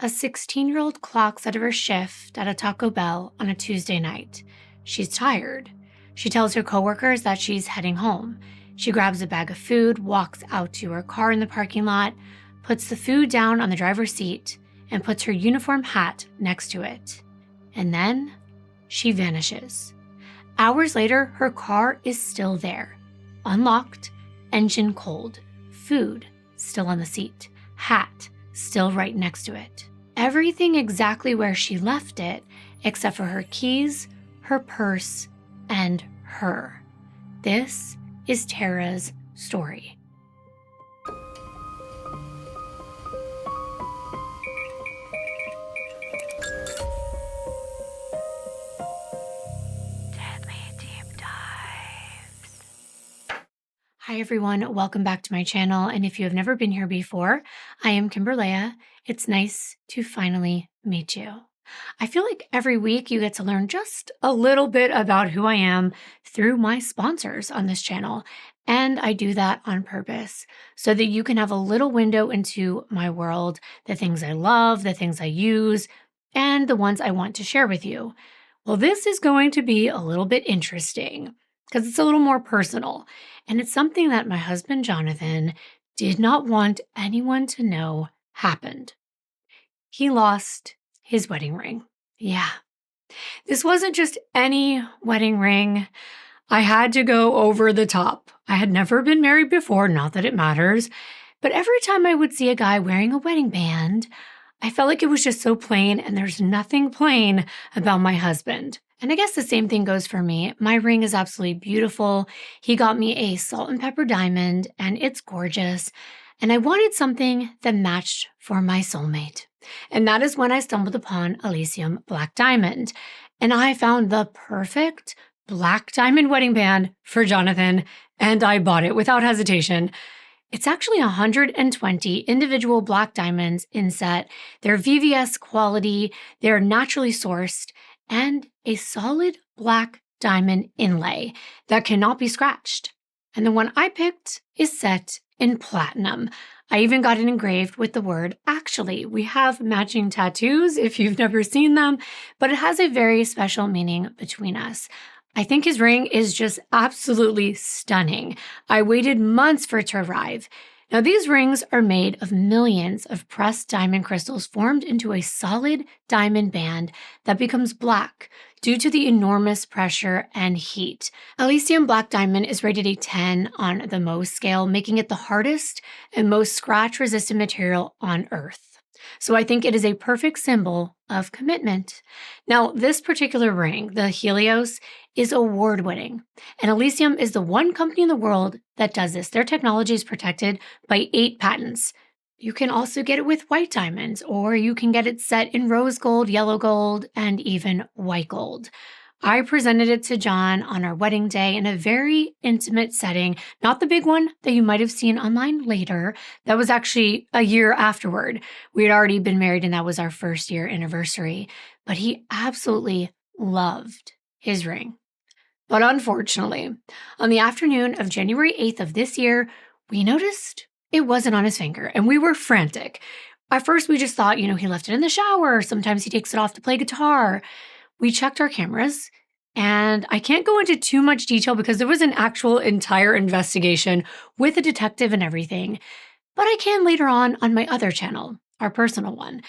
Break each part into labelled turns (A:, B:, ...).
A: A 16-year-old clocks out of her shift at a Taco Bell on a Tuesday night. She's tired. She tells her coworkers that she's heading home. She grabs a bag of food, walks out to her car in the parking lot, puts the food down on the driver's seat, and puts her uniform hat next to it. And then she vanishes. Hours later, her car is still there. Unlocked, engine cold, food still on the seat, hat still right next to it. Everything exactly where she left it, except for her keys, her purse, and her. This is Tara's story. Hi everyone, welcome back to my channel, and if you have never been here before, I am Kimbyrleigha. It's nice to finally meet you. I feel like every week you get to learn just a little bit about who I am through my sponsors on this channel, and I do that on purpose so that you can have a little window into my world, the things I love, the things I use, and the ones I want to share with you. Well, this is going to be a little bit interesting because it's a little more personal. And it's something that my husband, Jonathan, did not want anyone to know happened. He lost his wedding ring. Yeah. This wasn't just any wedding ring. I had to go over the top. I had never been married before, not that it matters. But every time I would see a guy wearing a wedding band, I felt like it was just so plain, and there's nothing plain about my husband. And I guess the same thing goes for me. My ring is absolutely beautiful. He got me a salt and pepper diamond, and it's gorgeous. And I wanted something that matched for my soulmate. And that is when I stumbled upon Elysium Black Diamond. And I found the perfect black diamond wedding band for Jonathan, and I bought it without hesitation. It's actually 120 individual black diamonds inset. They're VVS quality, they're naturally sourced, and a solid black diamond inlay that cannot be scratched. And the one I picked is set in platinum. I even got it engraved with the word actually. We have matching tattoos if you've never seen them, but it has a very special meaning between us. I think his ring is just absolutely stunning. I waited months for it to arrive. Now, these rings are made of millions of pressed diamond crystals formed into a solid diamond band that becomes black due to the enormous pressure and heat. Elysium Black Diamond is rated a 10 on the Mohs scale, making it the hardest and most scratch-resistant material on Earth. So I think it is a perfect symbol of commitment. Now, this particular ring, the Helios, is award-winning, and Elysium is the one company in the world that does this. Their technology is protected by 8 patents. You can also get it with white diamonds, or you can get it set in rose gold, yellow gold, and even white gold. I presented it to John on our wedding day in a very intimate setting, not the big one that you might have seen online later. That was actually a year afterward. We had already been married, and that was our first year anniversary. But he absolutely loved his ring. But unfortunately, on the afternoon of January 8th of this year, we noticed it wasn't on his finger, and we were frantic. At first, we just thought, he left it in the shower. Sometimes he takes it off to play guitar. We checked our cameras, and I can't go into too much detail because there was an actual entire investigation with a detective and everything, but I can later on my other channel, our personal one.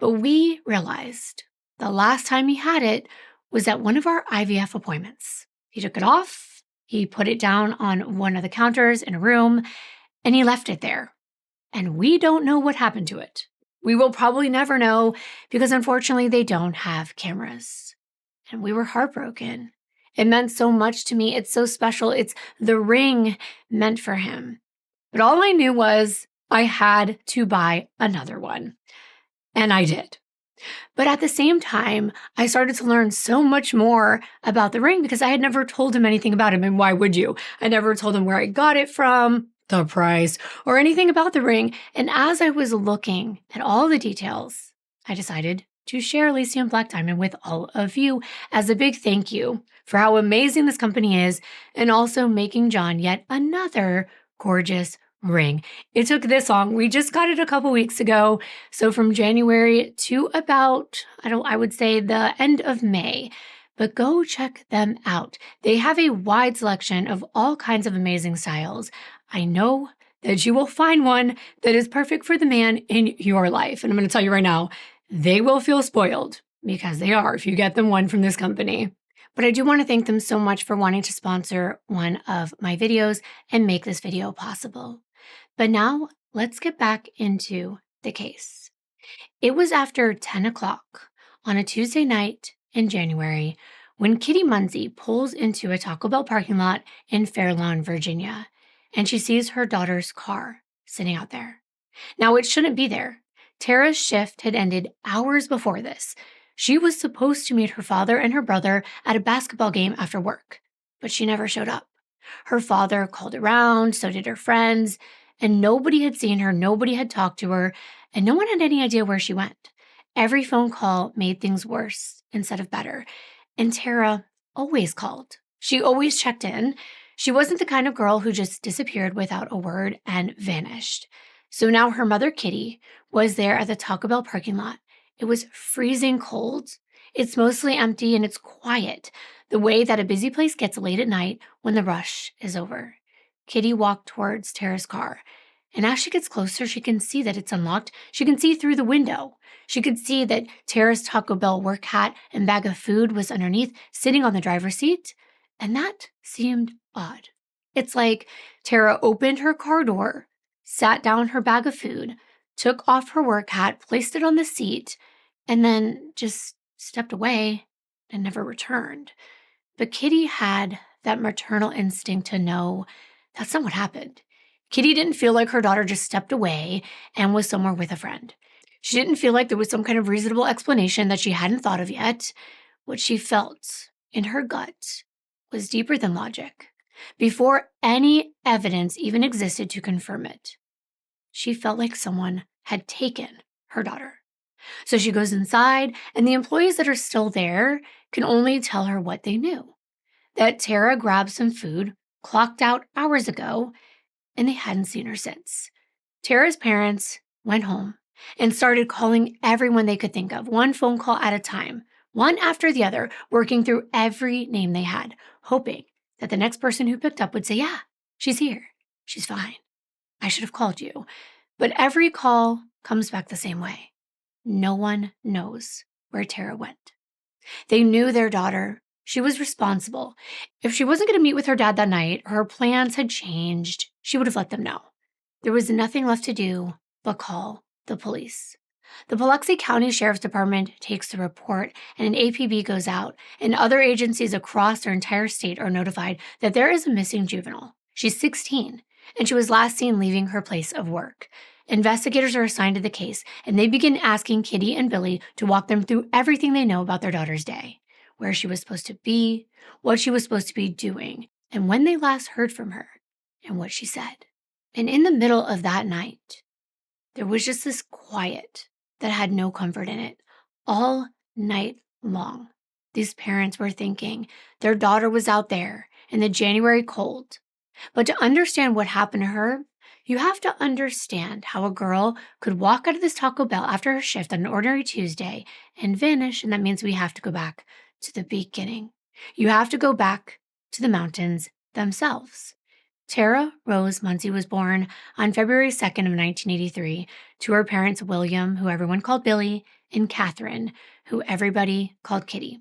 A: But we realized the last time he had it was at one of our IVF appointments. He took it off, he put it down on one of the counters in a room, and he left it there. And we don't know what happened to it. We will probably never know because unfortunately they don't have cameras. And we were heartbroken. It meant so much to me. It's so special. It's the ring meant for him. But all I knew was I had to buy another one. And I did. But at the same time, I started to learn so much more about the ring because I had never told him anything about him. And why would you? I never told him where I got it from, the price, or anything about the ring. And as I was looking at all the details, I decided to share Elysium Black Diamond with all of you as a big thank you for how amazing this company is and also making John yet another gorgeous ring. It took this long. We just got it a couple weeks ago. So from January to about, I would say the end of May. But go check them out. They have a wide selection of all kinds of amazing styles. I know that you will find one that is perfect for the man in your life. And I'm going to tell you right now, they will feel spoiled because they are if you get them one from this company. But I do want to thank them so much for wanting to sponsor one of my videos and make this video possible. But now let's get back into the case. It was after 10 o'clock on a Tuesday night in January when Kitty Munsey pulls into a Taco Bell parking lot in Fairlawn, Virginia, and she sees her daughter's car sitting out there. Now, it shouldn't be there. Tara's shift had ended hours before this. She was supposed to meet her father and her brother at a basketball game after work, but she never showed up. Her father called around, so did her friends, and nobody had seen her, nobody had talked to her, and no one had any idea where she went. Every phone call made things worse instead of better, and Tara always called. She always checked in. She wasn't the kind of girl who just disappeared without a word and vanished. So now her mother, Kitty, was there at the Taco Bell parking lot. It was freezing cold. It's mostly empty and it's quiet, the way that a busy place gets late at night when the rush is over. Kitty walked towards Tara's car, and as she gets closer, she can see that it's unlocked. She can see through the window. She could see that Tara's Taco Bell work hat and bag of food was underneath, sitting on the driver's seat, and that seemed odd. It's like Tara opened her car door, sat down her bag of food, took off her work hat, placed it on the seat, and then just stepped away and never returned. But Kitty had that maternal instinct to know that's not what happened. Kitty didn't feel like her daughter just stepped away and was somewhere with a friend. She didn't feel like there was some kind of reasonable explanation that she hadn't thought of yet. What she felt in her gut was deeper than logic. Before any evidence even existed to confirm it, she felt like someone had taken her daughter. So she goes inside, and the employees that are still there can only tell her what they knew. That Tara grabbed some food, clocked out hours ago, and they hadn't seen her since. Tara's parents went home and started calling everyone they could think of, one phone call at a time, one after the other, working through every name they had, hoping that the next person who picked up would say, yeah, she's here. She's fine. I should have called you. But every call comes back the same way. No one knows where Tara went. They knew their daughter. She was responsible. If she wasn't going to meet with her dad that night, or her plans had changed, she would have let them know. There was nothing left to do but call the police. The Biloxi County Sheriff's Department takes the report, and an APB goes out, and other agencies across their entire state are notified that there is a missing juvenile. She's 16, and she was last seen leaving her place of work. Investigators are assigned to the case, and they begin asking Kitty and Billy to walk them through everything they know about their daughter's day, where she was supposed to be, what she was supposed to be doing, and when they last heard from her, and what she said. And in the middle of that night, there was just this quiet that had no comfort in it. All night long, these parents were thinking their daughter was out there in the January cold. But to understand what happened to her, you have to understand how a girl could walk out of this Taco Bell after her shift on an ordinary Tuesday and vanish, and that means we have to go back to the beginning. You have to go back to the mountains themselves. Tara Rose Munsey was born on February 2nd of 1983 to her parents William, who everyone called Billy, and Catherine, who everybody called Kitty.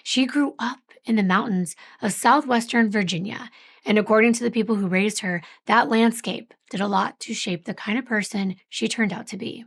A: She grew up in the mountains of southwestern Virginia, and according to the people who raised her, that landscape did a lot to shape the kind of person she turned out to be.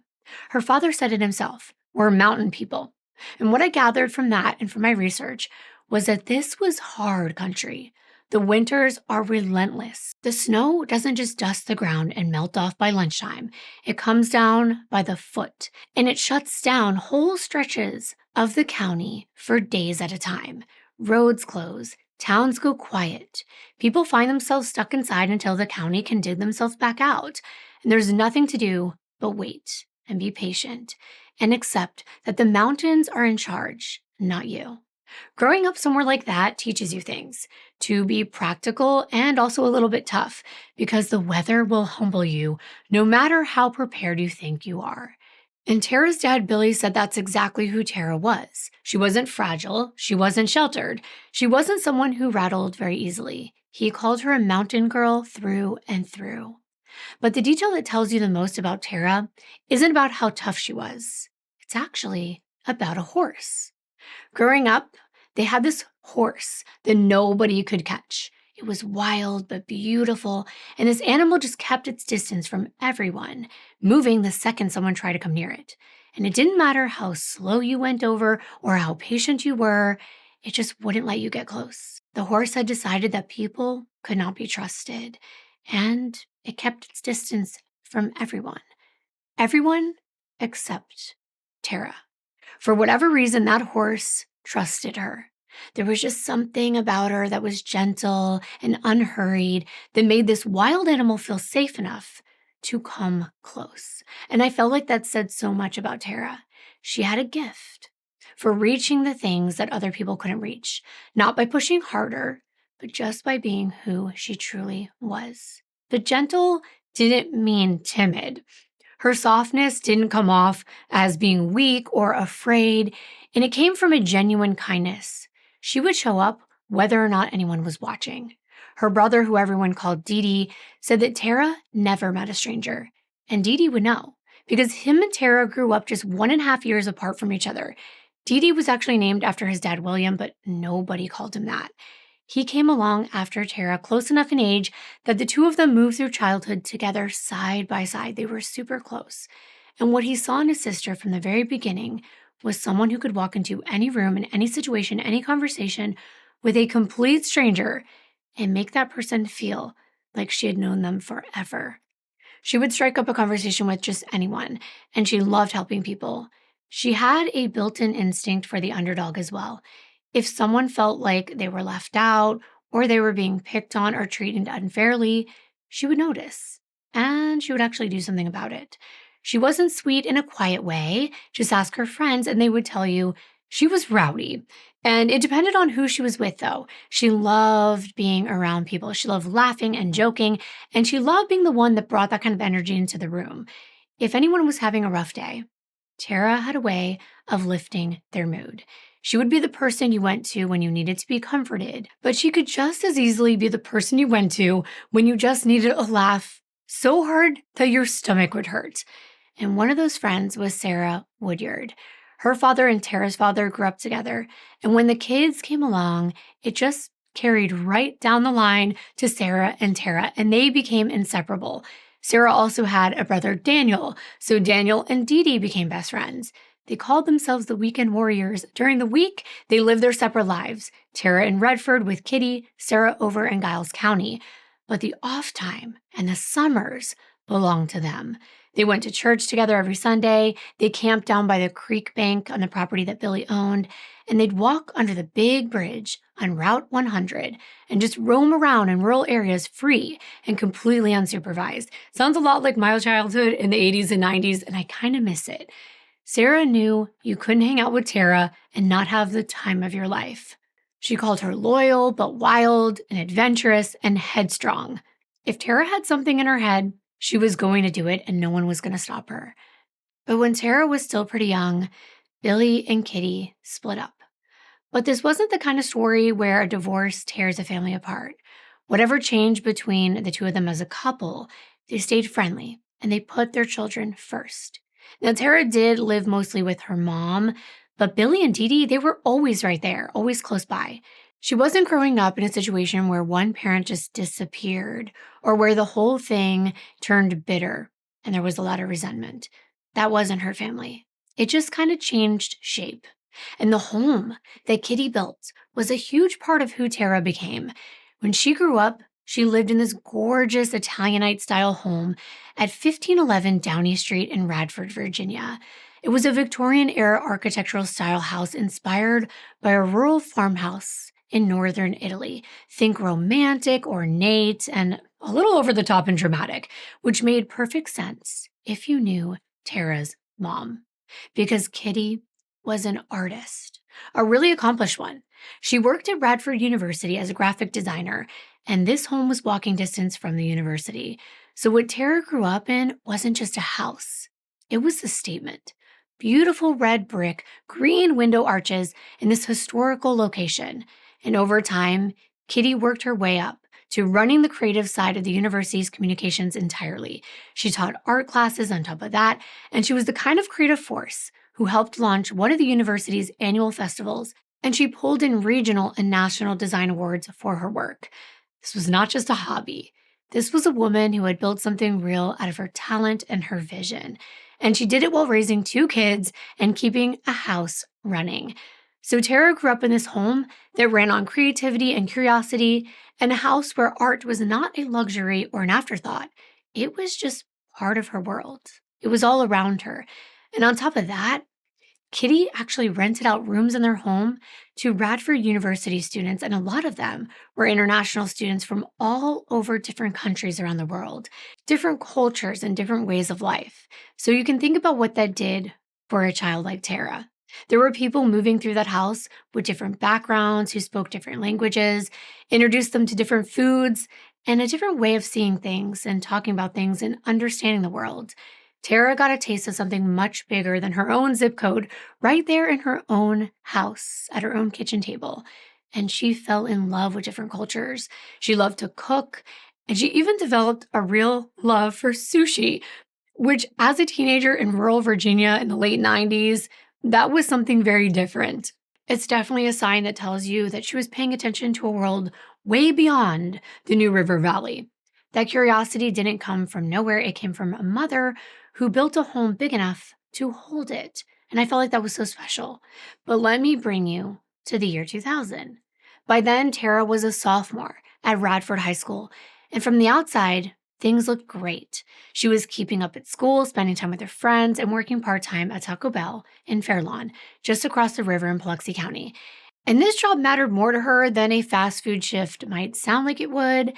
A: Her father said it himself, we're mountain people. And what I gathered from that and from my research was that this was hard country. The winters are relentless. The snow doesn't just dust the ground and melt off by lunchtime. It comes down by the foot, and it shuts down whole stretches of the county for days at a time. Roads close. Towns go quiet. People find themselves stuck inside until the county can dig themselves back out. And there's nothing to do but wait and be patient and accept that the mountains are in charge, not you. Growing up somewhere like that teaches you things to be practical and also a little bit tough because the weather will humble you no matter how prepared you think you are. And Tara's dad, Billy, said that's exactly who Tara was. She wasn't fragile. She wasn't sheltered. She wasn't someone who rattled very easily. He called her a mountain girl through and through. But the detail that tells you the most about Tara isn't about how tough she was. It's actually about a horse. Growing up, they had this horse that nobody could catch. It was wild but beautiful, and this animal just kept its distance from everyone, moving the second someone tried to come near it. And it didn't matter how slow you went over or how patient you were, it just wouldn't let you get close. The horse had decided that people could not be trusted, and it kept its distance from everyone. Everyone except Tara. For whatever reason, that horse trusted her. There was just something about her that was gentle and unhurried that made this wild animal feel safe enough to come close. And I felt like that said so much about Tara. She had a gift for reaching the things that other people couldn't reach, not by pushing harder, but just by being who she truly was. The gentle didn't mean timid. Her softness didn't come off as being weak or afraid, and it came from a genuine kindness. She would show up whether or not anyone was watching. Her brother, who everyone called Dee Dee, said that Tara never met a stranger, and Dee Dee would know because him and Tara grew up just 1.5 years apart from each other. Dee Dee was actually named after his dad, William, but nobody called him that. He came along after Tara, close enough in age that the two of them moved through childhood together side by side. They were super close. And what he saw in his sister from the very beginning was someone who could walk into any room, in any situation, any conversation with a complete stranger and make that person feel like she had known them forever. She would strike up a conversation with just anyone, and she loved helping people. She had a built-in instinct for the underdog as well. If someone felt like they were left out or they were being picked on or treated unfairly, she would notice and she would actually do something about it. She wasn't sweet in a quiet way. Just ask her friends and they would tell you she was rowdy. And it depended on who she was with, though. She loved being around people. She loved laughing and joking, and she loved being the one that brought that kind of energy into the room. If anyone was having a rough day, Tara had a way of lifting their mood. She would be the person you went to when you needed to be comforted, but she could just as easily be the person you went to when you just needed a laugh so hard that your stomach would hurt. And one of those friends was Sarah Woodyard. Her father and Tara's father grew up together, and when the kids came along, it just carried right down the line to Sarah and Tara, and they became inseparable. Sarah also had a brother, Daniel, so Daniel and Dee Dee became best friends. They called themselves the Weekend Warriors. During the week, they lived their separate lives. Tara in Redford with Kitty, Sarah over in Giles County. But the off time and the summers belonged to them. They went to church together every Sunday. They camped down by the creek bank on the property that Billy owned. And they'd walk under the big bridge on Route 100 and just roam around in rural areas free and completely unsupervised. Sounds a lot like my childhood in the 80s and 90s, and I kind of miss it. Sarah knew you couldn't hang out with Tara and not have the time of your life. She called her loyal, but wild and adventurous and headstrong. If Tara had something in her head, she was going to do it and no one was going to stop her. But when Tara was still pretty young, Billy and Kitty split up. But this wasn't the kind of story where a divorce tears a family apart. Whatever changed between the two of them as a couple, they stayed friendly and they put their children first. Now, Tara did live mostly with her mom, but Billy and Dee Dee, they were always right there, always close by. She wasn't growing up in a situation where one parent just disappeared or where the whole thing turned bitter and there was a lot of resentment. That wasn't her family. It just kind of changed shape. And the home that Kitty built was a huge part of who Tara became. When she grew up, she lived in this gorgeous Italianite-style home at 1511 Downey Street in Radford, Virginia. It was a Victorian-era architectural style house inspired by a rural farmhouse in northern Italy. Think romantic, ornate, and a little over the top and dramatic, which made perfect sense if you knew Tara's mom. Because Kitty was an artist, a really accomplished one. She worked at Radford University as a graphic designer, and this home was walking distance from the university. So, what Tara grew up in wasn't just a house, it was a statement. Beautiful red brick, green window arches in this historical location. And over time, Kitty worked her way up to running the creative side of the university's communications entirely. She taught art classes on top of that, and she was the kind of creative force who helped launch one of the university's annual festivals, and she pulled in regional and national design awards for her work. This was not just a hobby. This was a woman who had built something real out of her talent and her vision. And she did it while raising 2 kids and keeping a house running. So Tara grew up in this home that ran on creativity and curiosity, and a house where art was not a luxury or an afterthought. It was just part of her world. It was all around her. And on top of that, Kitty actually rented out rooms in their home to Radford University students, and a lot of them were international students from all over different countries around the world, different cultures and different ways of life. So you can think about what that did for a child like Tara. There were people moving through that house with different backgrounds who spoke different languages, introduced them to different foods, and a different way of seeing things and talking about things and understanding the world. Tara got a taste of something much bigger than her own zip code right there in her own house at her own kitchen table. And she fell in love with different cultures. She loved to cook, and she even developed a real love for sushi, which as a teenager in rural Virginia in the late 90s, that was something very different. It's definitely a sign that tells you that she was paying attention to a world way beyond the New River Valley. That curiosity didn't come from nowhere. It came from a mother who built a home big enough to hold it. And I felt like that was so special. But let me bring you to the year 2000. By then, Tara was a sophomore at Radford High School. And from the outside, things looked great. She was keeping up at school, spending time with her friends, and working part-time at Taco Bell in Fairlawn, just across the river in Biloxi County. And this job mattered more to her than a fast food shift might sound like it would,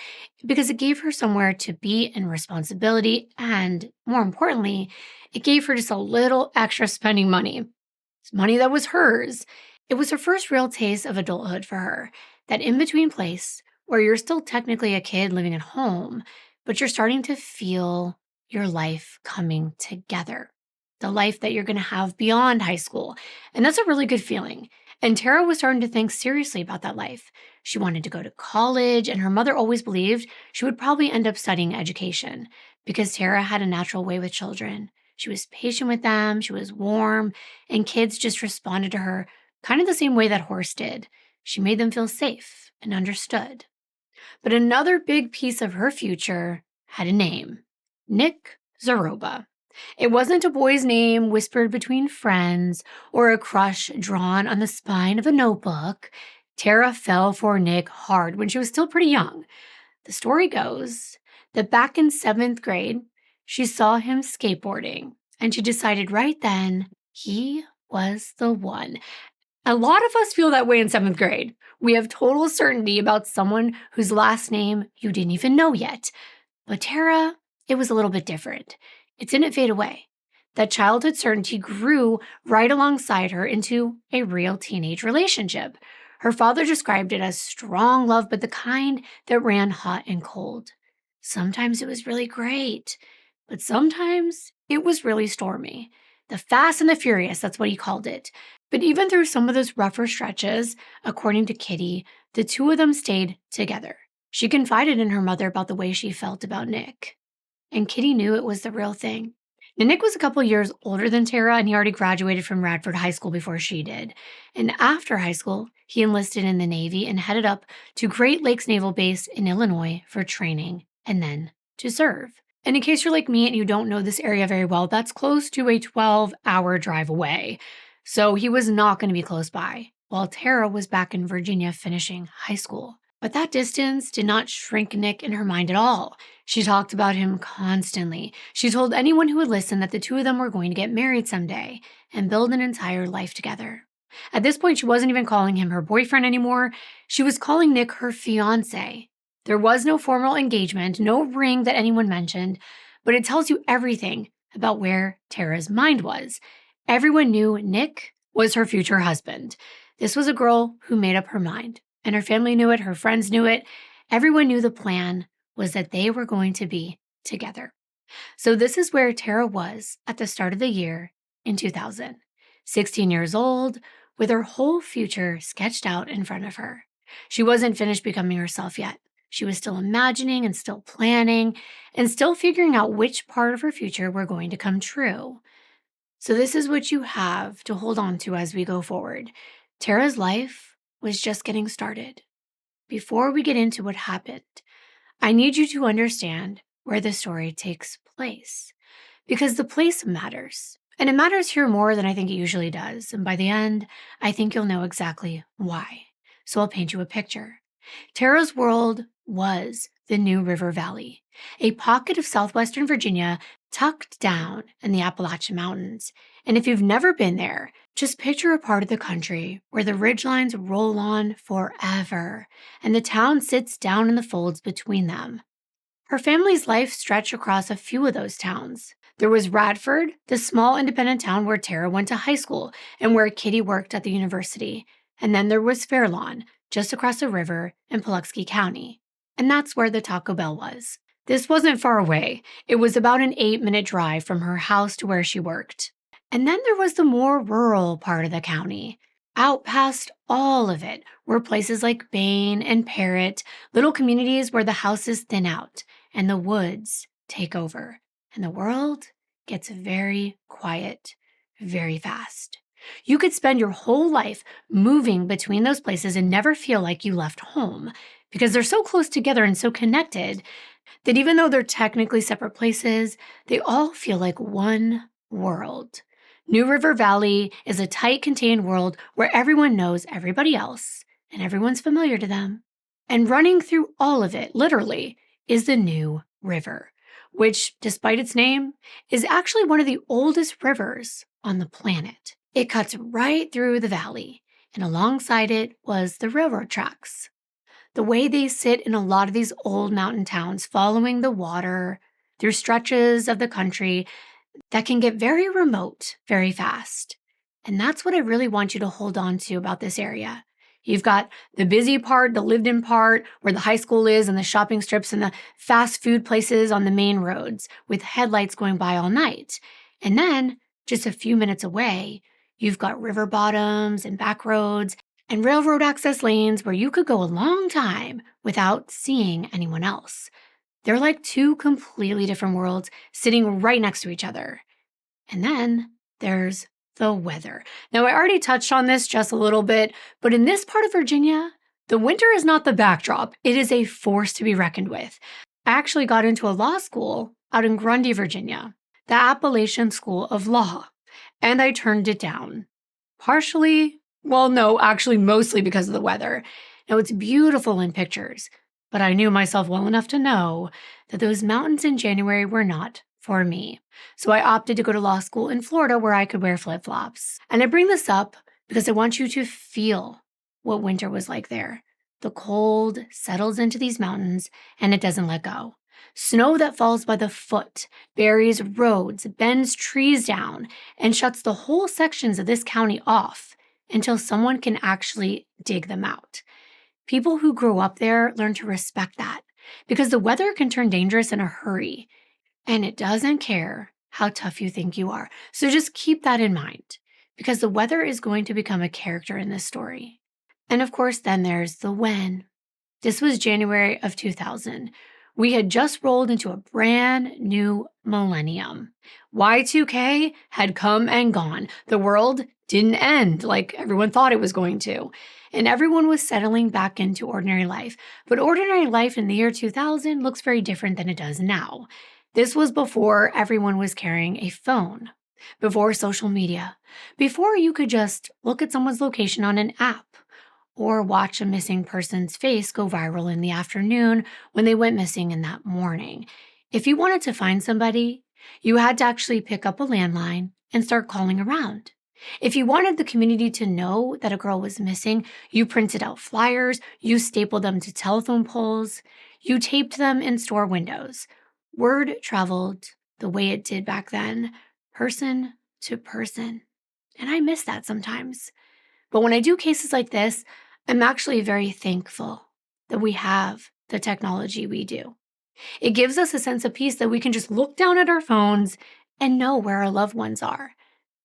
A: because it gave her somewhere to be and responsibility, and more importantly, it gave her just a little extra spending money. It's money that was hers. It was her first real taste of adulthood for her, that in-between place where you're still technically a kid living at home, but you're starting to feel your life coming together, the life that you're going to have beyond high school. And that's a really good feeling. And Tara was starting to think seriously about that life. She wanted to go to college, and her mother always believed she would probably end up studying education because Tara had a natural way with children. She was patient with them, she was warm, and kids just responded to her kind of the same way that Horse did. She made them feel safe and understood. But another big piece of her future had a name: Nick Zaroba. It wasn't a boy's name whispered between friends or a crush drawn on the spine of a notebook. Tara fell for Nick hard when she was still pretty young. The story goes that back in 7th grade, she saw him skateboarding, and she decided right then he was the one. A lot of us feel that way in 7th grade. We have total certainty about someone whose last name you didn't even know yet. But Tara, it was a little bit different. It didn't fade away. That childhood certainty grew right alongside her into a real teenage relationship. Her father described it as strong love, but the kind that ran hot and cold. Sometimes it was really great, but sometimes it was really stormy. The fast and the furious, that's what he called it. But even through some of those rougher stretches, according to Kitty, the two of them stayed together. She confided in her mother about the way she felt about Nick. And Kitty knew it was the real thing. Now, Nick was a couple years older than Tara, and he already graduated from Radford High School before she did. And after high school, he enlisted in the Navy and headed up to Great Lakes Naval Base in Illinois for training and then to serve. And in case you're like me and you don't know this area very well, that's close to a 12-hour drive away. So he was not going to be close by, while Tara was back in Virginia finishing high school. But that distance did not shrink Nick in her mind at all. She talked about him constantly. She told anyone who would listen that the two of them were going to get married someday and build an entire life together. At this point, she wasn't even calling him her boyfriend anymore. She was calling Nick her fiancé. There was no formal engagement, no ring that anyone mentioned, but it tells you everything about where Tara's mind was. Everyone knew Nick was her future husband. This was a girl who made up her mind, and her family knew it, her friends knew it. Everyone knew the plan was that they were going to be together. So this is where Tara was at the start of the year in 2000, 16 years old, with her whole future sketched out in front of her. She wasn't finished becoming herself yet. She was still imagining and still planning and still figuring out which part of her future were going to come true. So this is what you have to hold on to as we go forward. Tara's life was just getting started. Before we get into what happened, I need you to understand where the story takes place, because the place matters. And it matters here more than I think it usually does. And by the end, I think you'll know exactly why. So I'll paint you a picture. Tara's world was the New River Valley, a pocket of southwestern Virginia tucked down in the Appalachian Mountains. And if you've never been there, just picture a part of the country where the ridgelines roll on forever and the town sits down in the folds between them. Her family's life stretched across a few of those towns. There was Radford, the small independent town where Tara went to high school and where Kitty worked at the university. And then there was Fairlawn, just across the river in Pulaski County. And that's where the Taco Bell was. This wasn't far away. It was about an 8-minute drive from her house to where she worked. And then there was the more rural part of the county. Out past all of it were places like Bain and Parrott, little communities where the houses thin out and the woods take over. And the world gets very quiet very fast. You could spend your whole life moving between those places and never feel like you left home because they're so close together and so connected that even though they're technically separate places, they all feel like one world. New River Valley is a tight, contained world where everyone knows everybody else and everyone's familiar to them. And running through all of it, literally, is the New River, which, despite its name, is actually one of the oldest rivers on the planet. It cuts right through the valley, and alongside it was the railroad tracks. The way they sit in a lot of these old mountain towns, following the water through stretches of the country that can get very remote very fast. And that's what I really want you to hold on to about this area. You've got the busy part, the lived-in part, where the high school is and the shopping strips and the fast food places on the main roads with headlights going by all night. And then, just a few minutes away, you've got river bottoms and back roads and railroad access lanes where you could go a long time without seeing anyone else. They're like two completely different worlds sitting right next to each other. And then there's the weather. Now, I already touched on this just a little bit, but in this part of Virginia, the winter is not the backdrop. It is a force to be reckoned with. I actually got into a law school out in Grundy, Virginia, the Appalachian School of Law, and I turned it down. Partially, well, no, actually mostly because of the weather. Now, it's beautiful in pictures, but I knew myself well enough to know that those mountains in January were not for me. So I opted to go to law school in Florida where I could wear flip-flops. And I bring this up because I want you to feel what winter was like there. The cold settles into these mountains and it doesn't let go. Snow that falls by the foot buries roads, bends trees down, and shuts the whole sections of this county off until someone can actually dig them out. People who grow up there learn to respect that because the weather can turn dangerous in a hurry, and it doesn't care how tough you think you are. So just keep that in mind because the weather is going to become a character in this story. And of course, then there's the when. This was January of 2000. We had just rolled into a brand new millennium. Y2K had come and gone. The world didn't end like everyone thought it was going to. And everyone was settling back into ordinary life. But ordinary life in the year 2000 looks very different than it does now. This was before everyone was carrying a phone, before social media, before you could just look at someone's location on an app or watch a missing person's face go viral in the afternoon when they went missing in that morning. If you wanted to find somebody, you had to actually pick up a landline and start calling around. If you wanted the community to know that a girl was missing, you printed out flyers, you stapled them to telephone poles, you taped them in store windows. Word traveled the way it did back then, person to person. And I miss that sometimes. But when I do cases like this, I'm actually very thankful that we have the technology we do. It gives us a sense of peace that we can just look down at our phones and know where our loved ones are.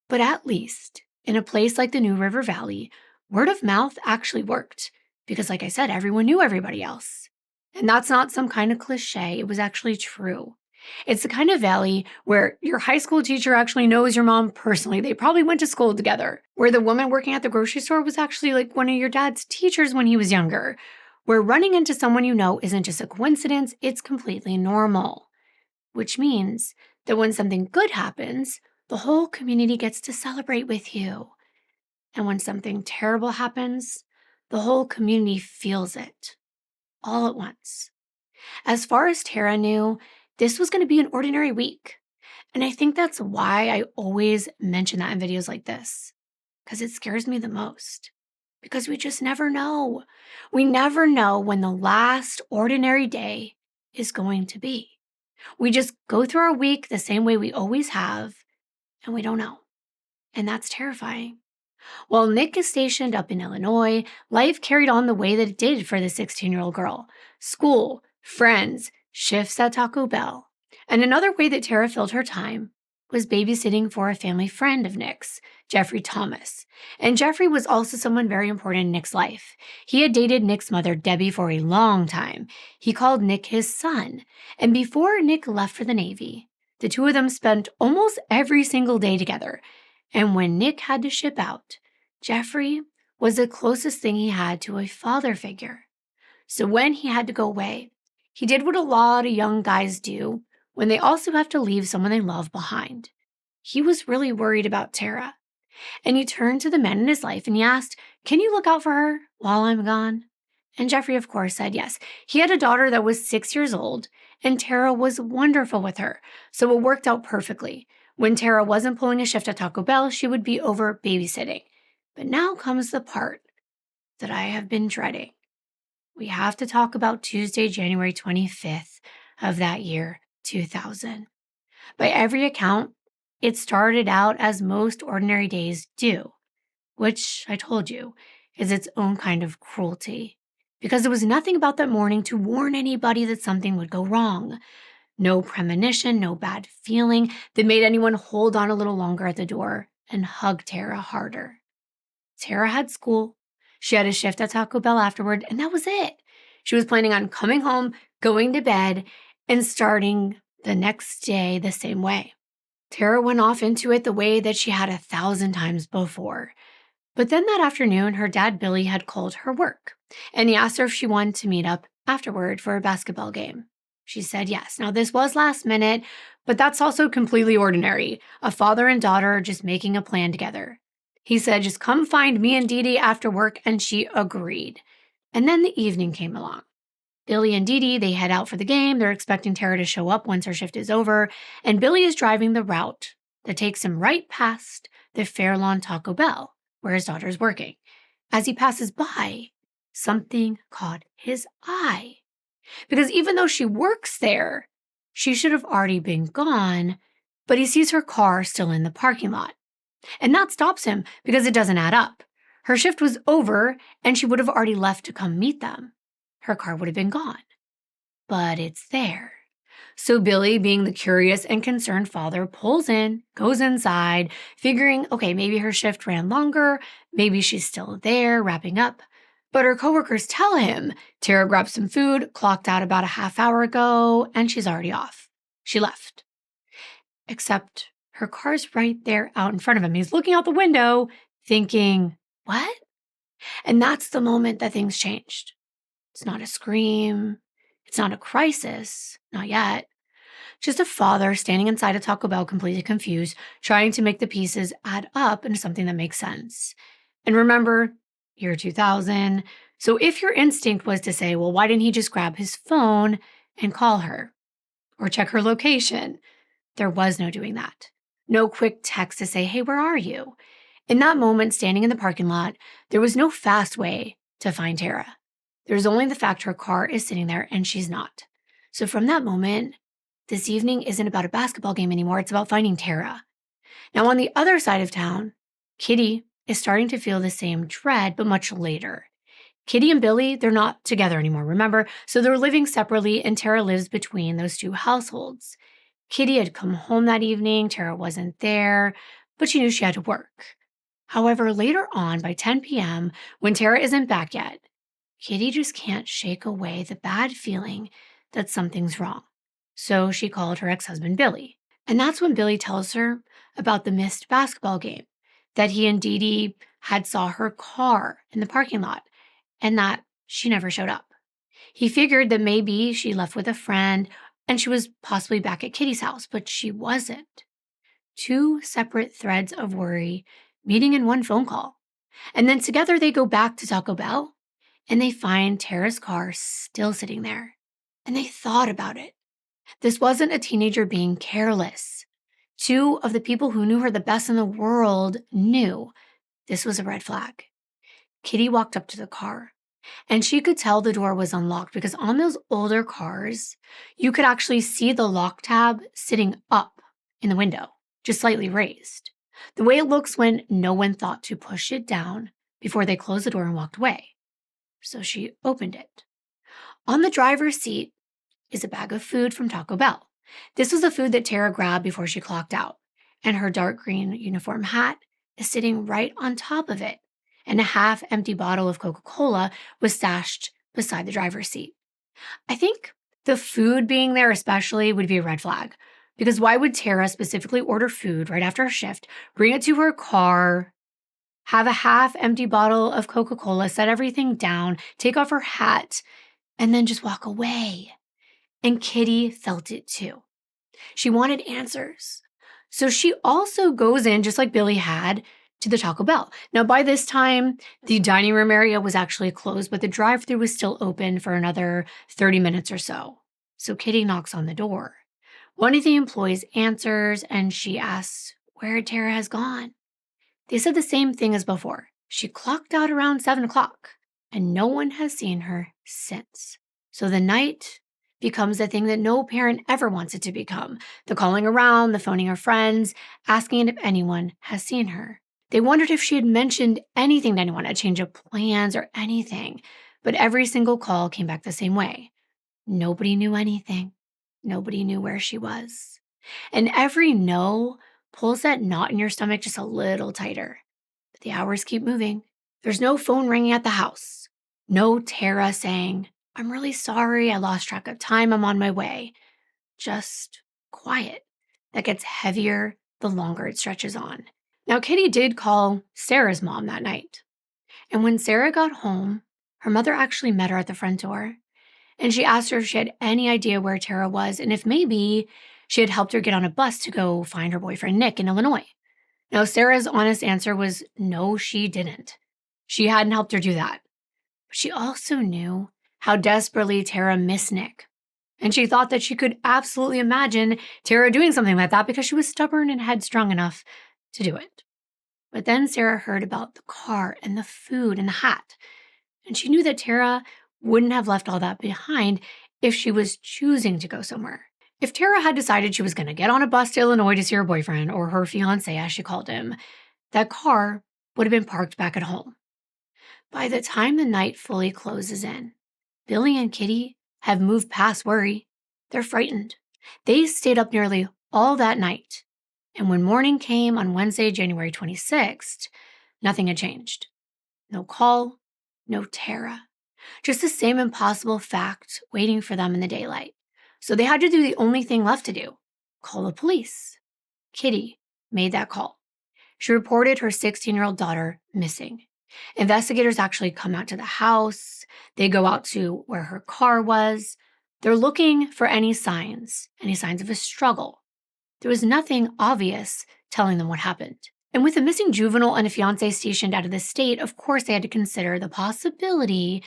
A: But at least in a place like the New River Valley, word of mouth actually worked because, like I said, everyone knew everybody else. And that's not some kind of cliche. It was actually true. It's the kind of valley where your high school teacher actually knows your mom personally. They probably went to school together. Where the woman working at the grocery store was actually like one of your dad's teachers when he was younger. Where running into someone you know isn't just a coincidence, it's completely normal. Which means that when something good happens, the whole community gets to celebrate with you. And when something terrible happens, the whole community feels it all at once. As far as Tara knew, this was going to be an ordinary week. And I think that's why I always mention that in videos like this, because it scares me the most. Because we just never know. We never know when the last ordinary day is going to be. We just go through our week the same way we always have, and we don't know. And that's terrifying. While Nick is stationed up in Illinois, life carried on the way that it did for the 16-year-old girl. School, friends, shifts at Taco Bell. And another way that Tara filled her time was babysitting for a family friend of Nick's, Jeffrey Thomas. And Jeffrey was also someone very important in Nick's life. He had dated Nick's mother, Debbie, for a long time. He called Nick his son. And before Nick left for the Navy, the two of them spent almost every single day together. And when Nick had to ship out, Jeffrey was the closest thing he had to a father figure. So when he had to go away, he did what a lot of young guys do when they also have to leave someone they love behind. He was really worried about Tara. And he turned to the man in his life and he asked, "Can you look out for her while I'm gone?" And Jeffrey, of course, said yes. He had a daughter that was 6 years old, and Tara was wonderful with her, so it worked out perfectly. When Tara wasn't pulling a shift at Taco Bell, she would be over babysitting. But now comes the part that I have been dreading. We have to talk about Tuesday, January 25th of that year, 2000. By every account, it started out as most ordinary days do, which I told you is its own kind of cruelty, because there was nothing about that morning to warn anybody that something would go wrong. No premonition, no bad feeling that made anyone hold on a little longer at the door and hug Tara harder. Tara had school. She had a shift at Taco Bell afterward, and that was it. She was planning on coming home, going to bed, and starting the next day the same way. Tara went off into it the way that she had 1,000 times before. But then that afternoon, her dad, Billy, had called her work, and he asked her if she wanted to meet up afterward for a basketball game. She said yes. Now, this was last minute, but that's also completely ordinary. A father and daughter just making a plan together. He said, "Just come find me and Dee Dee after work," and she agreed. And then the evening came along. Billy and Dee Dee, they head out for the game. They're expecting Tara to show up once her shift is over, and Billy is driving the route that takes him right past the Fairlawn Taco Bell, where his daughter's working. As he passes by, something caught his eye. Because even though she works there, she should have already been gone, but he sees her car still in the parking lot. And that stops him because it doesn't add up. Her shift was over and she would have already left to come meet them. Her car would have been gone. But it's there. So Billy, being the curious and concerned father, pulls in, goes inside, figuring, okay, maybe her shift ran longer, maybe she's still there, wrapping up. But her coworkers tell him Tara grabbed some food, clocked out about a half hour ago, and she's already off. She left. Except her car's right there out in front of him. He's looking out the window, thinking, what? And that's the moment that things changed. It's not a scream. It's not a crisis. Not yet. Just a father standing inside a Taco Bell completely confused, trying to make the pieces add up into something that makes sense. And remember, year 2000. So if your instinct was to say, well, why didn't he just grab his phone and call her? Or check her location? There was no doing that. No quick text to say, hey, where are you? In that moment, standing in the parking lot, there was no fast way to find Tara. There's only the fact her car is sitting there and she's not. So from that moment, this evening isn't about a basketball game anymore. It's about finding Tara. Now, on the other side of town, Kitty is starting to feel the same dread, but much later. Kitty and Billy, they're not together anymore, remember? So they're living separately, and Tara lives between those two households. Kitty had come home that evening. Tara wasn't there, but she knew she had to work. However, later on, by 10 p.m., when Tara isn't back yet, Kitty just can't shake away the bad feeling that something's wrong. So she called her ex-husband Billy. And that's when Billy tells her about the missed basketball game, that he and Dee Dee had saw her car in the parking lot, and that she never showed up. He figured that maybe she left with a friend and she was possibly back at Kitty's house, but she wasn't. Two separate threads of worry meeting in one phone call. And then together they go back to Taco Bell and they find Tara's car still sitting there. And they thought about it. This wasn't a teenager being careless. Two of the people who knew her the best in the world knew this was a red flag. Kitty walked up to the car, and she could tell the door was unlocked because on those older cars, you could actually see the lock tab sitting up in the window, just slightly raised. The way it looks when no one thought to push it down before they closed the door and walked away. So she opened it. On the driver's seat is a bag of food from Taco Bell. This was the food that Tara grabbed before she clocked out, and her dark green uniform hat is sitting right on top of it, and a half-empty bottle of Coca-Cola was stashed beside the driver's seat. I think the food being there especially would be a red flag, because why would Tara specifically order food right after her shift, bring it to her car, have a half-empty bottle of Coca-Cola, set everything down, take off her hat, and then just walk away? And Kitty felt it too. She wanted answers. So she also goes in, just like Billy had, to the Taco Bell. Now, by this time, the dining room area was actually closed, but the drive-thru was still open for another 30 minutes or so. So Kitty knocks on the door. One of the employees answers, and she asks where Tara has gone. They said the same thing as before. She clocked out around 7 o'clock, and no one has seen her since. So the night becomes the thing that no parent ever wants it to become. The calling around, the phoning her friends, asking if anyone has seen her. They wondered if she had mentioned anything to anyone, a change of plans or anything. But every single call came back the same way. Nobody knew anything. Nobody knew where she was. And every no pulls that knot in your stomach just a little tighter. But the hours keep moving. There's no phone ringing at the house. No Tara saying, "I'm really sorry, I lost track of time, I'm on my way." Just quiet that gets heavier the longer it stretches on. Now, Kitty did call Sarah's mom that night. And when Sarah got home, her mother actually met her at the front door. And she asked her if she had any idea where Tara was and if maybe she had helped her get on a bus to go find her boyfriend Nick in Illinois. Now, Sarah's honest answer was no, she didn't. She hadn't helped her do that. But she also knew how desperately Tara missed Nick. And she thought that she could absolutely imagine Tara doing something like that because she was stubborn and headstrong enough to do it. But then Sarah heard about the car and the food and the hat. And she knew that Tara wouldn't have left all that behind if she was choosing to go somewhere. If Tara had decided she was going to get on a bus to Illinois to see her boyfriend, or her fiancé as she called him, that car would have been parked back at home. By the time the night fully closes in, Billy and Kitty have moved past worry. They're frightened. They stayed up nearly all that night. And when morning came on Wednesday, January 26th, nothing had changed. No call, no Tara. Just the same impossible fact waiting for them in the daylight. So they had to do the only thing left to do, call the police. Kitty made that call. She reported her 16-year-old daughter missing. Investigators actually come out to the house. They go out to where her car was. They're looking for any signs of a struggle. There was nothing obvious telling them what happened. And with a missing juvenile and a fiancé stationed out of the state, of course they had to consider the possibility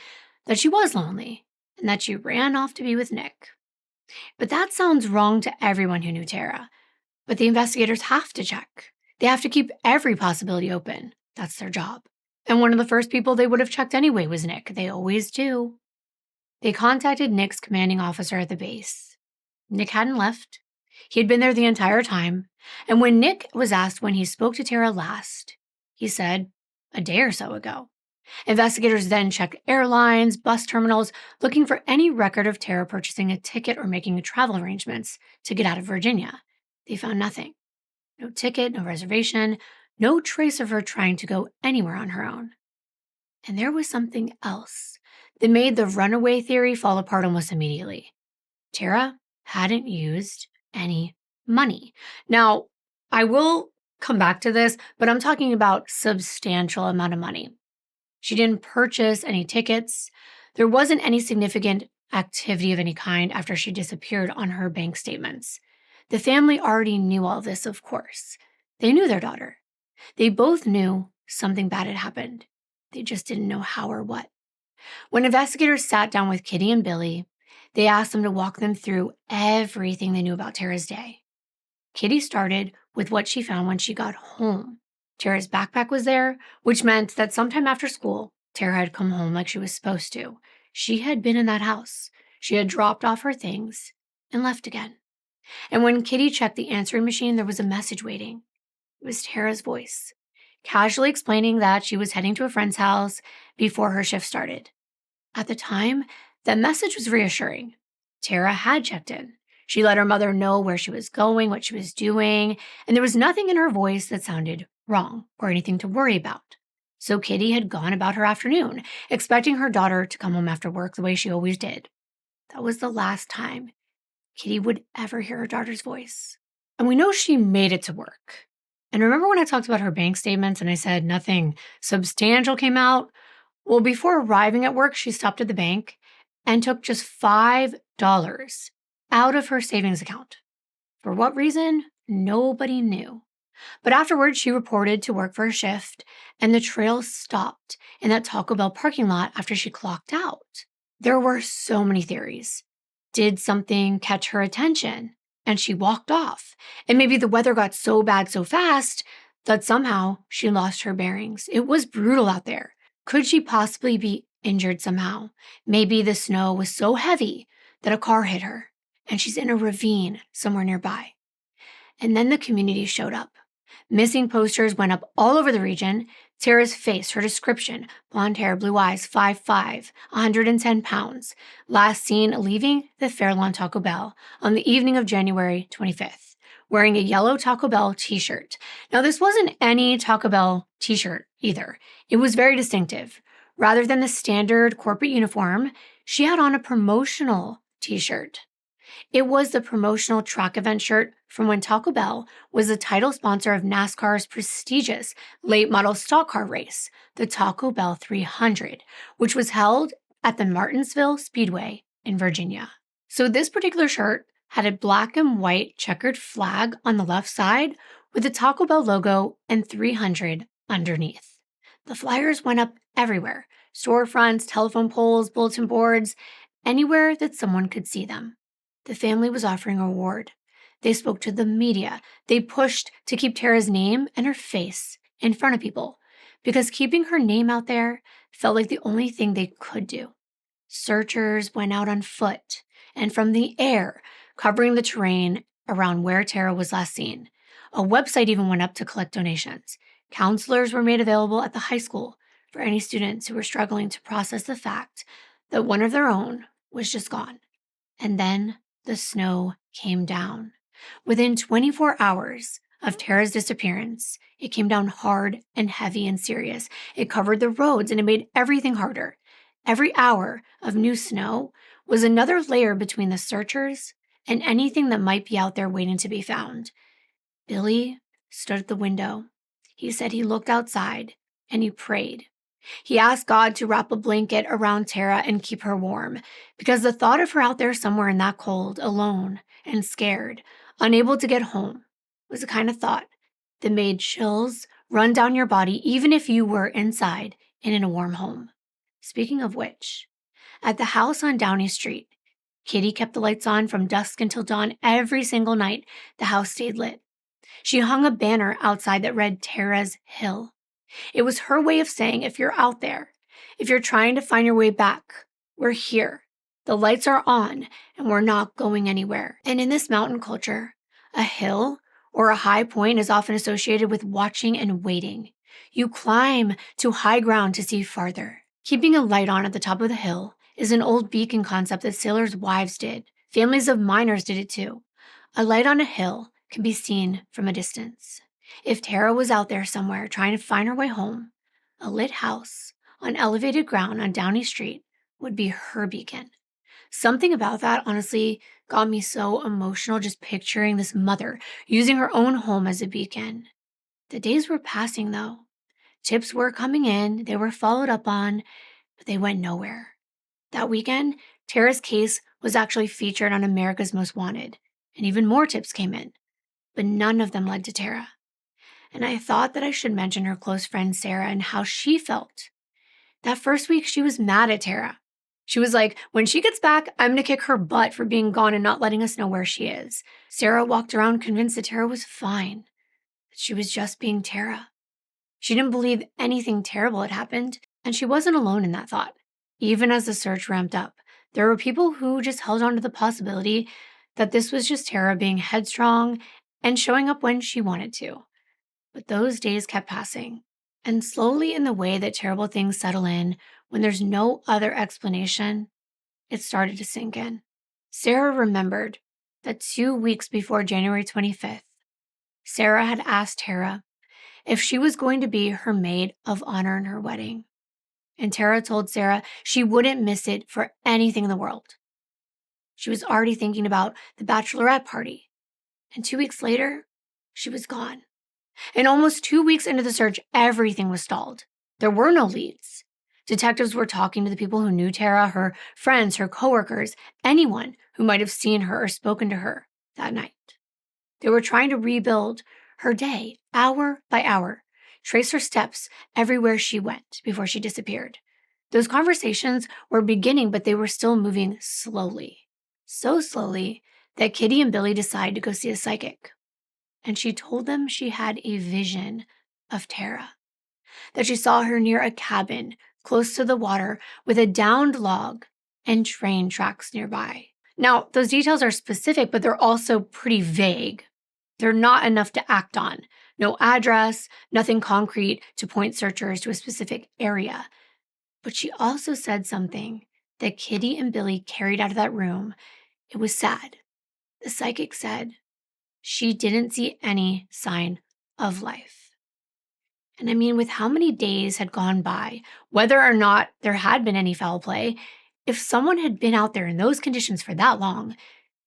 A: that she was lonely and that she ran off to be with Nick. But that sounds wrong to everyone who knew Tara. But the investigators have to check. They have to keep every possibility open. That's their job. And one of the first people they would have checked anyway was Nick. They always do. They contacted Nick's commanding officer at the base. Nick hadn't left. He had been there the entire time. And when Nick was asked when he spoke to Tara last, he said, a day or so ago. Investigators then checked airlines, bus terminals, looking for any record of Tara purchasing a ticket or making travel arrangements to get out of Virginia. They found nothing. No ticket, no reservation, no trace of her trying to go anywhere on her own. And there was something else that made the runaway theory fall apart almost immediately. Tara hadn't used any money. Now, I will come back to this, but I'm talking about substantial amount of money. She didn't purchase any tickets. There wasn't any significant activity of any kind after she disappeared on her bank statements. The family already knew all this, of course. They knew their daughter. They both knew something bad had happened. They just didn't know how or what. When investigators sat down with Kitty and Billy, they asked them to walk them through everything they knew about Tara's day. Kitty started with what she found when she got home. Tara's backpack was there, which meant that sometime after school, Tara had come home like she was supposed to. She had been in that house. She had dropped off her things and left again. And when Kitty checked the answering machine, there was a message waiting. It was Tara's voice, casually explaining that she was heading to a friend's house before her shift started. At the time, that message was reassuring. Tara had checked in. She let her mother know where she was going, what she was doing, and there was nothing in her voice that sounded wrong or anything to worry about. So Kitty had gone about her afternoon, expecting her daughter to come home after work the way she always did. That was the last time Kitty would ever hear her daughter's voice. And we know she made it to work. And remember when I talked about her bank statements and I said nothing substantial came out? Well, before arriving at work, she stopped at the bank and took just $5 out of her savings account. For what reason? Nobody knew. But afterwards, she reported to work for her shift, and the trail stopped in that Taco Bell parking lot after she clocked out. There were so many theories. Did something catch her attention? And she walked off. And maybe the weather got so bad so fast that somehow she lost her bearings. It was brutal out there. Could she possibly be injured somehow? Maybe the snow was so heavy that a car hit her, and she's in a ravine somewhere nearby. And then the community showed up. Missing posters went up all over the region. Tara's face, her description, blonde hair, blue eyes, 5'5", 110 pounds. Last seen leaving the Fairlawn Taco Bell on the evening of January 25th, wearing a yellow Taco Bell t-shirt. Now, this wasn't any Taco Bell t-shirt either. It was very distinctive. Rather than the standard corporate uniform, she had on a promotional t-shirt. It was the promotional track event shirt from when Taco Bell was the title sponsor of NASCAR's prestigious late model stock car race, the Taco Bell 300, which was held at the Martinsville Speedway in Virginia. So this particular shirt had a black and white checkered flag on the left side with the Taco Bell logo and 300 underneath. The flyers went up everywhere, storefronts, telephone poles, bulletin boards, anywhere that someone could see them. The family was offering a reward. They spoke to the media. They pushed to keep Tara's name and her face in front of people because keeping her name out there felt like the only thing they could do. Searchers went out on foot and from the air, covering the terrain around where Tara was last seen. A website even went up to collect donations. Counselors were made available at the high school for any students who were struggling to process the fact that one of their own was just gone. And then the snow came down. Within 24 hours of Tara's disappearance, it came down hard and heavy and serious. It covered the roads and it made everything harder. Every hour of new snow was another layer between the searchers and anything that might be out there waiting to be found. Billy stood at the window. He said he looked outside and he prayed. He asked God to wrap a blanket around Tara and keep her warm, because the thought of her out there somewhere in that cold, alone and scared, unable to get home, was the kind of thought that made chills run down your body even if you were inside and in a warm home. Speaking of which, at the house on Downey Street, Kitty kept the lights on from dusk until dawn every single night the house stayed lit. She hung a banner outside that read Tara's Hill. It was her way of saying, if you're out there, if you're trying to find your way back, we're here. The lights are on and we're not going anywhere. And in this mountain culture, a hill or a high point is often associated with watching and waiting. You climb to high ground to see farther. Keeping a light on at the top of the hill is an old beacon concept that sailors' wives did. Families of miners did it too. A light on a hill can be seen from a distance. If Tara was out there somewhere trying to find her way home, a lit house on elevated ground on Downey Street would be her beacon. Something about that honestly got me so emotional just picturing this mother using her own home as a beacon. The days were passing though. Tips were coming in, they were followed up on, but they went nowhere. That weekend, Tara's case was actually featured on America's Most Wanted, and even more tips came in, but none of them led to Tara. And I thought that I should mention her close friend Sarah and how she felt. That first week, she was mad at Tara. She was like, when she gets back, I'm going to kick her butt for being gone and not letting us know where she is. Sarah walked around convinced that Tara was fine, that she was just being Tara. She didn't believe anything terrible had happened, and she wasn't alone in that thought. Even as the search ramped up, there were people who just held on to the possibility that this was just Tara being headstrong and showing up when she wanted to. But those days kept passing, and slowly in the way that terrible things settle in when there's no other explanation, it started to sink in. Sarah remembered that 2 weeks before January 25th, Sarah had asked Tara if she was going to be her maid of honor in her wedding. And Tara told Sarah she wouldn't miss it for anything in the world. She was already thinking about the bachelorette party. And 2 weeks later, she was gone. And almost 2 weeks into the search, everything was stalled. There were no leads. Detectives were talking to the people who knew Tara, her friends, her coworkers, anyone who might have seen her or spoken to her that night. They were trying to rebuild her day, hour by hour, trace her steps everywhere she went before she disappeared. Those conversations were beginning, but they were still moving slowly. So slowly that Kitty and Billy decided to go see a psychic. And she told them she had a vision of Tara, that she saw her near a cabin close to the water with a downed log and train tracks nearby. Now, those details are specific, but they're also pretty vague. They're not enough to act on. No address, nothing concrete to point searchers to a specific area. But she also said something that Kitty and Billy carried out of that room. It was sad. The psychic said she didn't see any sign of life. And I mean, with how many days had gone by, whether or not there had been any foul play, if someone had been out there in those conditions for that long,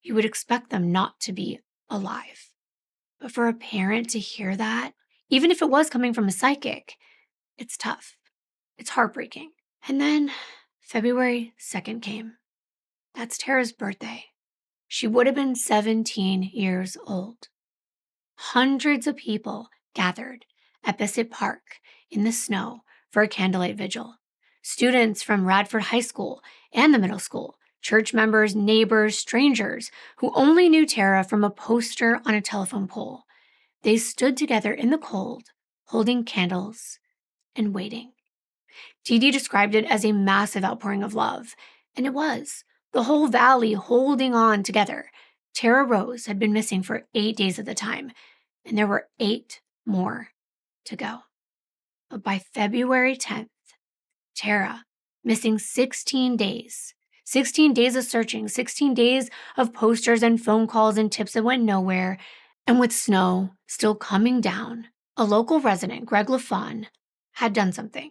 A: you would expect them not to be alive. But for a parent to hear that, even if it was coming from a psychic, it's tough. It's heartbreaking. And then February 2nd came. That's Tara's birthday. She would have been 17 years old. Hundreds of people gathered at Bissett Park in the snow for a candlelight vigil. Students from Radford High School and the middle school, church members, neighbors, strangers who only knew Tara from a poster on a telephone pole. They stood together in the cold, holding candles and waiting. Dee Dee described it as a massive outpouring of love, and it was. The whole valley holding on together. Tara Rose had been missing for 8 days at the time, and there were 8 more to go. But by February 10th, Tara, missing 16 days. 16 days of searching, 16 days of posters and phone calls and tips that went nowhere. And with snow still coming down, a local resident, Greg LaFawn, had done something.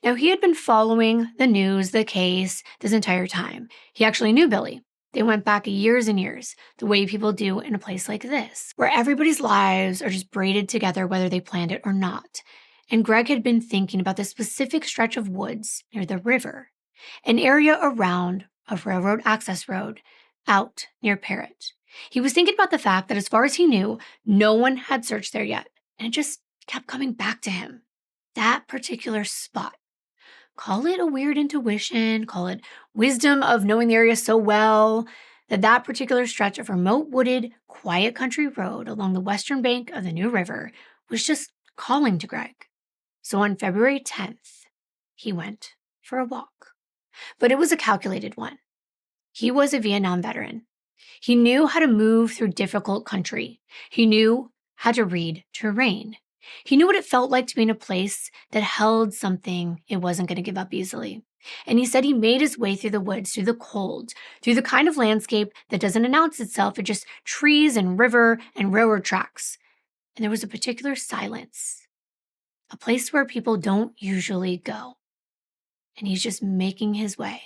A: Now, he had been following the news, the case, this entire time. He actually knew Billy. They went back years and years, the way people do in a place like this, where everybody's lives are just braided together whether they planned it or not. And Greg had been thinking about this specific stretch of woods near the river, an area around a railroad access road out near Parrott. He was thinking about the fact that as far as he knew, no one had searched there yet, and it just kept coming back to him. That particular spot. Call it a weird intuition, call it wisdom of knowing the area so well, that particular stretch of remote, wooded, quiet country road along the western bank of the New River was just calling to Greg. So on February 10th, he went for a walk. But it was a calculated one. He was a Vietnam veteran. He knew how to move through difficult country. He knew how to read terrain. He knew what it felt like to be in a place that held something it wasn't going to give up easily. And he said he made his way through the woods, through the cold, through the kind of landscape that doesn't announce itself. It's just trees and river and railroad tracks. And there was a particular silence, a place where people don't usually go. And he's just making his way.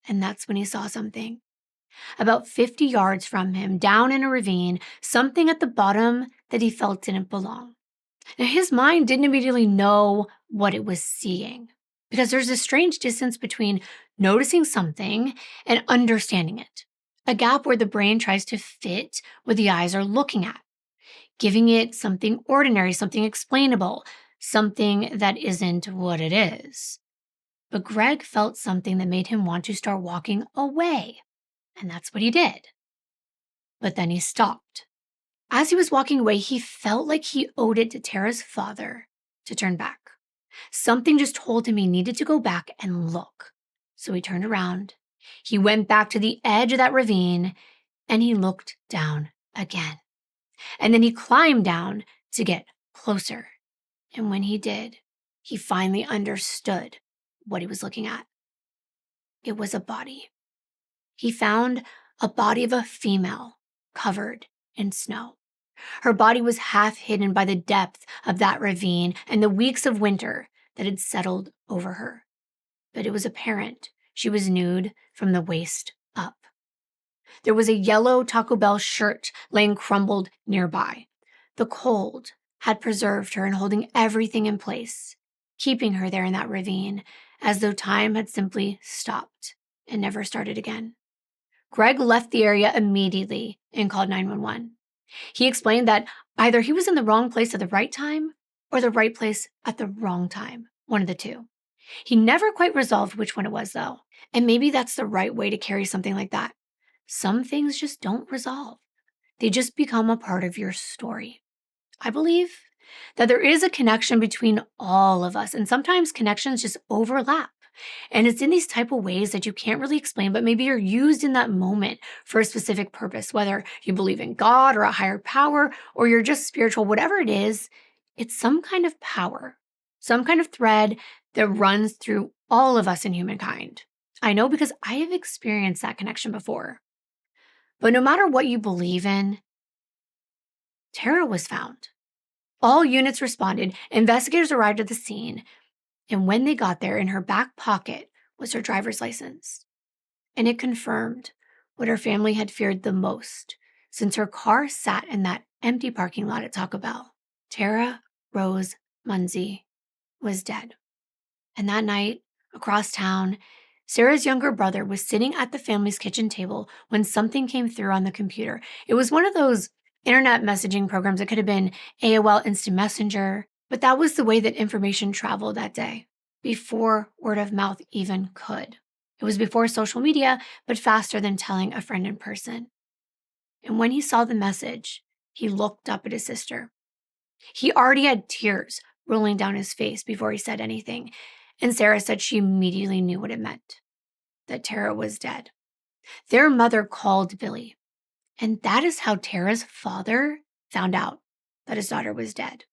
A: And that's when he saw something. About 50 yards from him, down in a ravine, something at the bottom that he felt didn't belong. Now, his mind didn't immediately know what it was seeing, because there's a strange distance between noticing something and understanding it, a gap where the brain tries to fit what the eyes are looking at, giving it something ordinary, something explainable, something that isn't what it is. But Greg felt something that made him want to start walking away, and that's what he did. But then he stopped. As he was walking away, he felt like he owed it to Tara's father to turn back. Something just told him he needed to go back and look. So he turned around. He went back to the edge of that ravine, and he looked down again. And then he climbed down to get closer. And when he did, he finally understood what he was looking at. It was a body. He found a body of a female covered in snow. Her body was half hidden by the depth of that ravine and the weeks of winter that had settled over her. But it was apparent she was nude from the waist up. There was a yellow Taco Bell shirt laying crumbled nearby. The cold had preserved her and holding everything in place, keeping her there in that ravine as though time had simply stopped and never started again. Greg left the area immediately and called 911. He explained that either he was in the wrong place at the right time or the right place at the wrong time, one of the two. He never quite resolved which one it was, though, and maybe that's the right way to carry something like that. Some things just don't resolve. They just become a part of your story. I believe that there is a connection between all of us, and sometimes connections just overlap. And it's in these type of ways that you can't really explain, but maybe you're used in that moment for a specific purpose, whether you believe in God or a higher power, or you're just spiritual, whatever it is, it's some kind of power, some kind of thread that runs through all of us in humankind. I know because I have experienced that connection before. But no matter what you believe in, Tara was found. All units responded, investigators arrived at the scene, and when they got there, in her back pocket was her driver's license. And it confirmed what her family had feared the most, since her car sat in that empty parking lot at Taco Bell. Tara Rose Munsey was dead. And that night, across town, Sarah's younger brother was sitting at the family's kitchen table when something came through on the computer. It was one of those internet messaging programs. It could have been AOL Instant Messenger, but that was the way that information traveled that day, before word of mouth even could. It was before social media, but faster than telling a friend in person. And when he saw the message, he looked up at his sister. He already had tears rolling down his face before he said anything, and Sarah said she immediately knew what it meant, that Tara was dead. Their mother called Billy, and that is how Tara's father found out that his daughter was dead.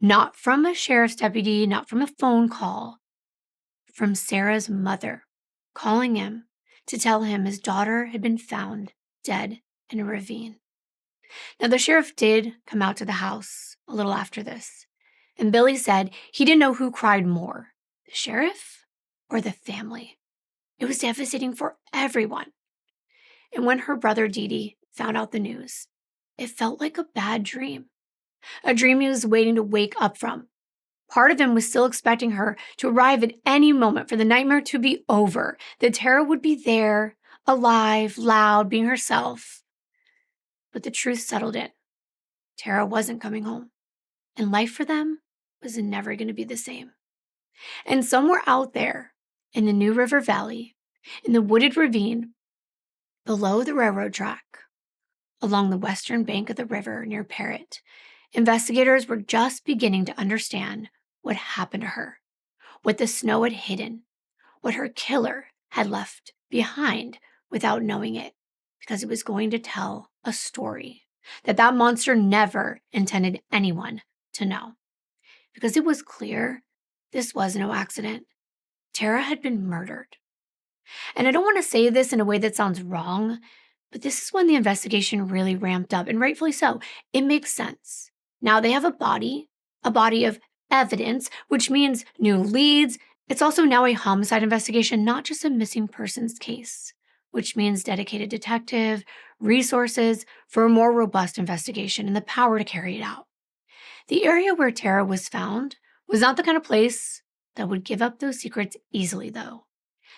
A: Not from a sheriff's deputy, not from a phone call, from Sarah's mother calling him to tell him his daughter had been found dead in a ravine. Now, the sheriff did come out to the house a little after this, and Billy said he didn't know who cried more, the sheriff or the family. It was devastating for everyone. And when her brother Dee Dee found out the news, it felt like a bad dream, a dream he was waiting to wake up from. Part of him was still expecting her to arrive at any moment for the nightmare to be over, that Tara would be there, alive, loud, being herself. But the truth settled in. Tara wasn't coming home, and life for them was never going to be the same. And somewhere out there in the New River Valley, in the wooded ravine, below the railroad track, along the western bank of the river near Parrott, investigators were just beginning to understand what happened to her, what the snow had hidden, what her killer had left behind without knowing it, because it was going to tell a story that monster never intended anyone to know. because it was clear this was no accident. Tara had been murdered. And I don't want to say this in a way that sounds wrong, but this is when the investigation really ramped up, and rightfully so. It makes sense. Now they have a body of evidence, which means new leads. It's also now a homicide investigation, not just a missing persons case, which means dedicated detective, resources for a more robust investigation, and the power to carry it out. The area where Tara was found was not the kind of place that would give up those secrets easily, though.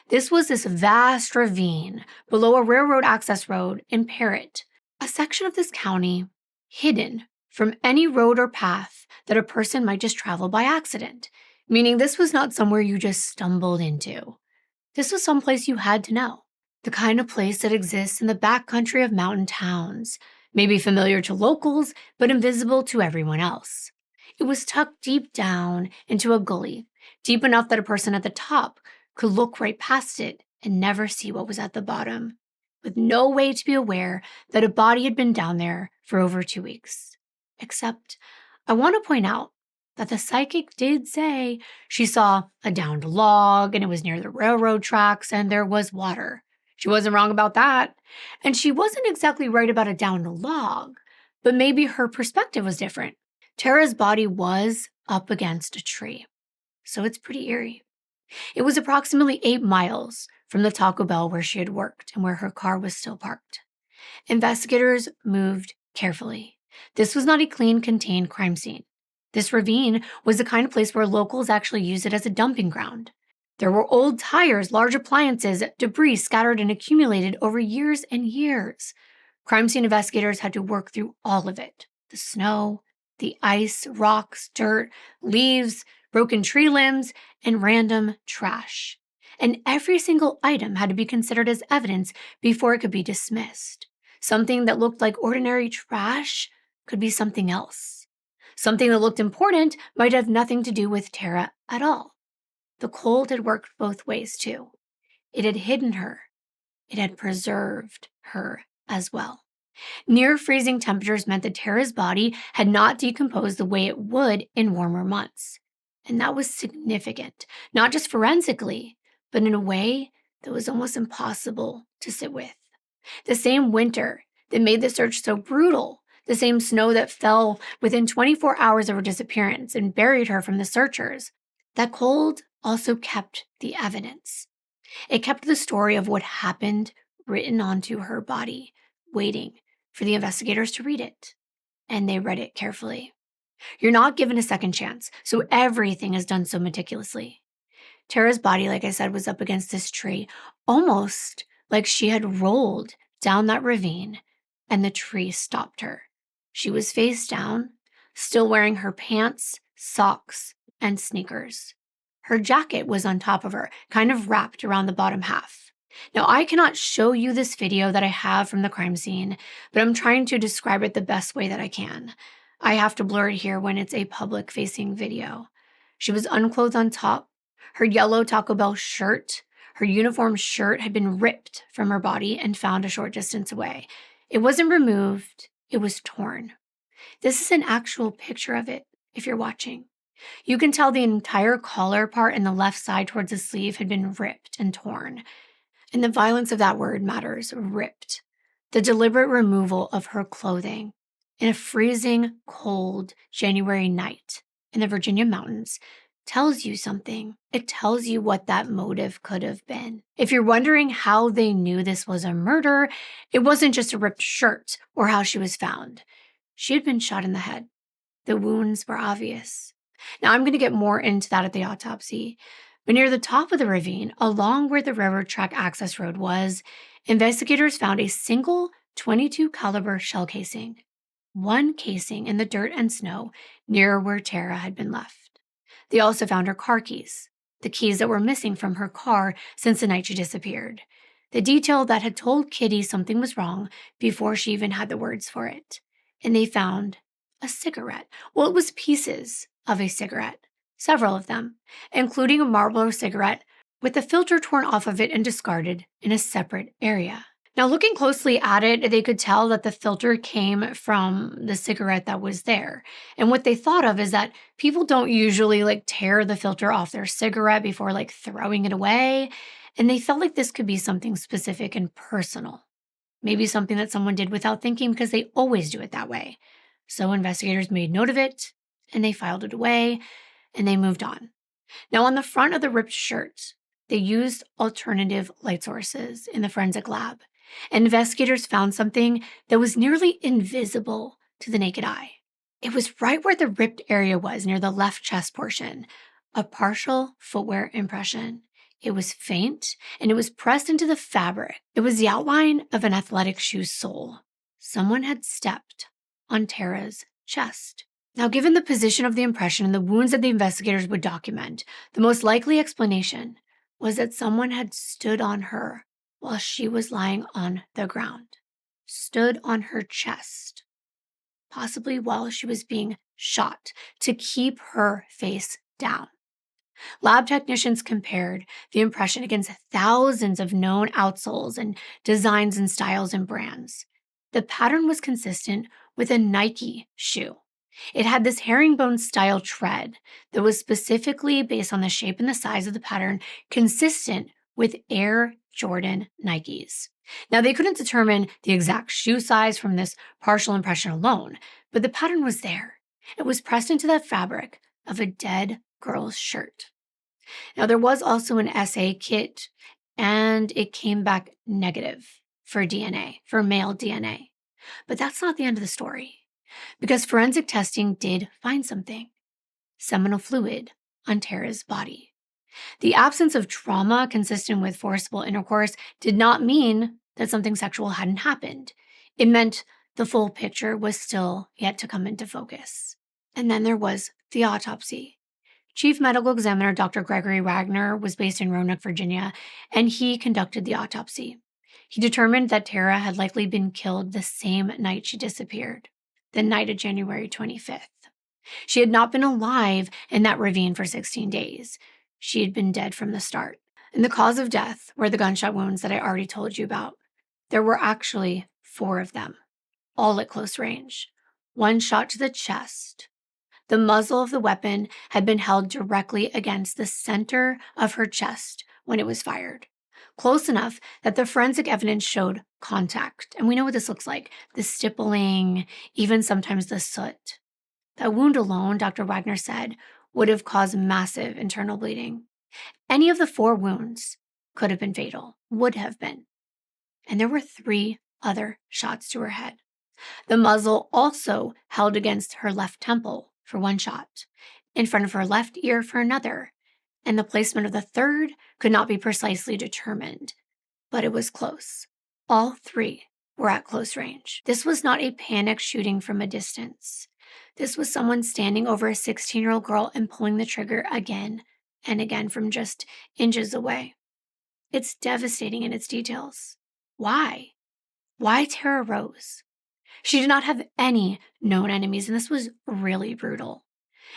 A: This was this vast ravine below a railroad access road in Parrott, a section of this county hidden from any road or path that a person might just travel by accident, meaning this was not somewhere you just stumbled into. This was someplace you had to know, the kind of place that exists in the backcountry of mountain towns, maybe familiar to locals, but invisible to everyone else. It was tucked deep down into a gully, deep enough that a person at the top could look right past it and never see what was at the bottom, with no way to be aware that a body had been down there for over 2 weeks. Except, I want to point out that the psychic did say she saw a downed log and it was near the railroad tracks and there was water. She wasn't wrong about that. And she wasn't exactly right about a downed log, but maybe her perspective was different. Tara's body was up against a tree, so it's pretty eerie. It was approximately 8 miles from the Taco Bell where she had worked and where her car was still parked. Investigators moved carefully. This was not a clean, contained crime scene. This ravine was the kind of place where locals actually used it as a dumping ground. There were old tires, large appliances, debris scattered and accumulated over years and years. Crime scene investigators had to work through all of it. The snow, the ice, rocks, dirt, leaves, broken tree limbs, and random trash. And every single item had to be considered as evidence before it could be dismissed. Something that looked like ordinary trash could be something else. Something that looked important might have nothing to do with Tara at all. The cold had worked both ways, too. It had hidden her. It had preserved her as well. Near freezing temperatures meant that Tara's body had not decomposed the way it would in warmer months. And that was significant, not just forensically, but in a way that was almost impossible to sit with. The same winter that made the search so brutal, the same snow that fell within 24 hours of her disappearance and buried her from the searchers, that cold also kept the evidence. It kept the story of what happened written onto her body, waiting for the investigators to read it. And they read it carefully. You're not given a second chance, so everything is done so meticulously. Tara's body, like I said, was up against this tree, almost like she had rolled down that ravine, and the tree stopped her. She was face down, still wearing her pants, socks, and sneakers. Her jacket was on top of her, kind of wrapped around the bottom half. Now, I cannot show you this video that I have from the crime scene, but I'm trying to describe it the best way that I can. I have to blur it here when it's a public-facing video. She was unclothed on top. Her yellow Taco Bell shirt, her uniform shirt, had been ripped from her body and found a short distance away. It wasn't removed, it was torn. This is an actual picture of it, if you're watching. You can tell the entire collar part and the left side towards the sleeve had been ripped and torn. And the violence of that word matters, ripped. The deliberate removal of her clothing in a freezing, cold January night in the Virginia mountains tells you something. It tells you what that motive could have been. If you're wondering how they knew this was a murder, it wasn't just a ripped shirt or how she was found. She had been shot in the head. The wounds were obvious. Now, I'm going to get more into that at the autopsy, but near the top of the ravine, along where the railroad track access road was, investigators found a single .22 caliber shell casing, one casing in the dirt and snow near where Tara had been left. They also found her car keys, the keys that were missing from her car since the night she disappeared, the detail that had told Kitty something was wrong before she even had the words for it. And they found a cigarette. Well, it was pieces of a cigarette, several of them, including a Marlboro cigarette with the filter torn off of it and discarded in a separate area. Now, looking closely at it, they could tell that the filter came from the cigarette that was there. And what they thought of is that people don't usually tear the filter off their cigarette before throwing it away. And they felt like this could be something specific and personal. Maybe something that someone did without thinking because they always do it that way. So investigators made note of it and they filed it away and they moved on. Now, on the front of the ripped shirt, they used alternative light sources in the forensic lab. Investigators found something that was nearly invisible to the naked eye. It was right where the ripped area was, near the left chest portion, a partial footwear impression. It was faint, and it was pressed into the fabric. It was the outline of an athletic shoe sole. Someone had stepped on Tara's chest. Now, given the position of the impression and the wounds that the investigators would document, the most likely explanation was that someone had stood on her while she was lying on the ground, stood on her chest, possibly while she was being shot, to keep her face down. Lab technicians compared the impression against thousands of known outsoles and designs and styles and brands. The pattern was consistent with a Nike shoe. It had this herringbone style tread that was specifically based on the shape and the size of the pattern, consistent with Air Jordan Nikes. Now, they couldn't determine the exact shoe size from this partial impression alone, but the pattern was there. It was pressed into the fabric of a dead girl's shirt. Now, there was also an assay kit, and it came back negative for DNA, for male DNA. But that's not the end of the story, because forensic testing did find something: seminal fluid on Tara's body. The absence of trauma consistent with forcible intercourse did not mean that something sexual hadn't happened. It meant the full picture was still yet to come into focus. And then there was the autopsy. Chief Medical Examiner Dr. Gregory Wagner was based in Roanoke, Virginia, and he conducted the autopsy. He determined that Tara had likely been killed the same night she disappeared, the night of January 25th. She had not been alive in that ravine for 16 days. She had been dead from the start. And the cause of death were the gunshot wounds that I already told you about. There were actually 4 of them, all at close range. 1 shot to the chest. The muzzle of the weapon had been held directly against the center of her chest when it was fired, close enough that the forensic evidence showed contact. And we know what this looks like: the stippling, even sometimes the soot. That wound alone, Dr. Wagner said, would have caused massive internal bleeding. Any of the 4 wounds could have been fatal, would have been. And there were 3 other shots to her head. The muzzle also held against her left temple for 1 shot, in front of her left ear for another, and the placement of the 3rd could not be precisely determined, but it was close. All 3 were at close range. This was not a panic shooting from a distance. This was someone standing over a 16-year-old girl and pulling the trigger again and again from just inches away. It's devastating in its details. Why? Why Tara Rose? She did not have any known enemies, and this was really brutal.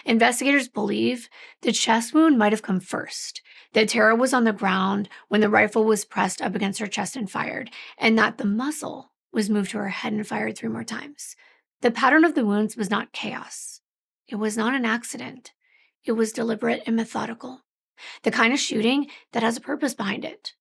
A: Investigators believe the chest wound might have come first, that Tara was on the ground when the rifle was pressed up against her chest and fired, and that the muzzle was moved to her head and fired 3 more times. The pattern of the wounds was not chaos. It was not an accident. It was deliberate and methodical. The kind of shooting that has a purpose behind it.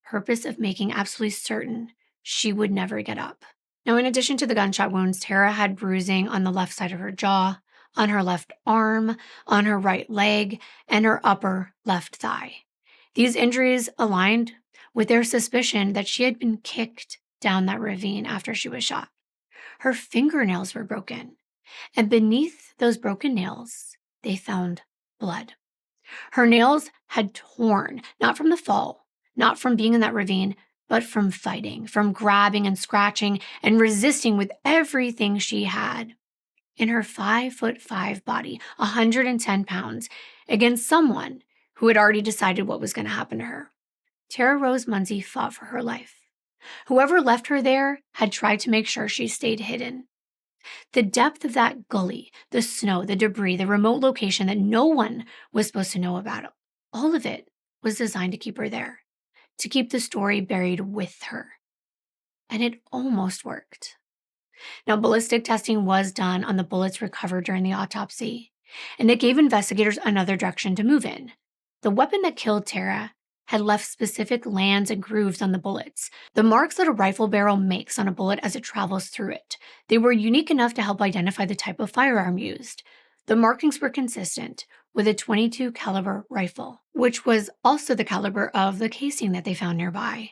A: Purpose of making absolutely certain she would never get up. Now, in addition to the gunshot wounds, Tara had bruising on the left side of her jaw, on her left arm, on her right leg, and her upper left thigh. These injuries aligned with their suspicion that she had been kicked down that ravine after she was shot. Her fingernails were broken, and beneath those broken nails, they found blood. Her nails had torn, not from the fall, not from being in that ravine, but from fighting, from grabbing and scratching and resisting with everything she had. In her 5'5" body, 110 pounds, against someone who had already decided what was going to happen to her. Tara Rose Munsey fought for her life. Whoever left her there had tried to make sure she stayed hidden. The depth of that gully, the snow, the debris, the remote location that no one was supposed to know about, all of it was designed to keep her there, to keep the story buried with her. and it almost worked. Now, ballistic testing was done on the bullets recovered during the autopsy, and it gave investigators another direction to move in. The weapon that killed Tara had left specific lands and grooves on the bullets, the marks that a rifle barrel makes on a bullet as it travels through it. They were unique enough to help identify the type of firearm used. The markings were consistent with a .22 caliber rifle, which was also the caliber of the casing that they found nearby.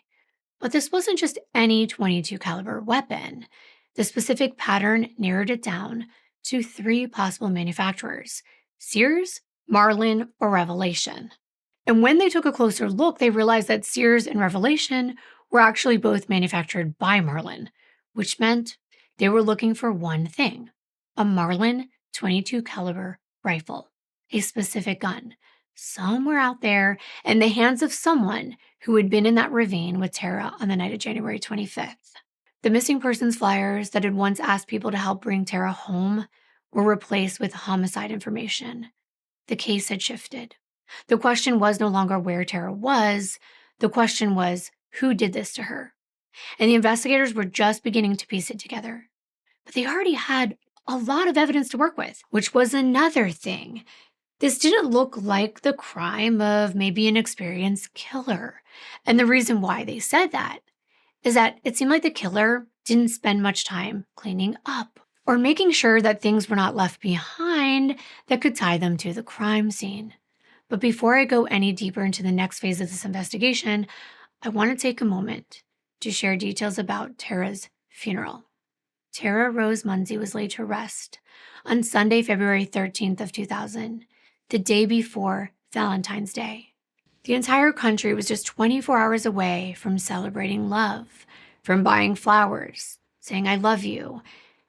A: But this wasn't just any .22 caliber weapon. The specific pattern narrowed it down to 3 possible manufacturers: Sears, Marlin, or Revelation. And when they took a closer look, they realized that Sears and Revelation were actually both manufactured by Marlin, which meant they were looking for one thing: a Marlin .22 caliber rifle, a specific gun, somewhere out there in the hands of someone who had been in that ravine with Tara on the night of January 25th. The missing persons flyers that had once asked people to help bring Tara home were replaced with homicide information. The case had shifted. The question was no longer where Tara was. The question was, who did this to her? And the investigators were just beginning to piece it together. But they already had a lot of evidence to work with, which was another thing. This didn't look like the crime of maybe an experienced killer. And the reason why they said that is that it seemed like the killer didn't spend much time cleaning up or making sure that things were not left behind that could tie them to the crime scene. But before I go any deeper into the next phase of this investigation, I want to take a moment to share details about Tara's funeral. Tara Rose Munsey was laid to rest on Sunday, February 13th of 2000, the day before Valentine's Day. The entire country was just 24 hours away from celebrating love, from buying flowers, saying I love you,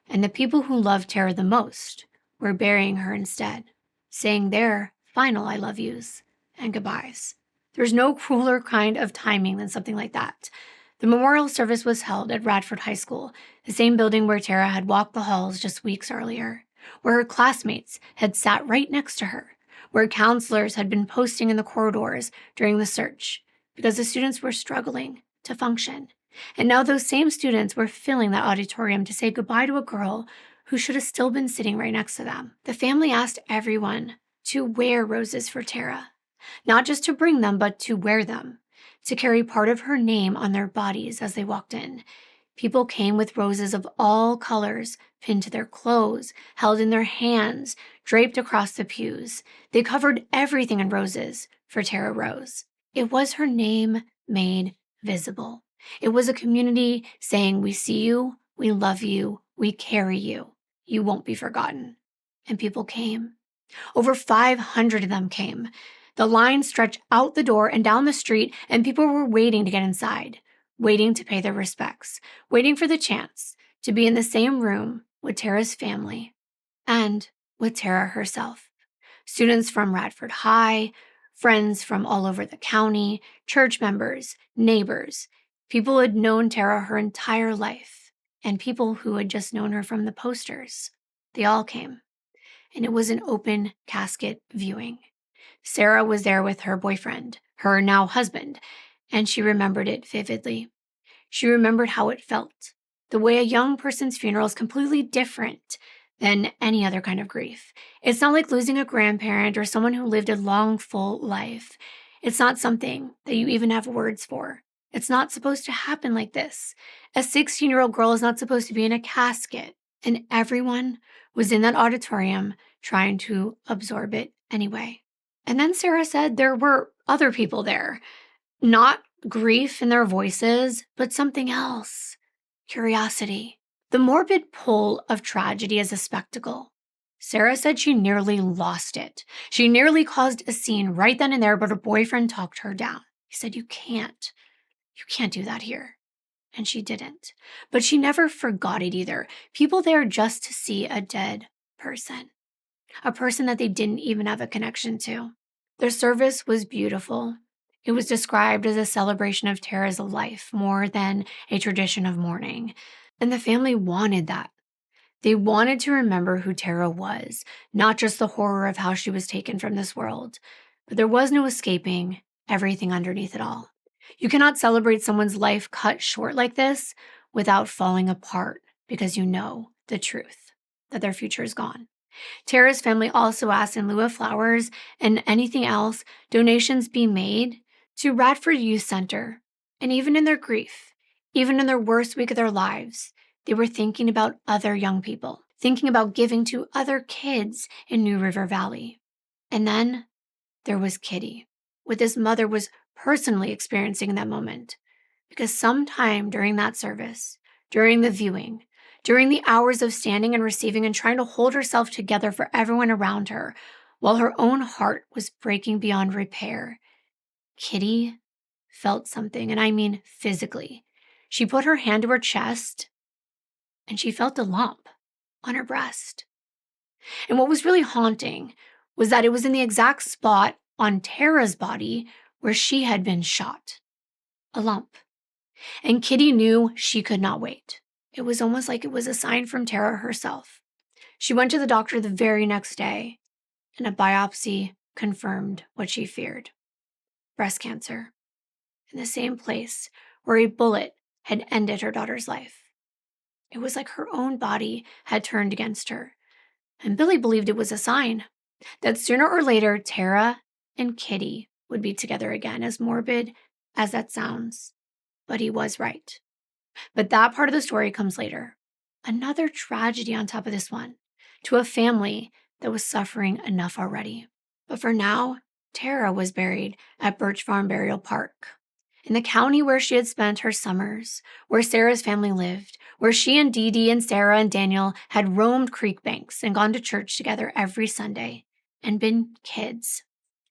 A: and the people who loved Tara the most were burying her instead, saying their final I love yous and goodbyes. There's no crueler kind of timing than something like that. The memorial service was held at Radford High School, the same building where Tara had walked the halls just weeks earlier, where her classmates had sat right next to her, where counselors had been posting in the corridors during the search because the students were struggling to function. And now those same students were filling that auditorium to say goodbye to a girl who should have still been sitting right next to them. The family asked everyone to wear roses for Tara, not just to bring them, but to wear them, to carry part of her name on their bodies as they walked in. People came with roses of all colors, pinned to their clothes, held in their hands, draped across the pews. They covered everything in roses for Tara Rose. It was her name made visible. It was a community saying, we see you, we love you, we carry you. You won't be forgotten. And people came. Over 500 of them came. The line stretched out the door and down the street, and people were waiting to get inside, waiting to pay their respects, waiting for the chance to be in the same room with Tara's family and with Tara herself. Students from Radford High, friends from all over the county, church members, neighbors, people who had known Tara her entire life, and people who had just known her from the posters. They all came, and it was an open casket viewing. Sarah was there with her boyfriend, her now husband, and she remembered it vividly. She remembered how it felt. The way a young person's funeral is completely different than any other kind of grief. It's not like losing a grandparent or someone who lived a long, full life. It's not something that you even have words for. It's not supposed to happen like this. A 16-year-old girl is not supposed to be in a casket, and everyone was in that auditorium trying to absorb it anyway. And then Sarah said there were other people there. Not grief in their voices, but something else. Curiosity. The morbid pull of tragedy as a spectacle. Sarah said she nearly lost it. She nearly caused a scene right then and there, but her boyfriend talked her down. He said, you can't do that here. And she didn't. But she never forgot it either. People there just to see a dead person. A person that they didn't even have a connection to. Their service was beautiful. It was described as a celebration of Tara's life more than a tradition of mourning. And the family wanted that. They wanted to remember who Tara was, not just the horror of how she was taken from this world. But there was no escaping everything underneath it all. You cannot celebrate someone's life cut short like this without falling apart because you know the truth, that their future is gone. Tara's family also asked, in lieu of flowers and anything else, donations be made to Radford Youth Center. And even in their grief, even in their worst week of their lives, they were thinking about other young people, thinking about giving to other kids in New River Valley. And then there was Kitty, what his mother was personally experiencing in that moment. Because sometime during that service, during the viewing, during the hours of standing and receiving and trying to hold herself together for everyone around her, while her own heart was breaking beyond repair, Kitty felt something, and I mean physically. She put her hand to her chest, and she felt a lump on her breast. And what was really haunting was that it was in the exact spot on Tara's body where she had been shot. A lump. And Kitty knew she could not wait. It was almost like it was a sign from Tara herself. She went to the doctor the very next day, and a biopsy confirmed what she feared: breast cancer, in the same place where a bullet had ended her daughter's life. It was like her own body had turned against her. And Billy believed it was a sign that sooner or later, Tara and Kitty would be together again, as morbid as that sounds. But he was right. But that part of the story comes later. Another tragedy on top of this one, to a family that was suffering enough already. But for now, Tara was buried at Birch Farm Burial Park, in the county where she had spent her summers, where Sarah's family lived, where she and Dee Dee and Sarah and Daniel had roamed creek banks and gone to church together every Sunday and been kids.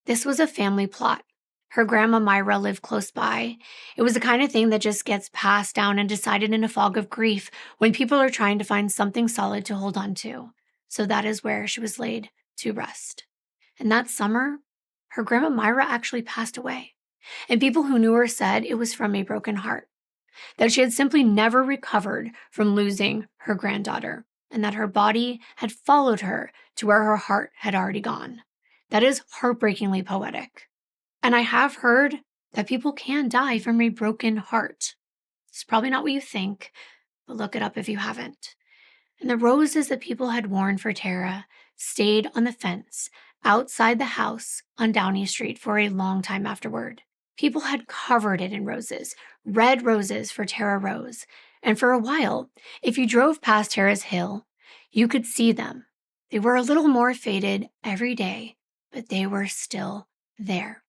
A: This was a family plot. Her grandma Myra lived close by. It was the kind of thing that just gets passed down and decided in a fog of grief when people are trying to find something solid to hold on to. So that is where she was laid to rest. And that summer, her grandma Myra actually passed away. And people who knew her said it was from a broken heart, that she had simply never recovered from losing her granddaughter, and that her body had followed her to where her heart had already gone. That is heartbreakingly poetic. And I have heard that people can die from a broken heart. It's probably not what you think, but look it up if you haven't. And the roses that people had worn for Tara stayed on the fence outside the house on Downey Street for a long time afterward. People had covered it in roses, red roses for Tara Rose. And for a while, if you drove past Tara's hill, you could see them. They were a little more faded every day, but they were still there.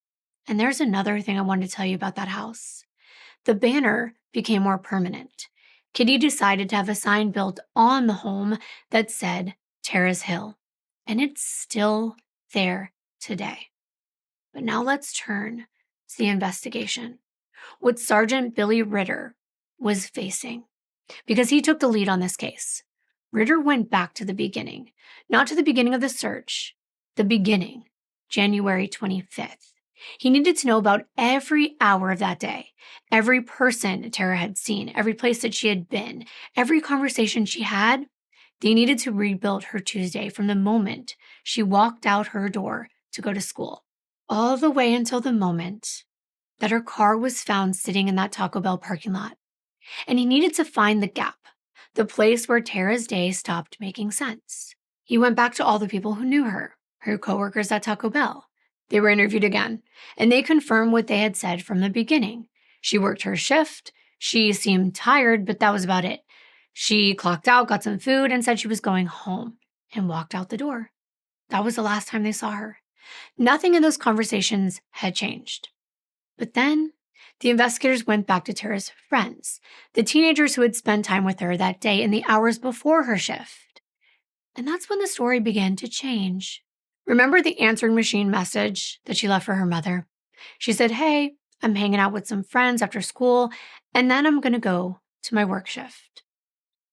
A: And there's another thing I wanted to tell you about that house. The banner became more permanent. Kitty decided to have a sign built on the home that said Tara's Hill, and it's still there today. But now let's turn to the investigation, what Sergeant Billy Ritter was facing, because he took the lead on this case. Ritter went back to the beginning, not to the beginning of the search, the beginning, January 25th. He needed to know about every hour of that day, every person Tara had seen, every place that she had been, every conversation she had. They needed to rebuild her Tuesday from the moment she walked out her door to go to school, all the way until the moment that her car was found sitting in that Taco Bell parking lot. And he needed to find the gap, the place where Tara's day stopped making sense. He went back to all the people who knew her coworkers at Taco Bell. They were interviewed again, and they confirmed what they had said from the beginning. She worked her shift. She seemed tired, but that was about it. She clocked out, got some food, and said she was going home, and walked out the door. That was the last time they saw her. Nothing in those conversations had changed. But then the investigators went back to Tara's friends, the teenagers who had spent time with her that day in the hours before her shift. And that's when the story began to change. Remember the answering machine message that she left for her mother? She said, "Hey, I'm hanging out with some friends after school, and then I'm going to go to my work shift."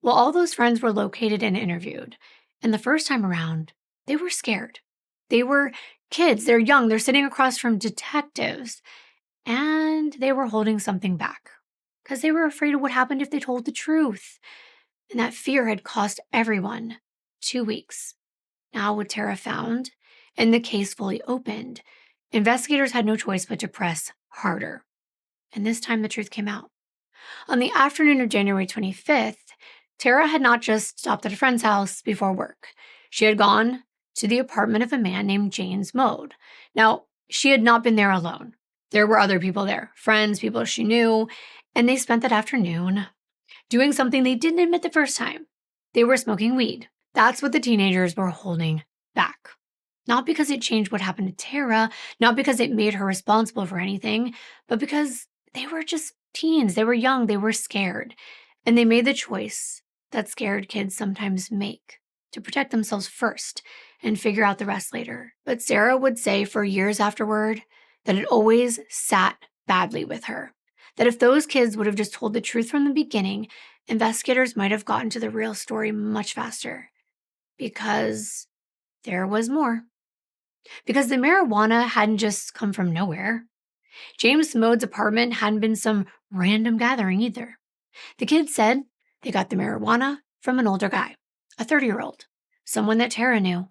A: Well, all those friends were located and interviewed. And the first time around, they were scared. They were kids. They're young. They're sitting across from detectives. And they were holding something back because they were afraid of what happened if they told the truth. And that fear had cost everyone 2 weeks. Now, with Tara found and the case fully opened, investigators had no choice but to press harder. And this time the truth came out. On the afternoon of January 25th, Tara had not just stopped at a friend's house before work. She had gone to the apartment of a man named James Mode. Now, she had not been there alone. There were other people there, friends, people she knew, and they spent that afternoon doing something they didn't admit the first time. They were smoking weed. That's what the teenagers were holding back. Not because it changed what happened to Tara, not because it made her responsible for anything, but because they were just teens. They were young, they were scared. And they made the choice that scared kids sometimes make to protect themselves first and figure out the rest later. But Sarah would say for years afterward that it always sat badly with her. That if those kids would have just told the truth from the beginning, investigators might have gotten to the real story much faster. Because there was more. Because the marijuana hadn't just come from nowhere. James Mode's apartment hadn't been some random gathering either. The kids said they got the marijuana from an older guy, a 30-year-old, someone that Tara knew.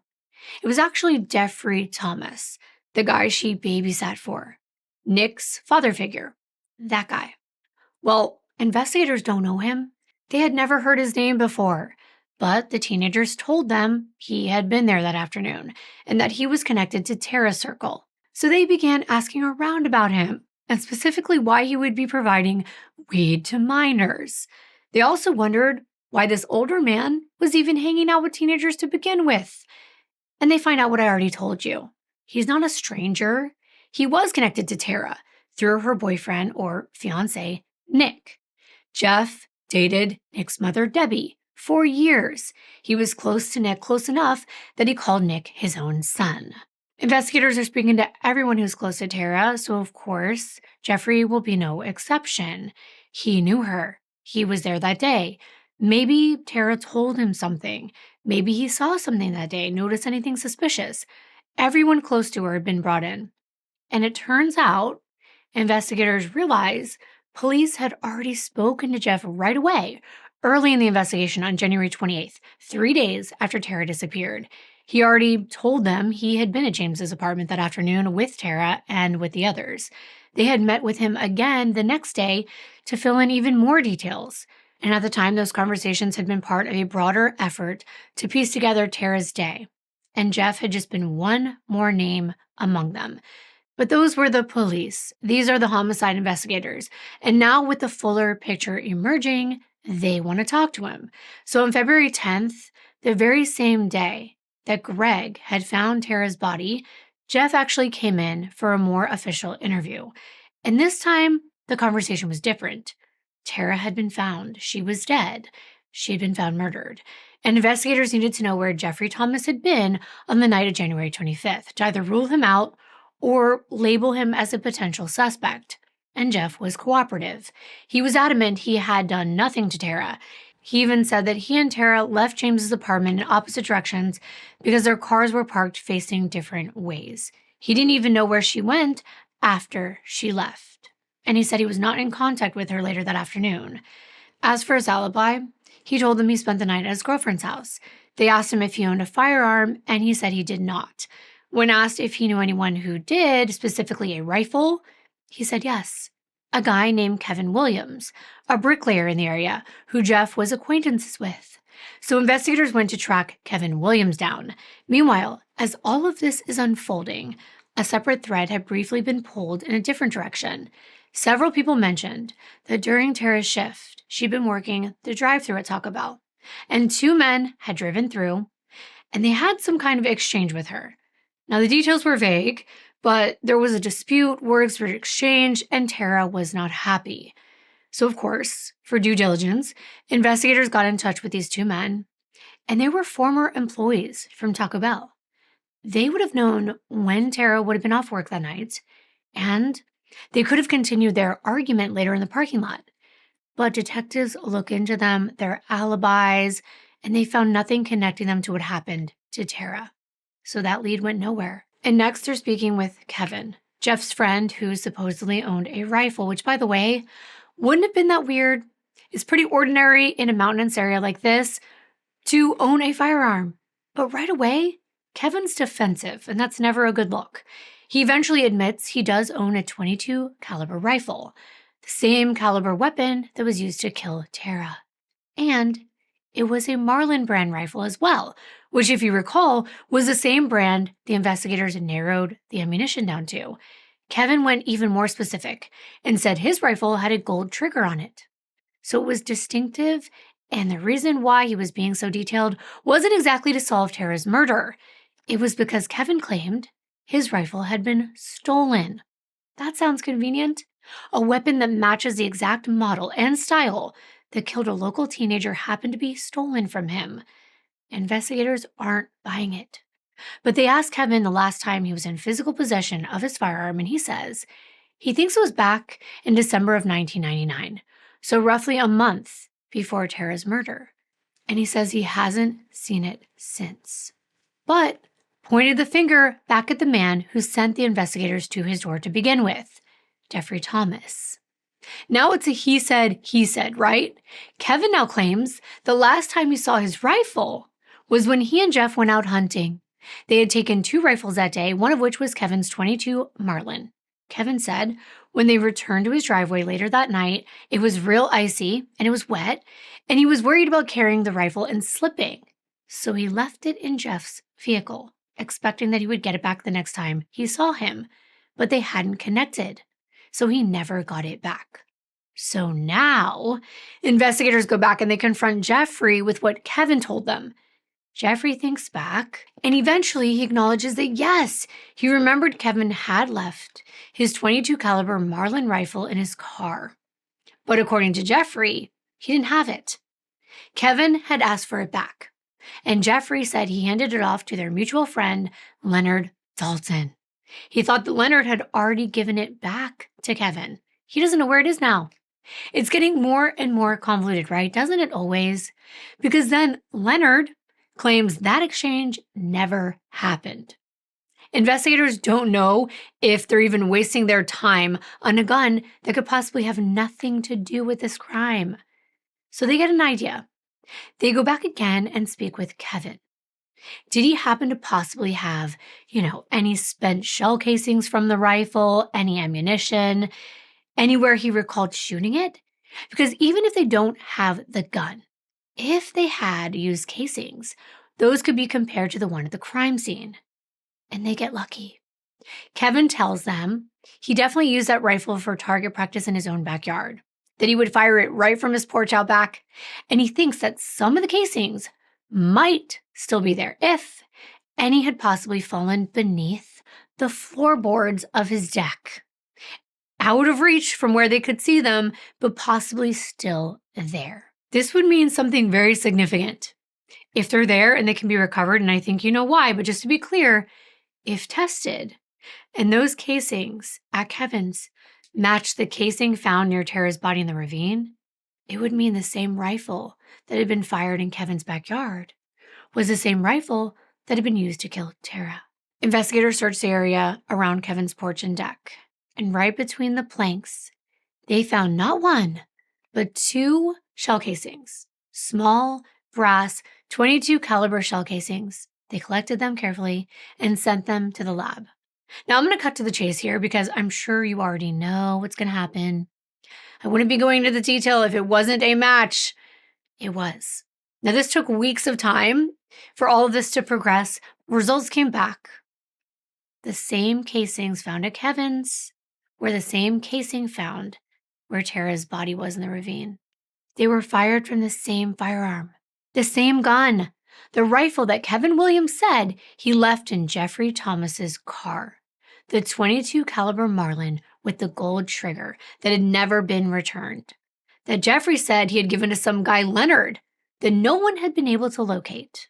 A: It was actually Jeffrey Thomas, the guy she babysat for, Nick's father figure, that guy. Well, investigators don't know him. They had never heard his name before, but the teenagers told them he had been there that afternoon and that he was connected to Tara's circle. So they began asking around about him, and specifically why he would be providing weed to minors. They also wondered why this older man was even hanging out with teenagers to begin with. And they find out what I already told you. He's not a stranger. He was connected to Tara through her boyfriend or fiancé, Nick. Jeff dated Nick's mother, Debbie, for years. He was close to Nick, close enough that he called Nick his own son. Investigators are speaking to everyone who's close to Tara, so of course, Jeffrey will be no exception. He knew her. He was there that day. Maybe Tara told him something. Maybe he saw something that day, noticed anything suspicious. Everyone close to her had been brought in. And it turns out, investigators realize police had already spoken to Jeff right away, early in the investigation on January 28th, 3 days after Tara disappeared. He already told them he had been at James's apartment that afternoon with Tara and with the others. They had met with him again the next day to fill in even more details. And at the time, those conversations had been part of a broader effort to piece together Tara's day. And Jeff had just been one more name among them. But those were the police. These are the homicide investigators. And now with the fuller picture emerging, they want to talk to him. So on February 10th, the very same day that Greg had found Tara's body, Jeff actually came in for a more official interview. And this time, the conversation was different. Tara had been found. She was dead. She had been found murdered. And investigators needed to know where Jeffrey Thomas had been on the night of January 25th to either rule him out or label him as a potential suspect. And Jeff was cooperative. He was adamant he had done nothing to Tara. He even said that he and Tara left James's apartment in opposite directions because their cars were parked facing different ways. He didn't even know where she went after she left. And he said he was not in contact with her later that afternoon. As for his alibi, he told them he spent the night at his girlfriend's house. They asked him if he owned a firearm, and he said he did not. When asked if he knew anyone who did, specifically a rifle, he said yes. A guy named Kevin Williams, a bricklayer in the area, who Jeff was acquaintances with. So investigators went to track Kevin Williams down. Meanwhile, as all of this is unfolding, a separate thread had briefly been pulled in a different direction. Several people mentioned that during Tara's shift, she'd been working the drive-thru at Taco Bell, and 2 men had driven through, and they had some kind of exchange with her. Now, the details were vague, but there was a dispute, words were exchanged, and Tara was not happy. So, of course, for due diligence, investigators got in touch with these 2 men, and they were former employees from Taco Bell. They would have known when Tara would have been off work that night, and they could have continued their argument later in the parking lot. But detectives looked into them, their alibis, and they found nothing connecting them to what happened to Tara. So that lead went nowhere. And next they're speaking with Kevin, Jeff's friend who supposedly owned a rifle, which, by the way, wouldn't have been that weird. It's pretty ordinary in a mountainous area like this to own a firearm. But right away, Kevin's defensive, and that's never a good look. He eventually admits he does own a .22 caliber rifle. the same caliber weapon that was used to kill Tara. And it was a Marlin brand rifle as well, which, if you recall, was the same brand the investigators narrowed the ammunition down to. Kevin went even more specific and said his rifle had a gold trigger on it. So it was distinctive, and the reason why he was being so detailed wasn't exactly to solve Tara's murder. It was because Kevin claimed his rifle had been stolen. That sounds convenient. A weapon that matches the exact model and style that killed a local teenager happened to be stolen from him. Investigators aren't buying it. But they asked Kevin the last time he was in physical possession of his firearm, and he says he thinks it was back in December of 1999, so roughly a month before Tara's murder. And he says he hasn't seen it since. But pointed the finger back at the man who sent the investigators to his door to begin with, Jeffrey Thomas. Now it's a he said, right? Kevin now claims the last time he saw his rifle was when he and Jeff went out hunting. They had taken 2 rifles that day, one of which was Kevin's .22 Marlin. Kevin said when they returned to his driveway later that night, it was real icy and it was wet, and he was worried about carrying the rifle and slipping. So he left it in Jeff's vehicle, expecting that he would get it back the next time he saw him. But they hadn't connected, so he never got it back. So now, investigators go back and they confront Jeffrey with what Kevin told them. Jeffrey thinks back, and eventually he acknowledges that yes, he remembered Kevin had left his .22 caliber Marlin rifle in his car. But according to Jeffrey, he didn't have it. Kevin had asked for it back, and Jeffrey said he handed it off to their mutual friend, Leonard Dalton. He thought that Leonard had already given it back to Kevin. He doesn't know where it is now. It's getting more and more convoluted, right? Doesn't it always? Because then Leonard claims that exchange never happened. Investigators don't know if they're even wasting their time on a gun that could possibly have nothing to do with this crime. So they get an idea. They go back again and speak with Kevin. Did he happen to possibly have, any spent shell casings from the rifle, any ammunition, anywhere he recalled shooting it? Because even if they don't have the gun, if they had used casings, those could be compared to the one at the crime scene. And they get lucky. Kevin tells them he definitely used that rifle for target practice in his own backyard, that he would fire it right from his porch out back, and he thinks that some of the casings might still be there if any had possibly fallen beneath the floorboards of his deck, out of reach from where they could see them, but possibly still there. This would mean something very significant. If they're there and they can be recovered, and I think you know why, but just to be clear, if tested, and those casings at Kevin's matched the casing found near Tara's body in the ravine, it would mean the same rifle that had been fired in Kevin's backyard was the same rifle that had been used to kill Tara. Investigators searched the area around Kevin's porch and deck, and right between the planks, they found not 1, but 2 shell casings, small brass .22 caliber shell casings. They collected them carefully and sent them to the lab. Now I'm going to cut to the chase here because I'm sure you already know what's going to happen. I wouldn't be going into the detail if it wasn't a match. It was. Now this took weeks of time for all of this to progress. Results came back. The same casings found at Kevin's were the same casing found where Tara's body was in the ravine. They were fired from the same firearm, the same gun, the rifle that Kevin Williams said he left in Jeffrey Thomas's car, the .22 caliber Marlin with the gold trigger that had never been returned, that Jeffrey said he had given to some guy Leonard that no one had been able to locate.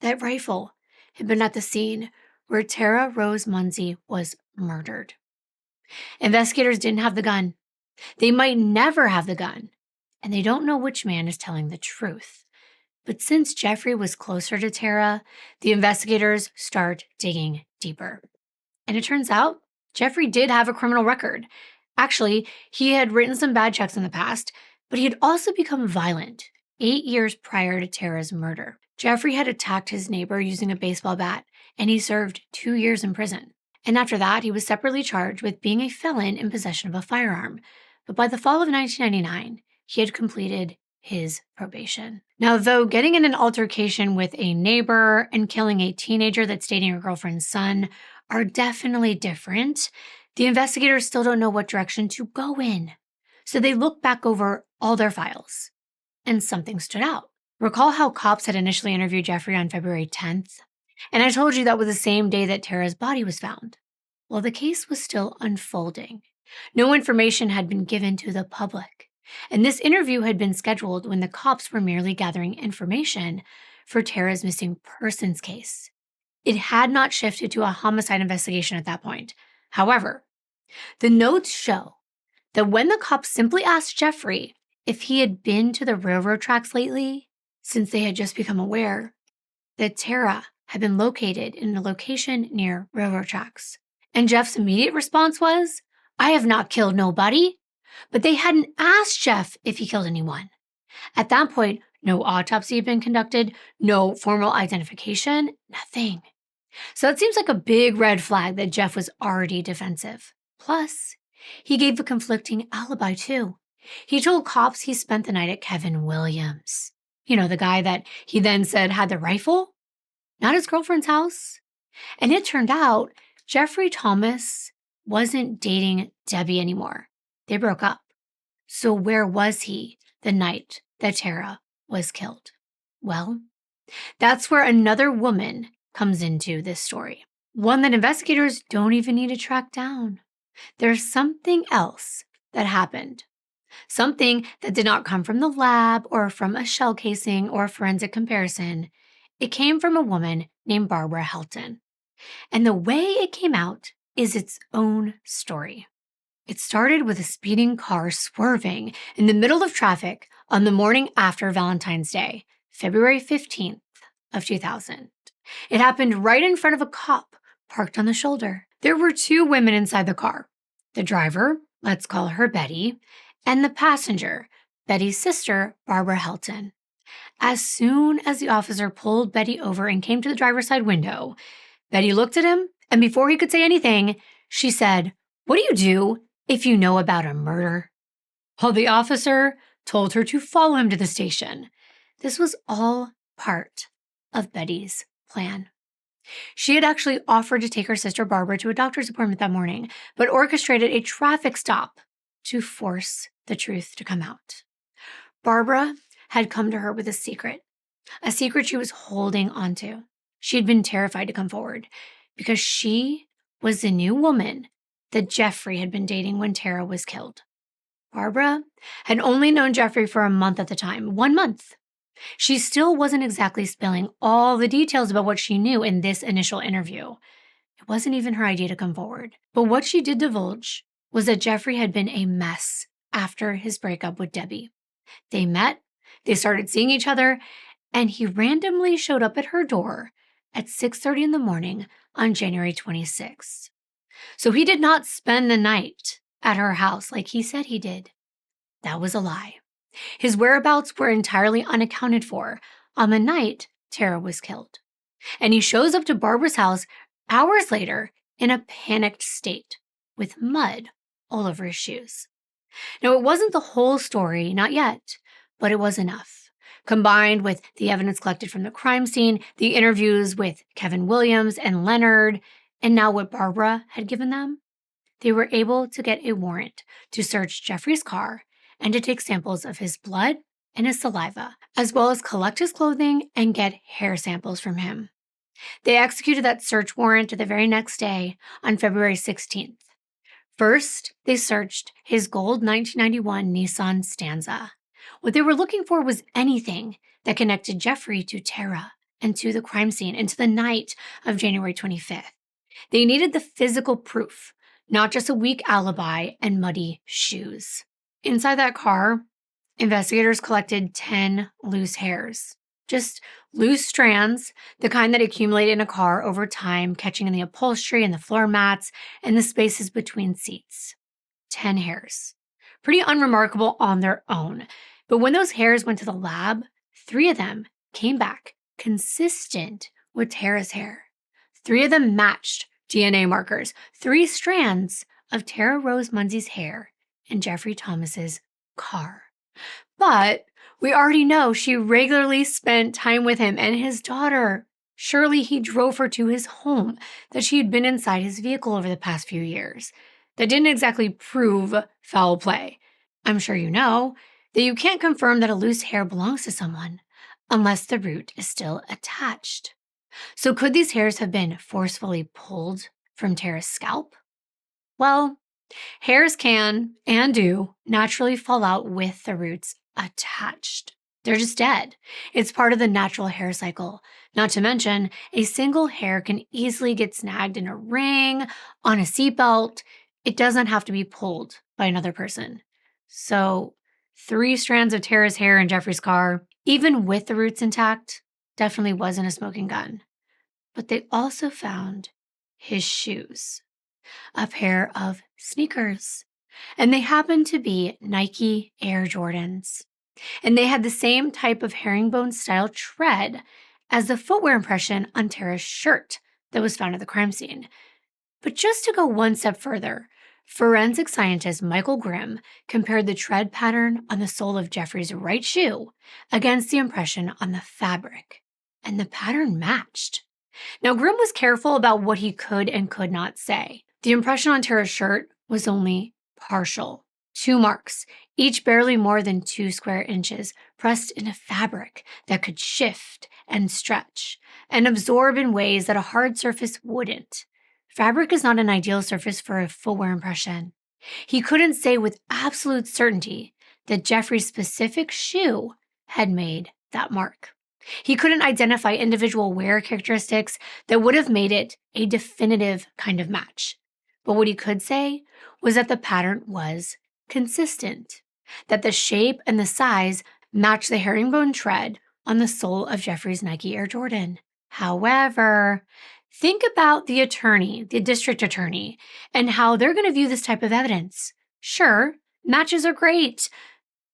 A: That rifle had been at the scene where Tara Rose Munsey was murdered. Investigators didn't have the gun. They might never have the gun, and they don't know which man is telling the truth. But since Jeffrey was closer to Tara, the investigators start digging deeper. And it turns out Jeffrey did have a criminal record. Actually, he had written some bad checks in the past, but he had also become violent 8 years prior to Tara's murder. Jeffrey had attacked his neighbor using a baseball bat, and he served 2 years in prison. And after that, he was separately charged with being a felon in possession of a firearm. But by the fall of 1999, he had completed his probation. Now, though getting in an altercation with a neighbor and killing a teenager that's dating her girlfriend's son are definitely different, the investigators still don't know what direction to go in. So they look back over all their files, and something stood out. Recall how cops had initially interviewed Jeffrey on February 10th? And I told you that was the same day that Tara's body was found. Well, the case was still unfolding. No information had been given to the public. And this interview had been scheduled when the cops were merely gathering information for Tara's missing persons case. It had not shifted to a homicide investigation at that point. However, the notes show that when the cops simply asked Jeffrey if he had been to the railroad tracks lately, since they had just become aware that Tara had been located in a location near railroad tracks. And Jeff's immediate response was, "I have not killed nobody." But they hadn't asked Jeff if he killed anyone. At that point, no autopsy had been conducted, no formal identification, nothing. So it seems like a big red flag that Jeff was already defensive. Plus, he gave a conflicting alibi too. He told cops he spent the night at Kevin Williams. You know, the guy that he then said had the rifle? Not his girlfriend's house. And it turned out Jeffrey Thomas wasn't dating Debbie anymore. They broke up. So where was he the night that Tara was killed? Well, that's where another woman comes into this story. One that investigators don't even need to track down. There's something else that happened. Something that did not come from the lab or from a shell casing or forensic comparison. It came from a woman named Barbara Helton. And the way it came out is its own story. It started with a speeding car swerving in the middle of traffic on the morning after Valentine's Day, February 15th of 2000. It happened right in front of a cop parked on the shoulder. There were two women inside the car. The driver, let's call her Betty, and the passenger, Betty's sister, Barbara Helton. As soon as the officer pulled Betty over and came to the driver's side window, Betty looked at him, and before he could say anything, she said, "What do you do if you know about a murder?" Well, the officer told her to follow him to the station. This was all part of Betty's plan. She had actually offered to take her sister Barbara to a doctor's appointment that morning, but orchestrated a traffic stop to force the truth to come out. Barbara had come to her with a secret she was holding onto. She had been terrified to come forward because she was the new woman that Jeffrey had been dating when Tara was killed. Barbara had only known Jeffrey for a month at the time, 1 month. She still wasn't exactly spilling all the details about what she knew in this initial interview. It wasn't even her idea to come forward. But what she did divulge was that Jeffrey had been a mess after his breakup with Debbie. They met, they started seeing each other, and he randomly showed up at her door at 6:30 in the morning on January 26th. So he did not spend the night at her house like he said he did. That was a lie. His whereabouts were entirely unaccounted for on the night Tara was killed. And he shows up to Barbara's house hours later in a panicked state with mud all over his shoes. Now, it wasn't the whole story, not yet, but it was enough. Combined with the evidence collected from the crime scene, the interviews with Kevin Williams and Leonard, and now what Barbara had given them, they were able to get a warrant to search Jeffrey's car and to take samples of his blood and his saliva, as well as collect his clothing and get hair samples from him. They executed that search warrant the very next day on February 16th. First, they searched his gold 1991 Nissan Stanza. What they were looking for was anything that connected Jeffrey to Tara and to the crime scene and to the night of January 25th. They needed the physical proof, not just a weak alibi and muddy shoes. Inside that car, investigators collected 10 loose hairs. Just loose strands, the kind that accumulate in a car over time, catching in the upholstery and the floor mats and the spaces between seats. 10 hairs. Pretty unremarkable on their own. But when those hairs went to the lab, 3 of them came back consistent with Tara's hair. 3 of them matched DNA markers. 3 strands of Tara Rose Munsey's hair in Jeffrey Thomas's car. But we already know she regularly spent time with him and his daughter. Surely he drove her to his home, that she had been inside his vehicle over the past few years. That didn't exactly prove foul play. I'm sure you know that you can't confirm that a loose hair belongs to someone unless the root is still attached. So could these hairs have been forcefully pulled from Tara's scalp? Well, hairs can and do naturally fall out with the roots attached. They're just dead. It's part of the natural hair cycle. Not to mention, a single hair can easily get snagged in a ring, on a seatbelt. It doesn't have to be pulled by another person. So 3 strands of Tara's hair in Jeffrey's car, even with the roots intact, definitely wasn't a smoking gun. But they also found his shoes, a pair of sneakers, and they happened to be Nike Air Jordans. And they had the same type of herringbone style tread as the footwear impression on Tara's shirt that was found at the crime scene. But just to go one step further, forensic scientist Michael Grimm compared the tread pattern on the sole of Jeffrey's right shoe against the impression on the fabric, and the pattern matched. Now, Grimm was careful about what he could and could not say. The impression on Tara's shirt was only partial. 2 marks, each barely more than 2 square inches, pressed in a fabric that could shift and stretch and absorb in ways that a hard surface wouldn't. Fabric is not an ideal surface for a footwear impression. He couldn't say with absolute certainty that Jeffrey's specific shoe had made that mark. He couldn't identify individual wear characteristics that would have made it a definitive kind of match. But what he could say was that the pattern was consistent, that the shape and the size matched the herringbone tread on the sole of Jeffrey's Nike Air Jordan. However, think about the attorney, the district attorney, and how they're going to view this type of evidence. Sure, matches are great,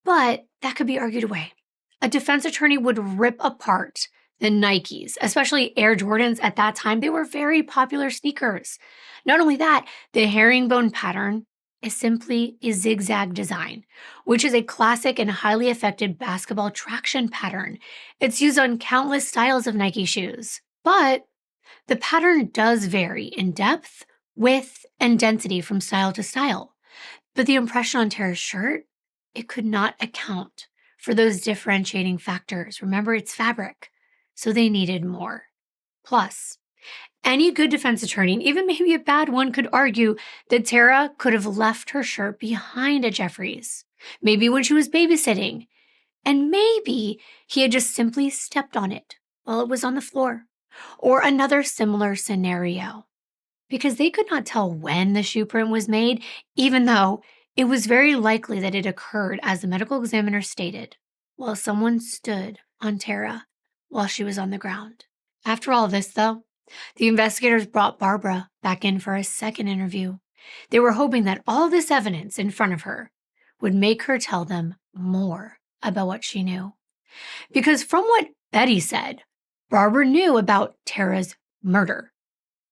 A: but that could be argued away. A defense attorney would rip apart the Nikes, especially Air Jordans at that time. They were very popular sneakers. Not only that, the herringbone pattern is simply a zigzag design, which is a classic and highly effective basketball traction pattern. It's used on countless styles of Nike shoes. But the pattern does vary in depth, width, and density from style to style. But the impression on Tara's shirt, it could not account for those differentiating factors. Remember, it's fabric, so they needed more. Plus, any good defense attorney, and even maybe a bad one, could argue that Tara could have left her shirt behind at Jeffrey's, maybe when she was babysitting, and maybe he had just simply stepped on it while it was on the floor, or another similar scenario, because they could not tell when the shoe print was made, even though it was very likely that it occurred, as the medical examiner stated, while someone stood on Tara while she was on the ground. After all this, though, the investigators brought Barbara back in for a second interview. They were hoping that all this evidence in front of her would make her tell them more about what she knew. Because from what Betty said, Barbara knew about Tara's murder,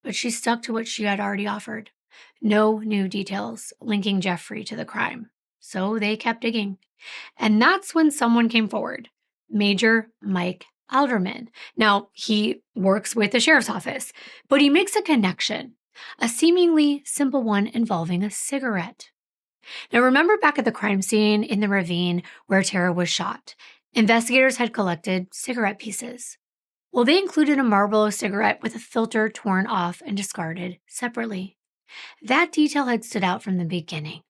A: but she stuck to what she had already offered. No new details linking Jeffrey to the crime. So they kept digging. And that's when someone came forward, Major Mike Alderman. Now, he works with the sheriff's office, but he makes a connection, a seemingly simple one involving a cigarette. Now, remember back at the crime scene in the ravine where Tara was shot, investigators had collected cigarette pieces. Well, they included a Marlboro cigarette with a filter torn off and discarded separately. That detail had stood out from the beginning.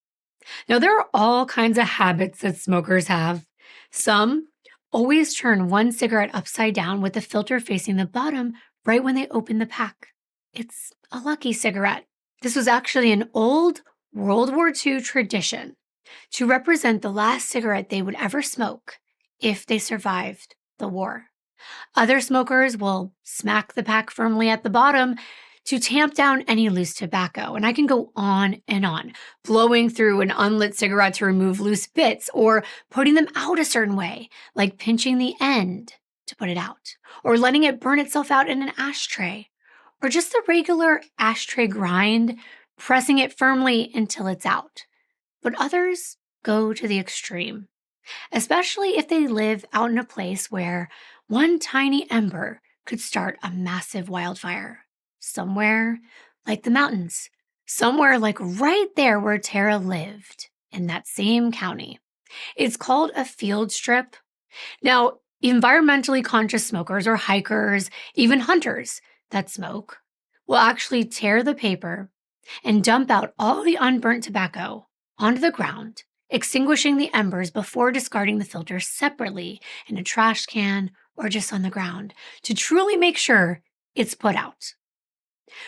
A: Now, there are all kinds of habits that smokers have. Some always turn one cigarette upside down with the filter facing the bottom right when they open the pack. It's a lucky cigarette. This was actually an old World War II tradition to represent the last cigarette they would ever smoke if they survived the war. Other smokers will smack the pack firmly at the bottom to tamp down any loose tobacco. And I can go on, blowing through an unlit cigarette to remove loose bits, or putting them out a certain way, like pinching the end to put it out, or letting it burn itself out in an ashtray, or just the regular ashtray grind, pressing it firmly until it's out. but others go to the extreme, especially if they live out in a place where one tiny ember could start a massive wildfire. Somewhere like the mountains, somewhere like right there where Tara lived in that same county. It's called a field strip. Now, environmentally conscious smokers or hikers, even hunters that smoke, will actually tear the paper and dump out all the unburnt tobacco onto the ground, extinguishing the embers before discarding the filter separately in a trash can or just on the ground to truly make sure it's put out.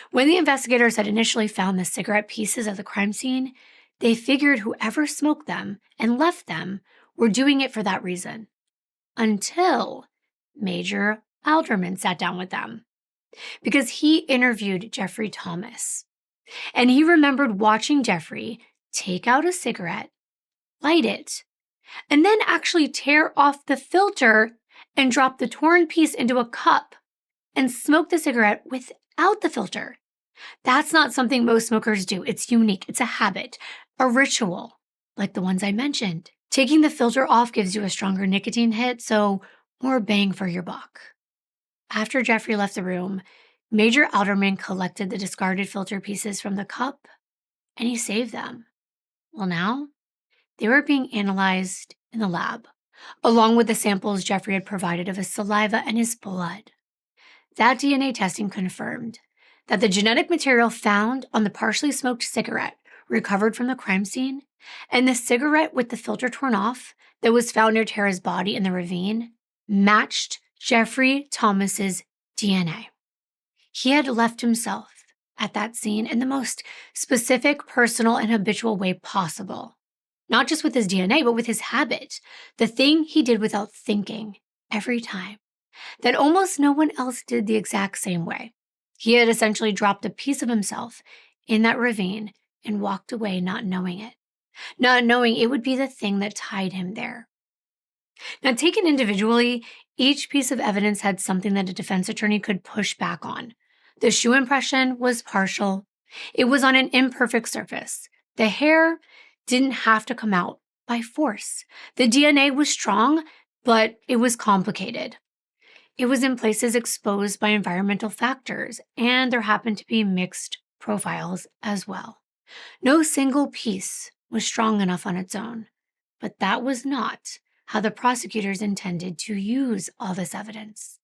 A: When the investigators had initially found the cigarette pieces at the crime scene, they figured whoever smoked them and left them were doing it for that reason. Until Major Alderman sat down with them, because he interviewed Jeffrey Thomas. And he remembered watching Jeffrey take out a cigarette, light it, and then actually tear off the filter and drop the torn piece into a cup and smoke the cigarette without the filter. That's not something most smokers do. It's unique. It's a habit, a ritual, like the ones I mentioned. Taking the filter off gives you a stronger nicotine hit, so more bang for your buck. After Jeffrey left the room, Major Alderman collected the discarded filter pieces from the cup, and he saved them. Well, now, they were being analyzed in the lab, along with the samples Jeffrey had provided of his saliva and his blood. That DNA testing confirmed that the genetic material found on the partially smoked cigarette recovered from the crime scene and the cigarette with the filter torn off that was found near Tara's body in the ravine matched Jeffrey Thomas's DNA. He had left himself at that scene in the most specific, personal, and habitual way possible. Not just with his DNA, but with his habit, the thing he did without thinking every time, that almost no one else did the exact same way. He had essentially dropped a piece of himself in that ravine and walked away not knowing it, not knowing it would be the thing that tied him there. Now, taken individually, each piece of evidence had something that a defense attorney could push back on. The shoe impression was partial. It was on an imperfect surface. The hair didn't have to come out by force. The DNA was strong, but it was complicated. It was in places exposed by environmental factors, and there happened to be mixed profiles as well. No single piece was strong enough on its own, but that was not how the prosecutors intended to use all this evidence.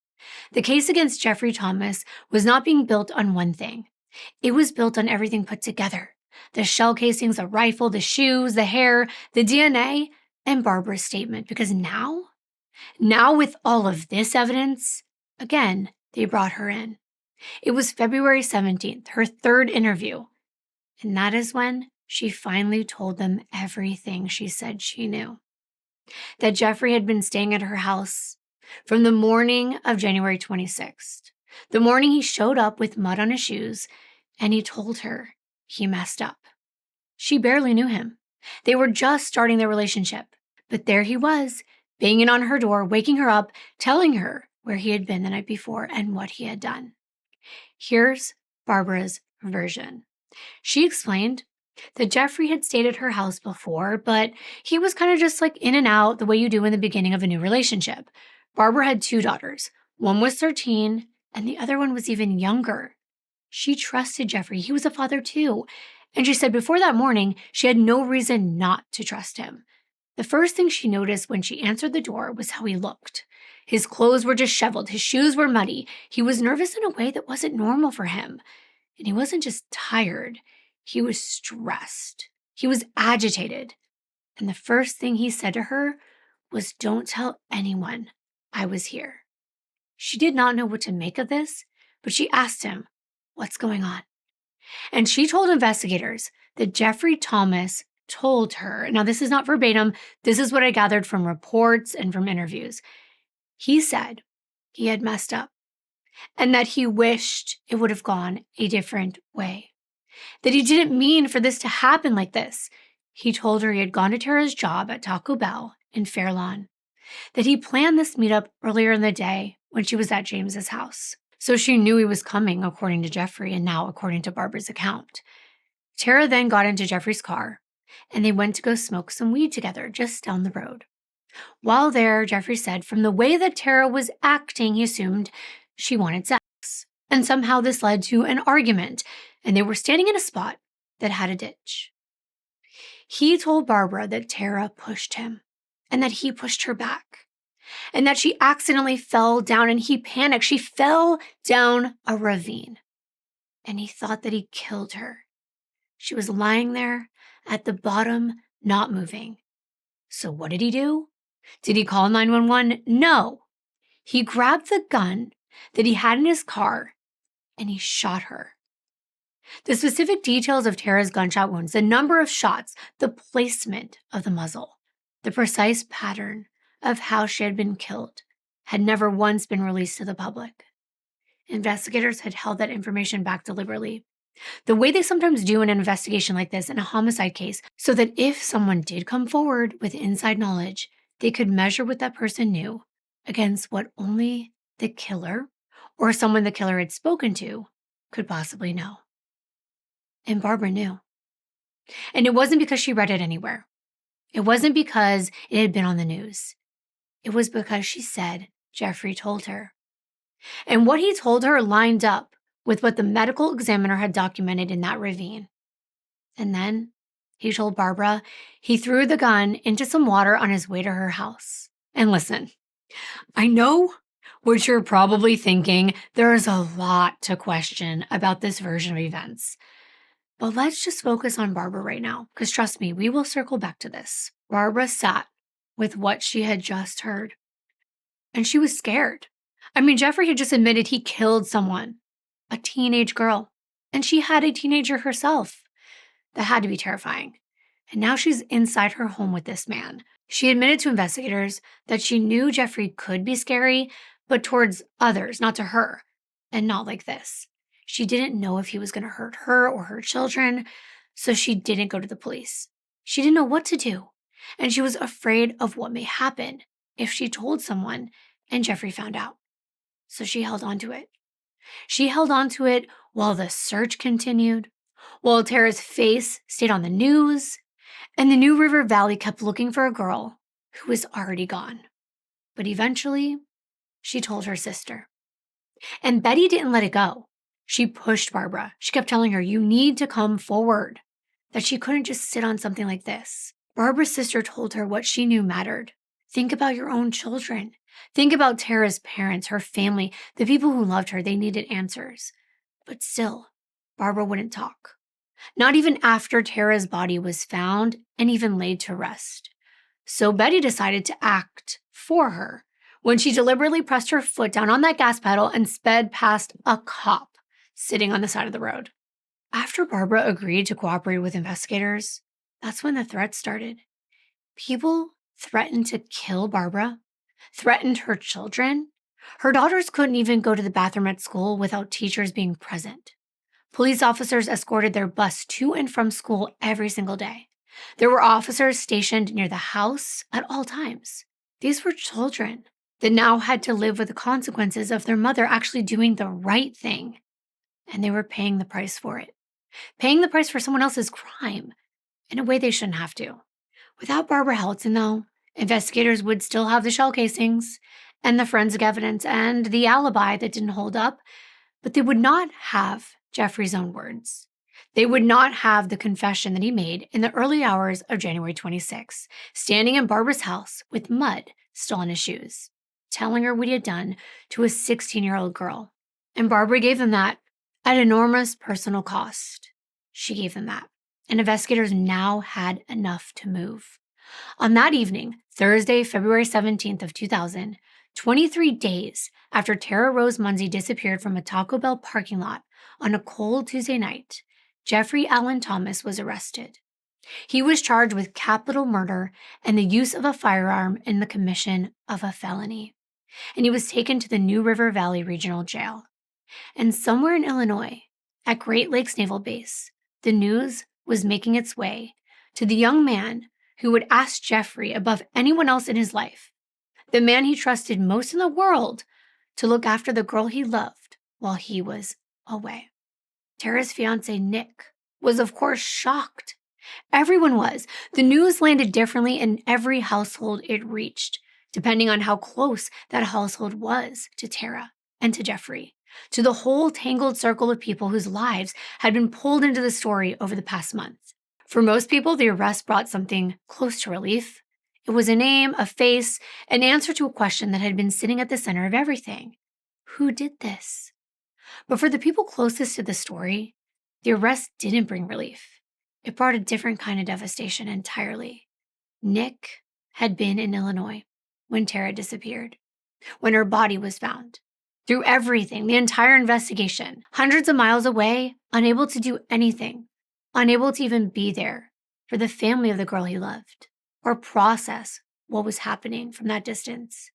A: The case against Jeffrey Thomas was not being built on one thing. It was built on everything put together. The shell casings, the rifle, the shoes, the hair, the DNA, and Barbara's statement. Because now with all of this evidence, again, they brought her in. It was February 17th, her third interview. And that is when she finally told them everything she said she knew. That Jeffrey had been staying at her house from the morning of January 26th, the morning he showed up with mud on his shoes, and he told her he messed up. She barely knew him. They were just starting their relationship, but there he was, banging on her door, waking her up, telling her where he had been the night before and what he had done. Here's Barbara's version. She explained that Jeffrey had stayed at her house before, but he was kind of just like in and out the way you do in the beginning of a new relationship. Barbara had 2 daughters. One was 13, and the other one was even younger. She trusted Jeffrey. He was a father too. And she said before that morning, she had no reason not to trust him. The first thing she noticed when she answered the door was how he looked. His clothes were disheveled. His shoes were muddy. He was nervous in a way that wasn't normal for him. And he wasn't just tired. He was stressed. He was agitated. And the first thing he said to her was, "Don't tell anyone I was here." She did not know what to make of this, but she asked him, "What's going on?" And she told investigators that Jeffrey Thomas told her, now this is not verbatim, this is what I gathered from reports and from interviews. He said he had messed up and that he wished it would have gone a different way. That he didn't mean for this to happen like this. He told her he had gone to Tara's job at Taco Bell in Fairlawn. That he planned this meetup earlier in the day when she was at James's house. So she knew he was coming, according to Jeffrey, and now according to Barbara's account. Tara then got into Jeffrey's car, and they went to go smoke some weed together just down the road. While there, Jeffrey said from the way that Tara was acting, he assumed she wanted sex. And somehow this led to an argument, and they were standing in a spot that had a ditch. He told Barbara that Tara pushed him, and that he pushed her back, and that she accidentally fell down, and he panicked. She fell down a ravine, and he thought that he killed her. She was lying there at the bottom, not moving. So what did he do? Did he call 911? No. He grabbed the gun that he had in his car, and he shot her. The specific details of Tara's gunshot wounds, the number of shots, the placement of the muzzle, the precise pattern of how she had been killed had never once been released to the public. Investigators had held that information back deliberately, the way they sometimes do in an investigation like this in a homicide case, so that if someone did come forward with inside knowledge, they could measure what that person knew against what only the killer or someone the killer had spoken to could possibly know. And Barbara knew. And it wasn't because she read it anywhere. It wasn't because it had been on the news. It was because she said Jeffrey told her. And what he told her lined up with what the medical examiner had documented in that ravine. And then he told Barbara he threw the gun into some water on his way to her house. And listen, I know what you're probably thinking. There is a lot to question about this version of events. But let's just focus on Barbara right now, because trust me, we will circle back to this. Barbara sat with what she had just heard, and she was scared. I mean, Jeffrey had just admitted he killed someone, a teenage girl, and she had a teenager herself. That had to be terrifying. And now she's inside her home with this man. She admitted to investigators that she knew Jeffrey could be scary, but towards others, not to her, and not like this. She didn't know if he was going to hurt her or her children, so she didn't go to the police. She didn't know what to do, and she was afraid of what may happen if she told someone and Jeffrey found out. So she held on to it. She held on to it while the search continued, while Tara's face stayed on the news, and the New River Valley kept looking for a girl who was already gone. But eventually, she told her sister. And Betty didn't let it go. She pushed Barbara. She kept telling her, you need to come forward, that she couldn't just sit on something like this. Barbara's sister told her what she knew mattered. Think about your own children. Think about Tara's parents, her family, the people who loved her. They needed answers. But still, Barbara wouldn't talk. Not even after Tara's body was found and even laid to rest. So Betty decided to act for her when she deliberately pressed her foot down on that gas pedal and sped past a cop sitting on the side of the road. After Barbara agreed to cooperate with investigators, that's when the threats started. People threatened to kill Barbara, threatened her children. Her daughters couldn't even go to the bathroom at school without teachers being present. Police officers escorted their bus to and from school every single day. There were officers stationed near the house at all times. These were children that now had to live with the consequences of their mother actually doing the right thing. And they were paying the price for it. Paying the price for someone else's crime in a way they shouldn't have to. Without Barbara Helton, though, investigators would still have the shell casings and the forensic evidence and the alibi that didn't hold up, but they would not have Jeffrey's own words. They would not have the confession that he made in the early hours of January 26, standing in Barbara's house with mud still on his shoes, telling her what he had done to a 16-year-old girl. And Barbara gave them that at enormous personal cost. She gave them that. And investigators now had enough to move. On that evening, Thursday, February 17th of 2000, 23 days after Tara Rose Munsey disappeared from a Taco Bell parking lot on a cold Tuesday night, Jeffrey Allen Thomas was arrested. He was charged with capital murder and the use of a firearm in the commission of a felony. And he was taken to the New River Valley Regional Jail. And somewhere in Illinois, at Great Lakes Naval Base, the news was making its way to the young man who would ask Jeffrey above anyone else in his life, the man he trusted most in the world, to look after the girl he loved while he was away. Tara's fiancé, Nick, was of course shocked Everyone was. The news landed differently in every household it reached, depending on how close that household was to Tara and to Jeffrey, to the whole tangled circle of people whose lives had been pulled into the story over the past month. For most people, the arrest brought something close to relief. It was a name, a face, an answer to a question that had been sitting at the center of everything. Who did this? But for the people closest to the story, the arrest didn't bring relief. It brought a different kind of devastation entirely. Nick had been in Illinois when Tara disappeared, when her body was found. Through everything, the entire investigation, hundreds of miles away, unable to do anything, unable to even be there for the family of the girl he loved, or process what was happening from that distance.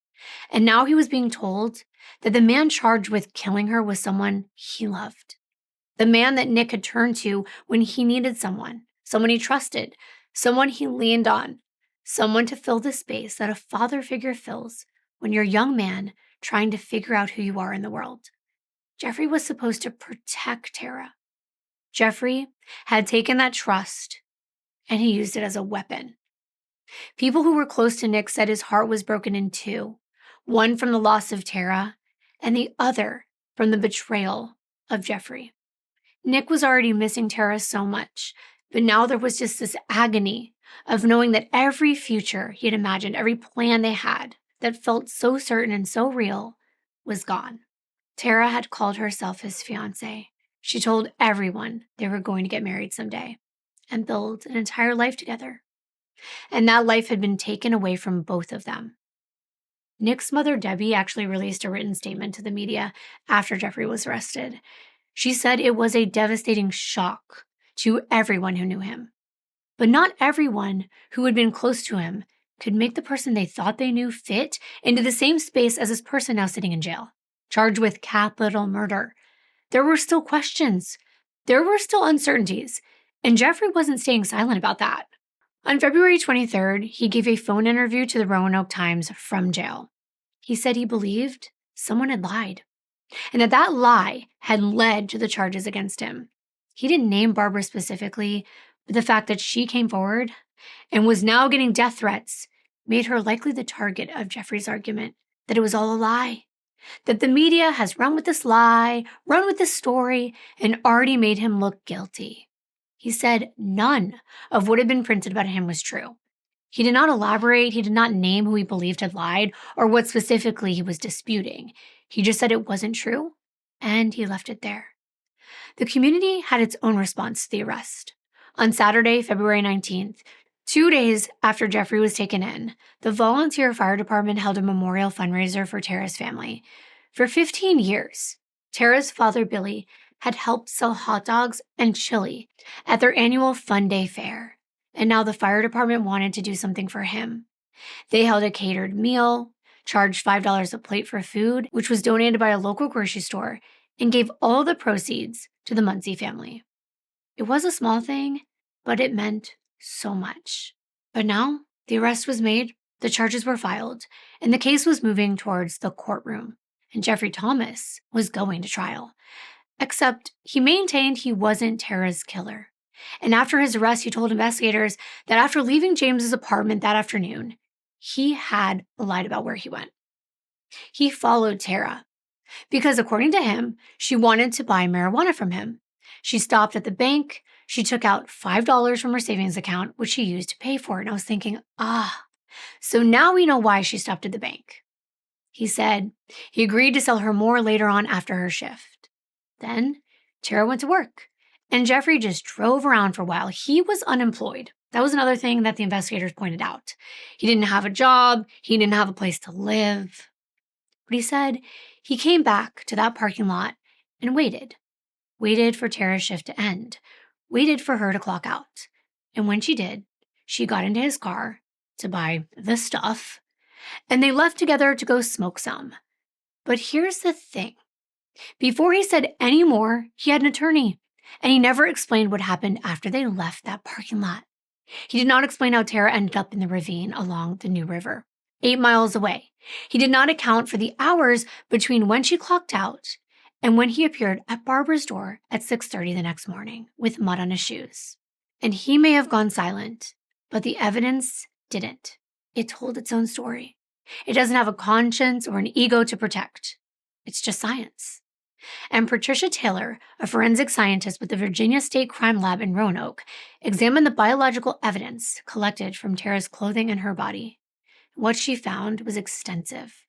A: And now he was being told that the man charged with killing her was someone he loved. The man that Nick had turned to when he needed someone he trusted, someone he leaned on, someone to fill the space that a father figure fills when you're a young man trying to figure out who you are in the world. Jeffrey was supposed to protect Tara. Jeffrey had taken that trust and he used it as a weapon. People who were close to Nick said his heart was broken in two, one from the loss of Tara and the other from the betrayal of Jeffrey. Nick was already missing Tara so much, but now there was just this agony of knowing that every future he had imagined, every plan they had that felt so certain and so real was gone. Tara had called herself his fiancée. She told everyone they were going to get married someday and build an entire life together. And that life had been taken away from both of them. Nick's mother, Debbie, actually released a written statement to the media after Jeffrey was arrested. She said it was a devastating shock to everyone who knew him. But not everyone who had been close to him could make the person they thought they knew fit into the same space as this person now sitting in jail, charged with capital murder. There were still questions. There were still uncertainties. And Jeffrey wasn't staying silent about that. On February 23rd, he gave a phone interview to the Roanoke Times from jail. He said he believed someone had lied, and that lie had led to the charges against him. He didn't name Barbara specifically, but the fact that she came forward and was now getting death threats made her likely the target of Jeffrey's argument that it was all a lie, that the media has run with this lie, run with this story, and already made him look guilty. He said none of what had been printed about him was true. He did not elaborate, he did not name who he believed had lied or what specifically he was disputing. He just said it wasn't true, and he left it there. The community had its own response to the arrest. On Saturday, February 19th, 2 days after Jeffrey was taken in, the volunteer fire department held a memorial fundraiser for Tara's family. For 15 years, Tara's father, Billy, had helped sell hot dogs and chili at their annual Fun Day fair, and now the fire department wanted to do something for him. They held a catered meal, charged $5 a plate for food, which was donated by a local grocery store, and gave all the proceeds to the Munsey family. It was a small thing, but it meant so much. But now the arrest was made, the charges were filed, and the case was moving towards the courtroom, and Jeffrey Thomas was going to trial. Except he maintained he wasn't Tara's killer. And after his arrest, he told investigators that after leaving James's apartment that afternoon, he had lied about where he went. He followed Tara because, according to him, she wanted to buy marijuana from him. She stopped at the bank. She took out $5 from her savings account, which she used to pay for it. And I was thinking, so now we know why she stopped at the bank. He said he agreed to sell her more later on after her shift. Then Tara went to work, and Jeffrey just drove around for a while. He was unemployed. That was another thing that the investigators pointed out. He didn't have a job. He didn't have a place to live. But he said he came back to that parking lot and waited for Tara's shift to end, waited for her to clock out. And when she did, she got into his car to buy the stuff, and they left together to go smoke some. But here's the thing. Before he said any more, he had an attorney, and he never explained what happened after they left that parking lot. He did not explain how Tara ended up in the ravine along the New River, 8 miles away. He did not account for the hours between when she clocked out and when he appeared at Barbara's door at 6:30 the next morning with mud on his shoes. And he may have gone silent, but the evidence didn't. It told its own story. It doesn't have a conscience or an ego to protect. It's just science. And Patricia Taylor, a forensic scientist with the Virginia State Crime Lab in Roanoke, examined the biological evidence collected from Tara's clothing and her body. What she found was extensive.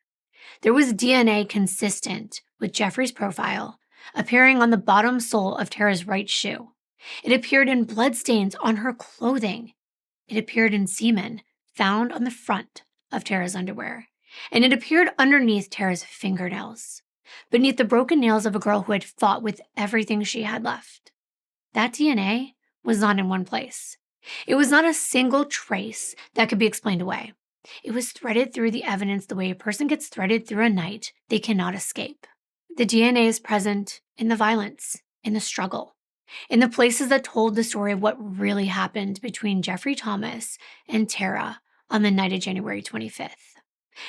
A: There was DNA consistent with Jeffrey's profile, appearing on the bottom sole of Tara's right shoe. It appeared in bloodstains on her clothing. It appeared in semen found on the front of Tara's underwear. And it appeared underneath Tara's fingernails, beneath the broken nails of a girl who had fought with everything she had left. That DNA was not in one place. It was not a single trace that could be explained away. It was threaded through the evidence the way a person gets threaded through a night they cannot escape. The DNA is present in the violence, in the struggle, in the places that told the story of what really happened between Jeffrey Thomas and Tara on the night of January 25th.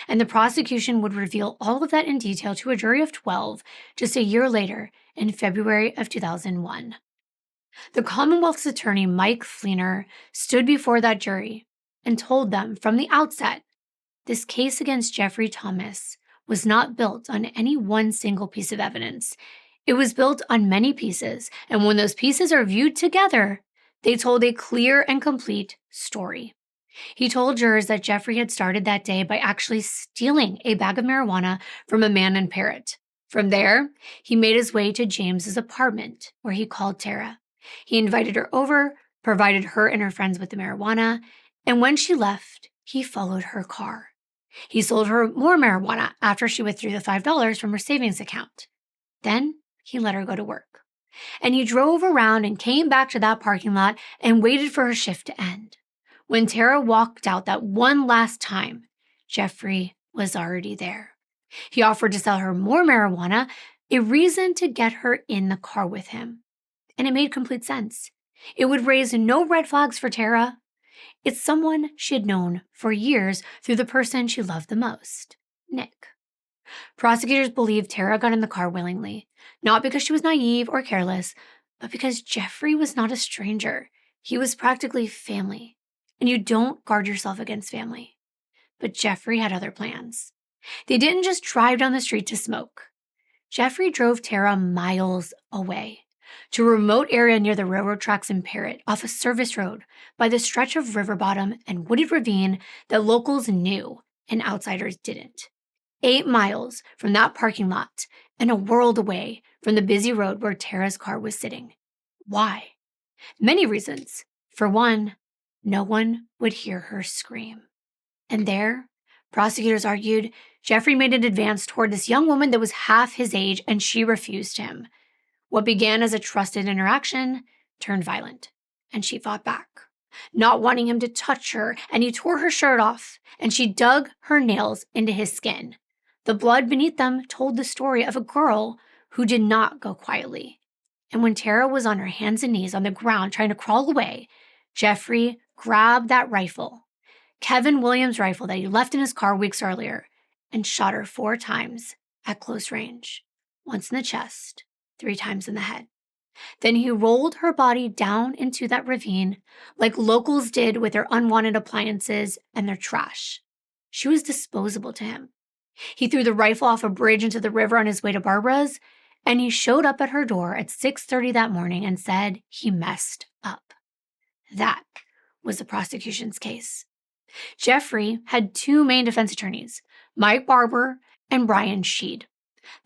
A: And the prosecution would reveal all of that in detail to a jury of 12 just a year later in February of 2001. The Commonwealth's attorney, Mike Fleener, stood before that jury and told them from the outset, this case against Jeffrey Thomas was not built on any one single piece of evidence. It was built on many pieces, and when those pieces are viewed together, they told a clear and complete story. He told jurors that Jeffrey had started that day by actually stealing a bag of marijuana from a man in Parrott. From there, he made his way to James's apartment, where he called Tara. He invited her over, provided her and her friends with the marijuana, and when she left, he followed her car. He sold her more marijuana after she withdrew the $5 from her savings account. Then he let her go to work. And he drove around and came back to that parking lot and waited for her shift to end. When Tara walked out that one last time, Jeffrey was already there. He offered to sell her more marijuana, a reason to get her in the car with him. And it made complete sense. It would raise no red flags for Tara. It's someone she had known for years through the person she loved the most, Nick. Prosecutors believed Tara got in the car willingly, not because she was naive or careless, but because Jeffrey was not a stranger. He was practically family. And you don't guard yourself against family. But Jeffrey had other plans. They didn't just drive down the street to smoke. Jeffrey drove Tara miles away to a remote area near the railroad tracks in Parrott, off a service road by the stretch of river bottom and wooded ravine that locals knew and outsiders didn't. 8 miles from that parking lot and a world away from the busy road where Tara's car was sitting. Why? Many reasons. For one, no one would hear her scream. And there, prosecutors argued, Jeffrey made an advance toward this young woman that was half his age, and she refused him. What began as a trusted interaction turned violent, and she fought back, not wanting him to touch her, and he tore her shirt off, and she dug her nails into his skin. The blood beneath them told the story of a girl who did not go quietly. And when Tara was on her hands and knees on the ground trying to crawl away, Jeffrey grabbed that rifle, Kevin Williams' rifle that he left in his car weeks earlier, and shot her 4 times at close range, once in the chest, 3 times in the head. Then he rolled her body down into that ravine like locals did with their unwanted appliances and their trash. She was disposable to him. He threw the rifle off a bridge into the river on his way to Barbara's, and he showed up at her door at 6:30 that morning and said he messed up. That was the prosecution's case. Jeffrey had 2 main defense attorneys, Mike Barber and Brian Sheed.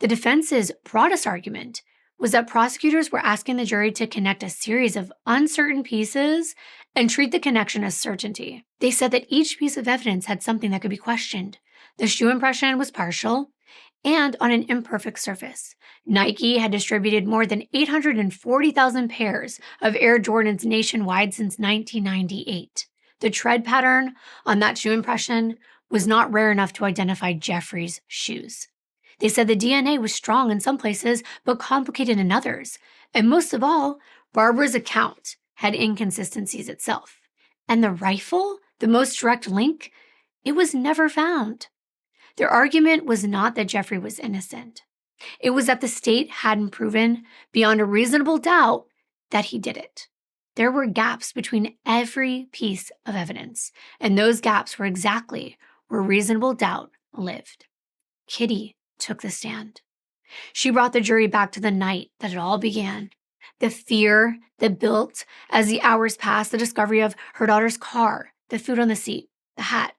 A: The defense's broadest argument was that prosecutors were asking the jury to connect a series of uncertain pieces and treat the connection as certainty. They said that each piece of evidence had something that could be questioned. The shoe impression was partial and on an imperfect surface. Nike had distributed more than 840,000 pairs of Air Jordans nationwide since 1998. The tread pattern on that shoe impression was not rare enough to identify Jeffrey's shoes. They said the DNA was strong in some places, but complicated in others. And most of all, Barbara's account had inconsistencies itself. And the rifle, the most direct link, it was never found. Their argument was not that Jeffrey was innocent. It was that the state hadn't proven, beyond a reasonable doubt, that he did it. There were gaps between every piece of evidence, and those gaps were exactly where reasonable doubt lived. Kitty took the stand. She brought the jury back to the night that it all began. The fear that built as the hours passed, the discovery of her daughter's car, the food on the seat, the hat,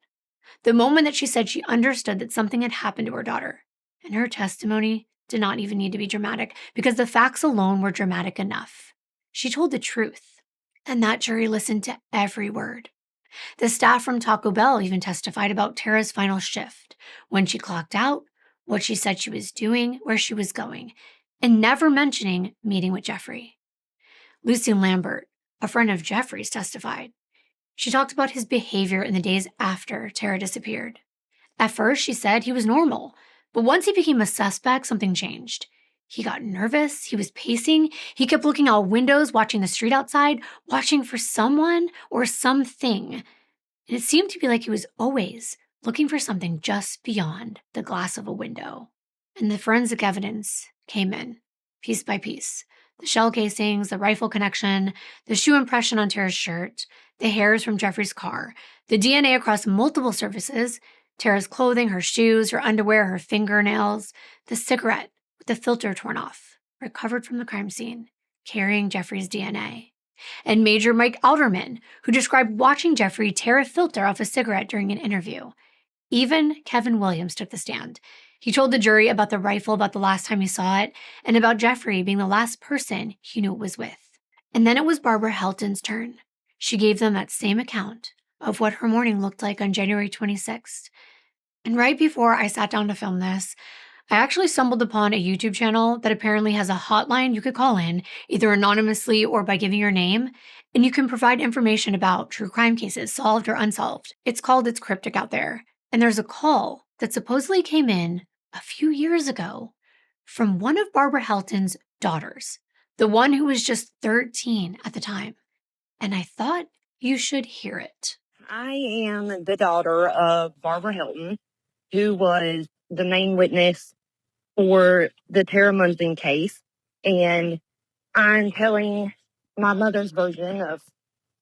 A: the moment that she said she understood that something had happened to her daughter. And her testimony did not even need to be dramatic because the facts alone were dramatic enough. She told the truth, and that jury listened to every word. The staff from Taco Bell even testified about Tara's final shift, when she clocked out, what she said she was doing, where she was going, and never mentioning meeting with Jeffrey. Lucy Lambert, a friend of Jeffrey's, testified. She talked about his behavior in the days after Tara disappeared. At first, she said he was normal, but once he became a suspect, something changed. He got nervous, he was pacing, he kept looking out windows, watching the street outside, watching for someone or something. And it seemed to be like he was always looking for something just beyond the glass of a window. And the forensic evidence came in, piece by piece. The shell casings, the rifle connection, the shoe impression on Tara's shirt, the hairs from Jeffrey's car, the DNA across multiple surfaces, Tara's clothing, her shoes, her underwear, her fingernails, the cigarette with the filter torn off, recovered from the crime scene, carrying Jeffrey's DNA. And Major Mike Alderman, who described watching Jeffrey tear a filter off a cigarette during an interview. Even Kevin Williams took the stand. He told the jury about the rifle, about the last time he saw it, and about Jeffrey being the last person he knew it was with. And then it was Barbara Helton's turn. She gave them that same account of what her morning looked like on January 26th. And right before I sat down to film this, I actually stumbled upon a YouTube channel that apparently has a hotline you could call in, either anonymously or by giving your name, and you can provide information about true crime cases, solved or unsolved. It's called It's Cryptic Out There. And there's a call that supposedly came in a few years ago from one of Barbara Helton's daughters, the one who was just 13 at the time. And I thought you should hear it.
B: I am the daughter of Barbara Helton, who was the main witness for the Tara Munsey case. And I'm telling my mother's version of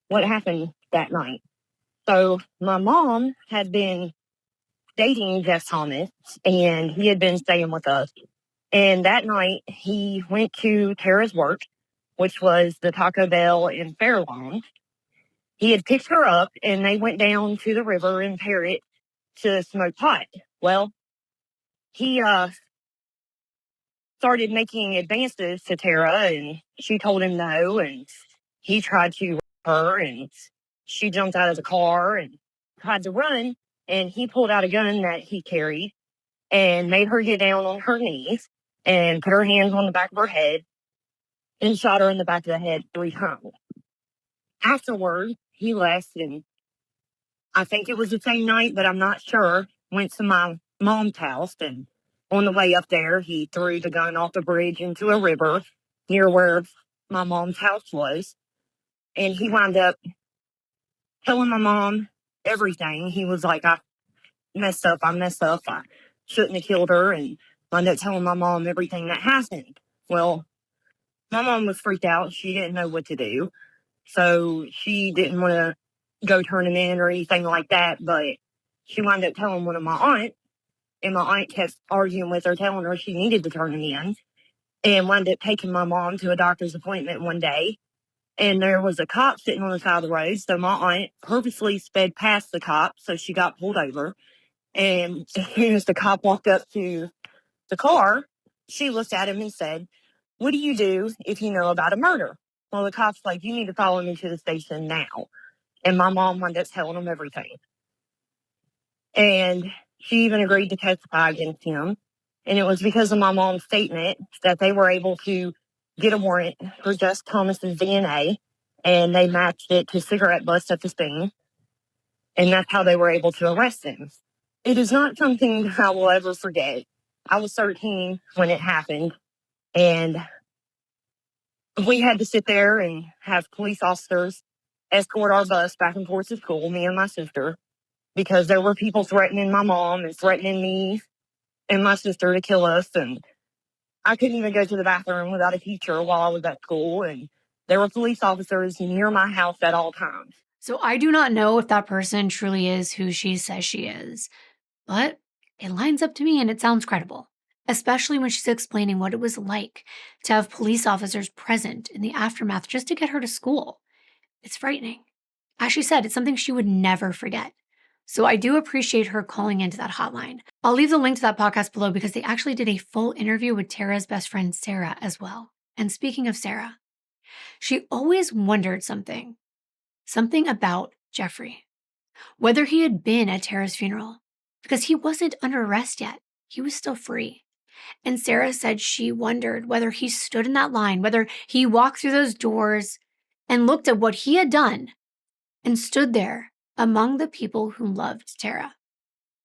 B: what happened that night. So my mom had been dating Jeff Thomas, and he had been staying with us. And that night, he went to Tara's work, which was the Taco Bell in Fairlawn. He had picked her up, and they went down to the river in Parrot to smoke pot. Well, he started making advances to Tara, and she told him no, and he tried to rape her, and she jumped out of the car and tried to run, and he pulled out a gun that he carried and made her get down on her knees and put her hands on the back of her head and shot her in the back of the head 3 times. Afterward, he left, and I think it was the same night, but I'm not sure, went to my mom's house, and on the way up there, he threw the gun off the bridge into a river near where my mom's house was. And he wound up telling my mom everything. He was like, I messed up. I shouldn't have killed her. And wound up telling my mom everything that happened. Well, my mom was freaked out. She didn't know what to do. So she didn't want to go turn him in or anything like that. But she wound up telling one of my aunts. And my aunt kept arguing with her, telling her she needed to turn him in. And wound up taking my mom to a doctor's appointment one day. And there was a cop sitting on the side of the road. So my aunt purposely sped past the cop, so she got pulled over. And as soon as the cop walked up to the car, she looked at him and said, "What do you do if you know about a murder?" Well, the cop's like, "You need to follow me to the station now." And my mom wound up telling him everything. And she even agreed to testify against him. And it was because of my mom's statement that they were able to get a warrant for Jess Thomas's DNA. And they matched it to cigarette butts at the scene. And that's how they were able to arrest him. It is not something I will ever forget. I was 13 when it happened. And we had to sit there and have police officers escort our bus back and forth to school, me and my sister, because there were people threatening my mom and threatening me and my sister to kill us. And I couldn't even go to the bathroom without a teacher while I was at school. And There were police officers near my house at all times.
A: So I do not know if that person truly is who she says she is, but it lines up to me and it sounds credible, especially when she's explaining what it was like to have police officers present in the aftermath just to get her to school. It's frightening. As she said, it's something she would never forget. So I do appreciate her calling into that hotline. I'll leave the link to that podcast below because they actually did a full interview with Tara's best friend, Sarah, as well. And speaking of Sarah, she always wondered something about Jeffrey, whether he had been at Tara's funeral, because he wasn't under arrest yet. He was still free. And Sarah said she wondered whether he stood in that line, whether he walked through those doors and looked at what he had done and stood there among the people who loved Tara.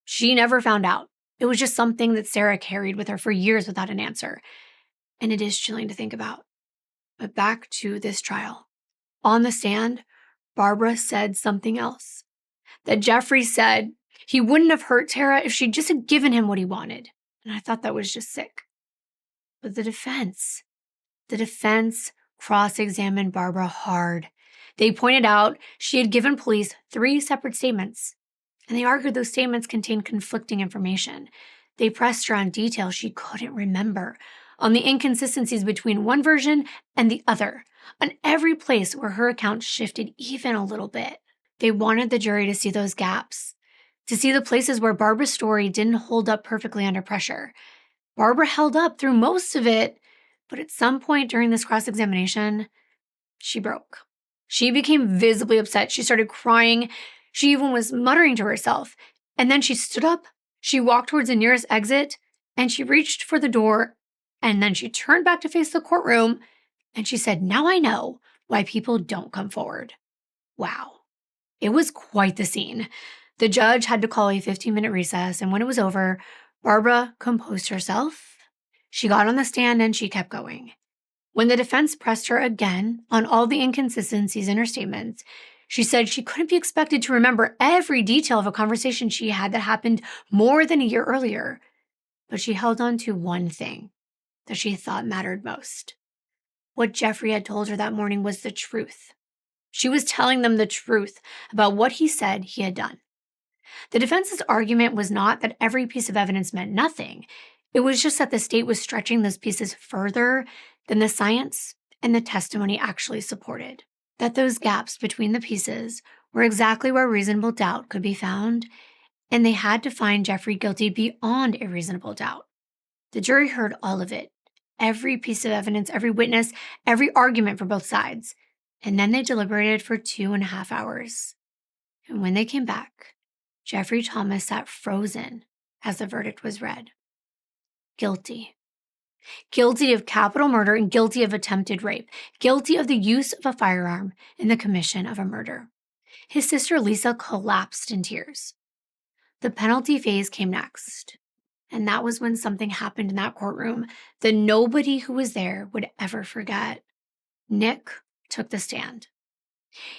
A: She never found out. It was just something that Sarah carried with her for years without an answer. And it is chilling to think about. But back to this trial. On the stand, Barbara said something else. That Jeffrey said he wouldn't have hurt Tara if she'd just have given him what he wanted. And I thought that was just sick. But the defense cross-examined Barbara hard. They pointed out she had given police 3 separate statements, and they argued those statements contained conflicting information. They pressed her on details she couldn't remember, on the inconsistencies between one version and the other, on every place where her account shifted even a little bit. They wanted the jury to see those gaps, to see the places where Barbara's story didn't hold up perfectly under pressure. Barbara held up through most of it, but at some point during this cross-examination, she broke. She became visibly upset. She started crying. She even was muttering to herself. And then she stood up, she walked towards the nearest exit, and she reached for the door, and then she turned back to face the courtroom, and she said, "Now I know why people don't come forward." Wow. It was quite the scene. The judge had to call a 15-minute recess, and when it was over, Barbara composed herself. She got on the stand and she kept going. When the defense pressed her again on all the inconsistencies in her statements, she said she couldn't be expected to remember every detail of a conversation she had that happened more than a year earlier. But she held on to one thing that she thought mattered most. What Jeffrey had told her that morning was the truth. She was telling them the truth about what he said he had done. The defense's argument was not that every piece of evidence meant nothing. It was just that the state was stretching those pieces further than the science and the testimony actually supported. That those gaps between the pieces were exactly where reasonable doubt could be found, and they had to find Jeffrey guilty beyond a reasonable doubt. The jury heard all of it, every piece of evidence, every witness, every argument for both sides, and then they deliberated for 2.5 hours. And when they came back, Jeffrey Thomas sat frozen as the verdict was read. Guilty. Guilty of capital murder and guilty of attempted rape. Guilty of the use of a firearm in the commission of a murder. His sister Lisa collapsed in tears. The penalty phase came next. And that was when something happened in that courtroom that nobody who was there would ever forget. Nick took the stand.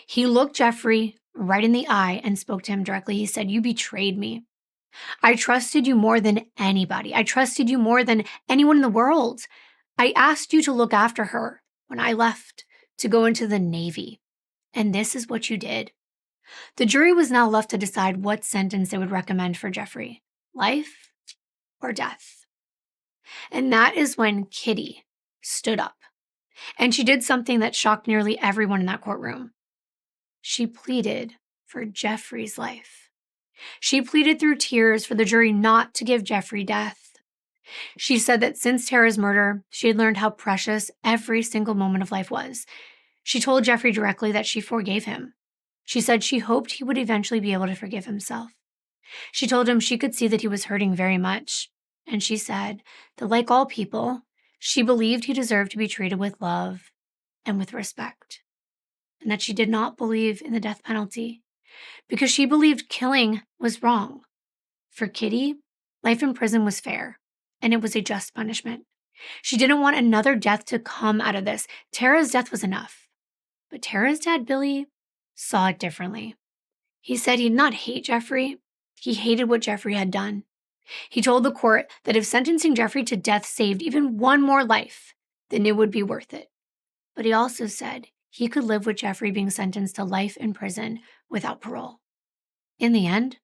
A: He looked Jeffrey right in the eye and spoke to him directly. He said, "You betrayed me. I trusted you more than anybody. I trusted you more than anyone in the world. I asked you to look after her when I left to go into the Navy. And this is what you did." The jury was now left to decide what sentence they would recommend for Jeffrey, life or death. And that is when Kitty stood up. And she did something that shocked nearly everyone in that courtroom. She pleaded for Jeffrey's life. She pleaded through tears for the jury not to give Jeffrey death. She said that since Tara's murder, she had learned how precious every single moment of life was. She told Jeffrey directly that she forgave him. She said she hoped he would eventually be able to forgive himself. She told him she could see that he was hurting very much. And she said that, like all people, she believed he deserved to be treated with love and with respect. And that she did not believe in the death penalty because she believed killing was wrong. For Kitty, life in prison was fair, and it was a just punishment. She didn't want another death to come out of this. Tara's death was enough. But Tara's dad, Billy, saw it differently. He said he did not hate Jeffrey. He hated what Jeffrey had done. He told the court that if sentencing Jeffrey to death saved even one more life, then it would be worth it. But he also said he could live with Jeffrey being sentenced to life in prison without parole. In the end,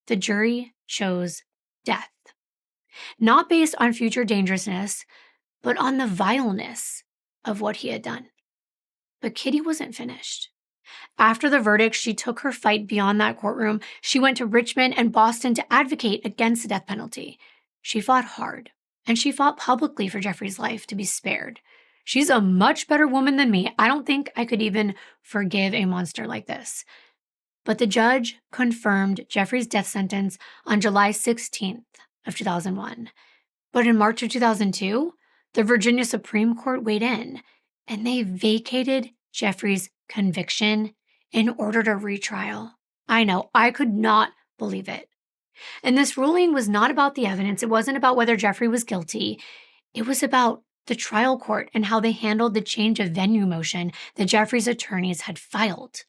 A: the jury chose death, not based on future dangerousness, but on the vileness of what he had done. But Kitty wasn't finished. After the verdict, she took her fight beyond that courtroom. She went to Richmond and Boston to advocate against the death penalty. She fought hard, and she fought publicly for Jeffrey's life to be spared. She's a much better woman than me. I don't think I could even forgive a monster like this. But the judge confirmed Jeffrey's death sentence on July 16th of 2001. But in March of 2002, the Virginia Supreme Court weighed in, and they vacated Jeffrey's conviction and ordered a retrial. I know, I could not believe it. And this ruling was not about the evidence. It wasn't about whether Jeffrey was guilty. It was about the trial court and how they handled the change of venue motion that Jeffrey's attorneys had filed.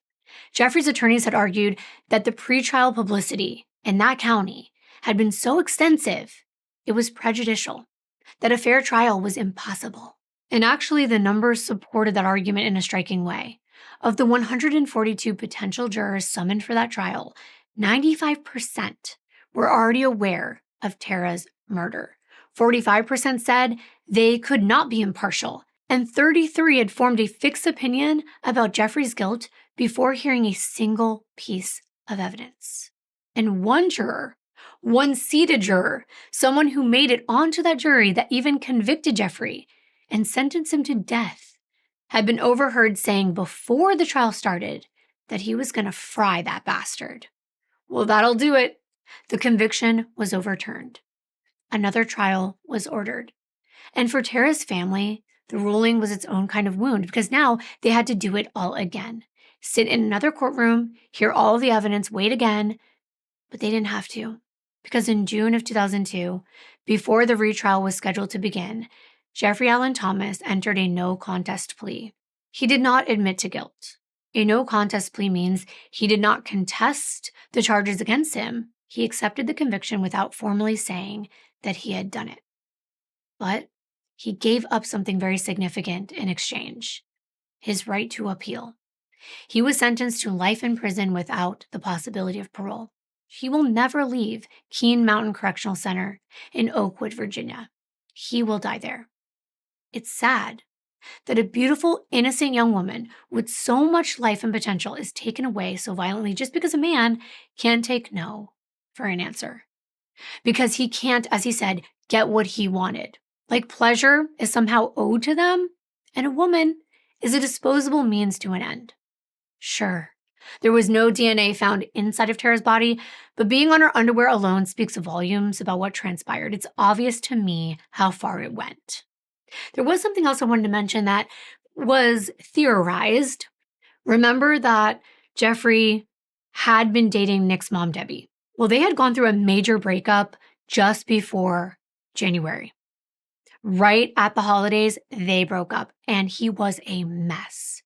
A: Jeffrey's attorneys had argued that the pretrial publicity in that county had been so extensive, it was prejudicial, that a fair trial was impossible. And actually, the numbers supported that argument in a striking way. Of the 142 potential jurors summoned for that trial, 95% were already aware of Tara's murder. 45% said they could not be impartial, and 33 had formed a fixed opinion about Jeffrey's guilt before hearing a single piece of evidence. And one juror, one seated juror, someone who made it onto that jury that even convicted Jeffrey and sentenced him to death, had been overheard saying before the trial started that he was going to fry that bastard. Well, that'll do it. The conviction was overturned. Another trial was ordered. And for Tara's family, the ruling was its own kind of wound because now they had to do it all again. Sit in another courtroom, hear all of the evidence, wait again. But they didn't have to, because in June of 2002, before the retrial was scheduled to begin, Jeffrey Allen Thomas entered a no contest plea. He did not admit to guilt. A no contest plea means he did not contest the charges against him. He accepted the conviction without formally saying that he had done it. But he gave up something very significant in exchange: his right to appeal. He was sentenced to life in prison without the possibility of parole. He will never leave Keene Mountain Correctional Center in Oakwood, Virginia. He will die there. It's sad that a beautiful, innocent young woman with so much life and potential is taken away so violently just because a man can't take no for an answer. Because he can't, as he said, get what he wanted. Like pleasure is somehow owed to them, and a woman is a disposable means to an end. Sure, there was no DNA found inside of Tara's body, but being on her underwear alone speaks volumes about what transpired. It's obvious to me how far it went. There was something else I wanted to mention that was theorized. Remember that Jeffrey had been dating Nick's mom, Debbie. Well, they had gone through a major breakup just before January. Right at the holidays, they broke up, and he was a mess.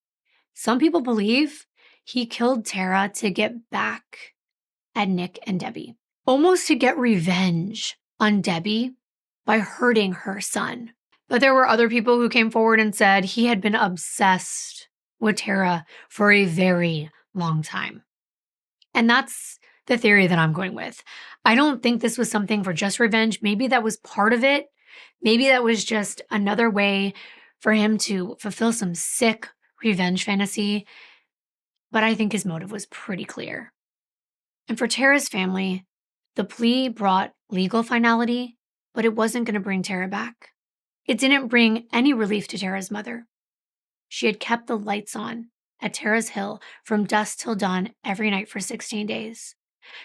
A: Some people believe he killed Tara to get back at Nick and Debbie, almost to get revenge on Debbie by hurting her son. But there were other people who came forward and said he had been obsessed with Tara for a very long time. And that's the theory that I'm going with. I don't think this was something for just revenge. Maybe that was part of it. Maybe that was just another way for him to fulfill some sick revenge fantasy. But I think his motive was pretty clear. And for Tara's family, the plea brought legal finality, but it wasn't going to bring Tara back. It didn't bring any relief to Tara's mother. She had kept the lights on at Tara's Hill from dusk till dawn every night for 16 days.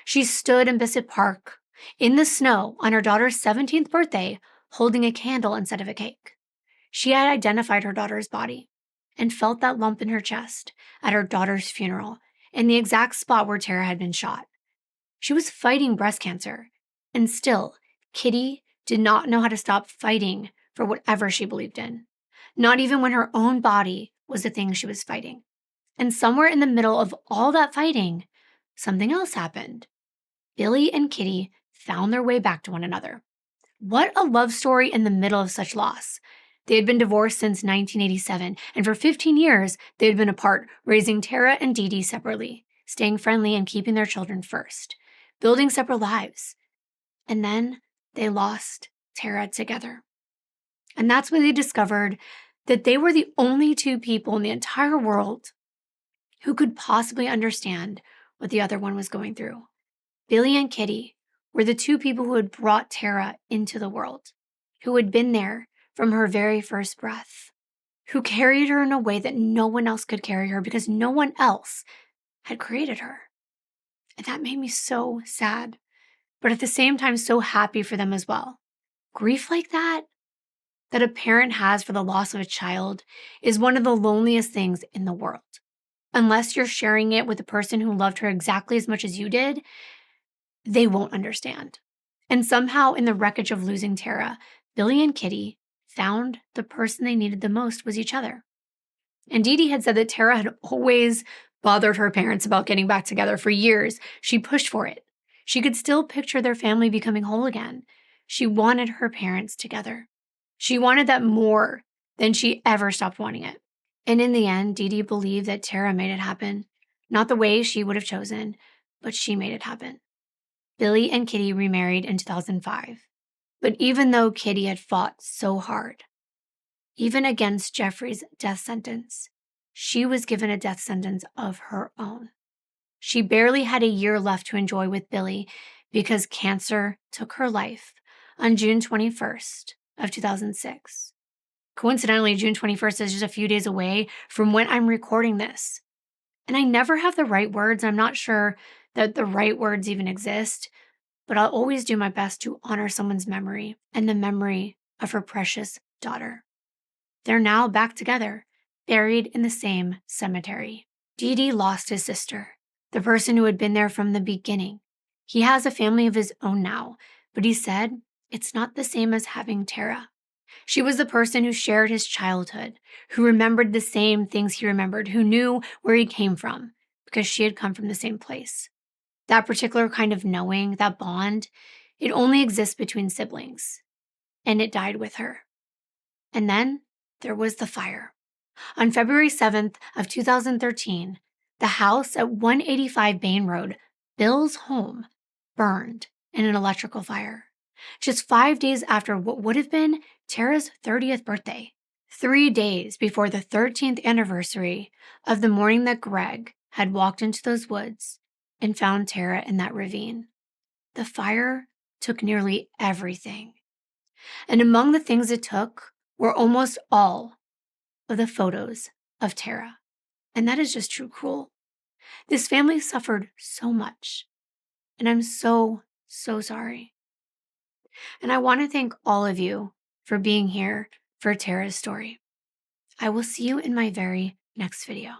A: She stood in Bissett Park in the snow on her daughter's 17th birthday, holding a candle instead of a cake. She had identified her daughter's body and felt that lump in her chest at her daughter's funeral in the exact spot where Tara had been shot. She was fighting breast cancer, and still, Kitty did not know how to stop fighting for whatever she believed in, not even when her own body was the thing she was fighting. And somewhere in the middle of all that fighting, something else happened. Billy and Kitty found their way back to one another. What a love story in the middle of such loss. They had been divorced since 1987, and for 15 years, they had been apart, raising Tara and Dee Dee separately, staying friendly and keeping their children first, building separate lives. And then they lost Tara together. And that's when they discovered that they were the only two people in the entire world who could possibly understand what the other one was going through. Billy and Kitty were the two people who had brought Tara into the world, who had been there from her very first breath, who carried her in a way that no one else could carry her because no one else had created her. And that made me so sad, but at the same time, so happy for them as well. Grief like that a parent has for the loss of a child is one of the loneliest things in the world. Unless you're sharing it with a person who loved her exactly as much as you did, they won't understand. And somehow in the wreckage of losing Tara, Billy and Kitty found the person they needed the most was each other. And Dee Dee had said that Tara had always bothered her parents about getting back together for years. She pushed for it. She could still picture their family becoming whole again. She wanted her parents together. She wanted that more than she ever stopped wanting it. And in the end, Dee Dee believed that Tara made it happen. Not the way she would have chosen, but she made it happen. Billy and Kitty remarried in 2005. But even though Kitty had fought so hard, even against Jeffrey's death sentence, she was given a death sentence of her own. She barely had a year left to enjoy with Billy because cancer took her life on June 21st of 2006. Coincidentally, June 21st is just a few days away from when I'm recording this. And I never have the right words. I'm not sure that the right words even exist, but I'll always do my best to honor someone's memory and the memory of her precious daughter. They're now back together, buried in the same cemetery. Dee Dee lost his sister, the person who had been there from the beginning. He has a family of his own now, but he said it's not the same as having Tara. She was the person who shared his childhood, who remembered the same things he remembered, who knew where he came from, because she had come from the same place. That particular kind of knowing, that bond, it only exists between siblings. And it died with her. And then there was the fire. On February 7th of 2013, the house at 185 Bain Road, Bill's home, burned in an electrical fire. Just 5 days after what would have been Tara's 30th birthday, 3 days before the 13th anniversary of the morning that Greg had walked into those woods and found Tara in that ravine. The fire took nearly everything. And among the things it took were almost all of the photos of Tara. And that is just true cruel. This family suffered so much. And I'm so, so sorry. And I want to thank all of you for being here for Tara's story. I will see you in my very next video.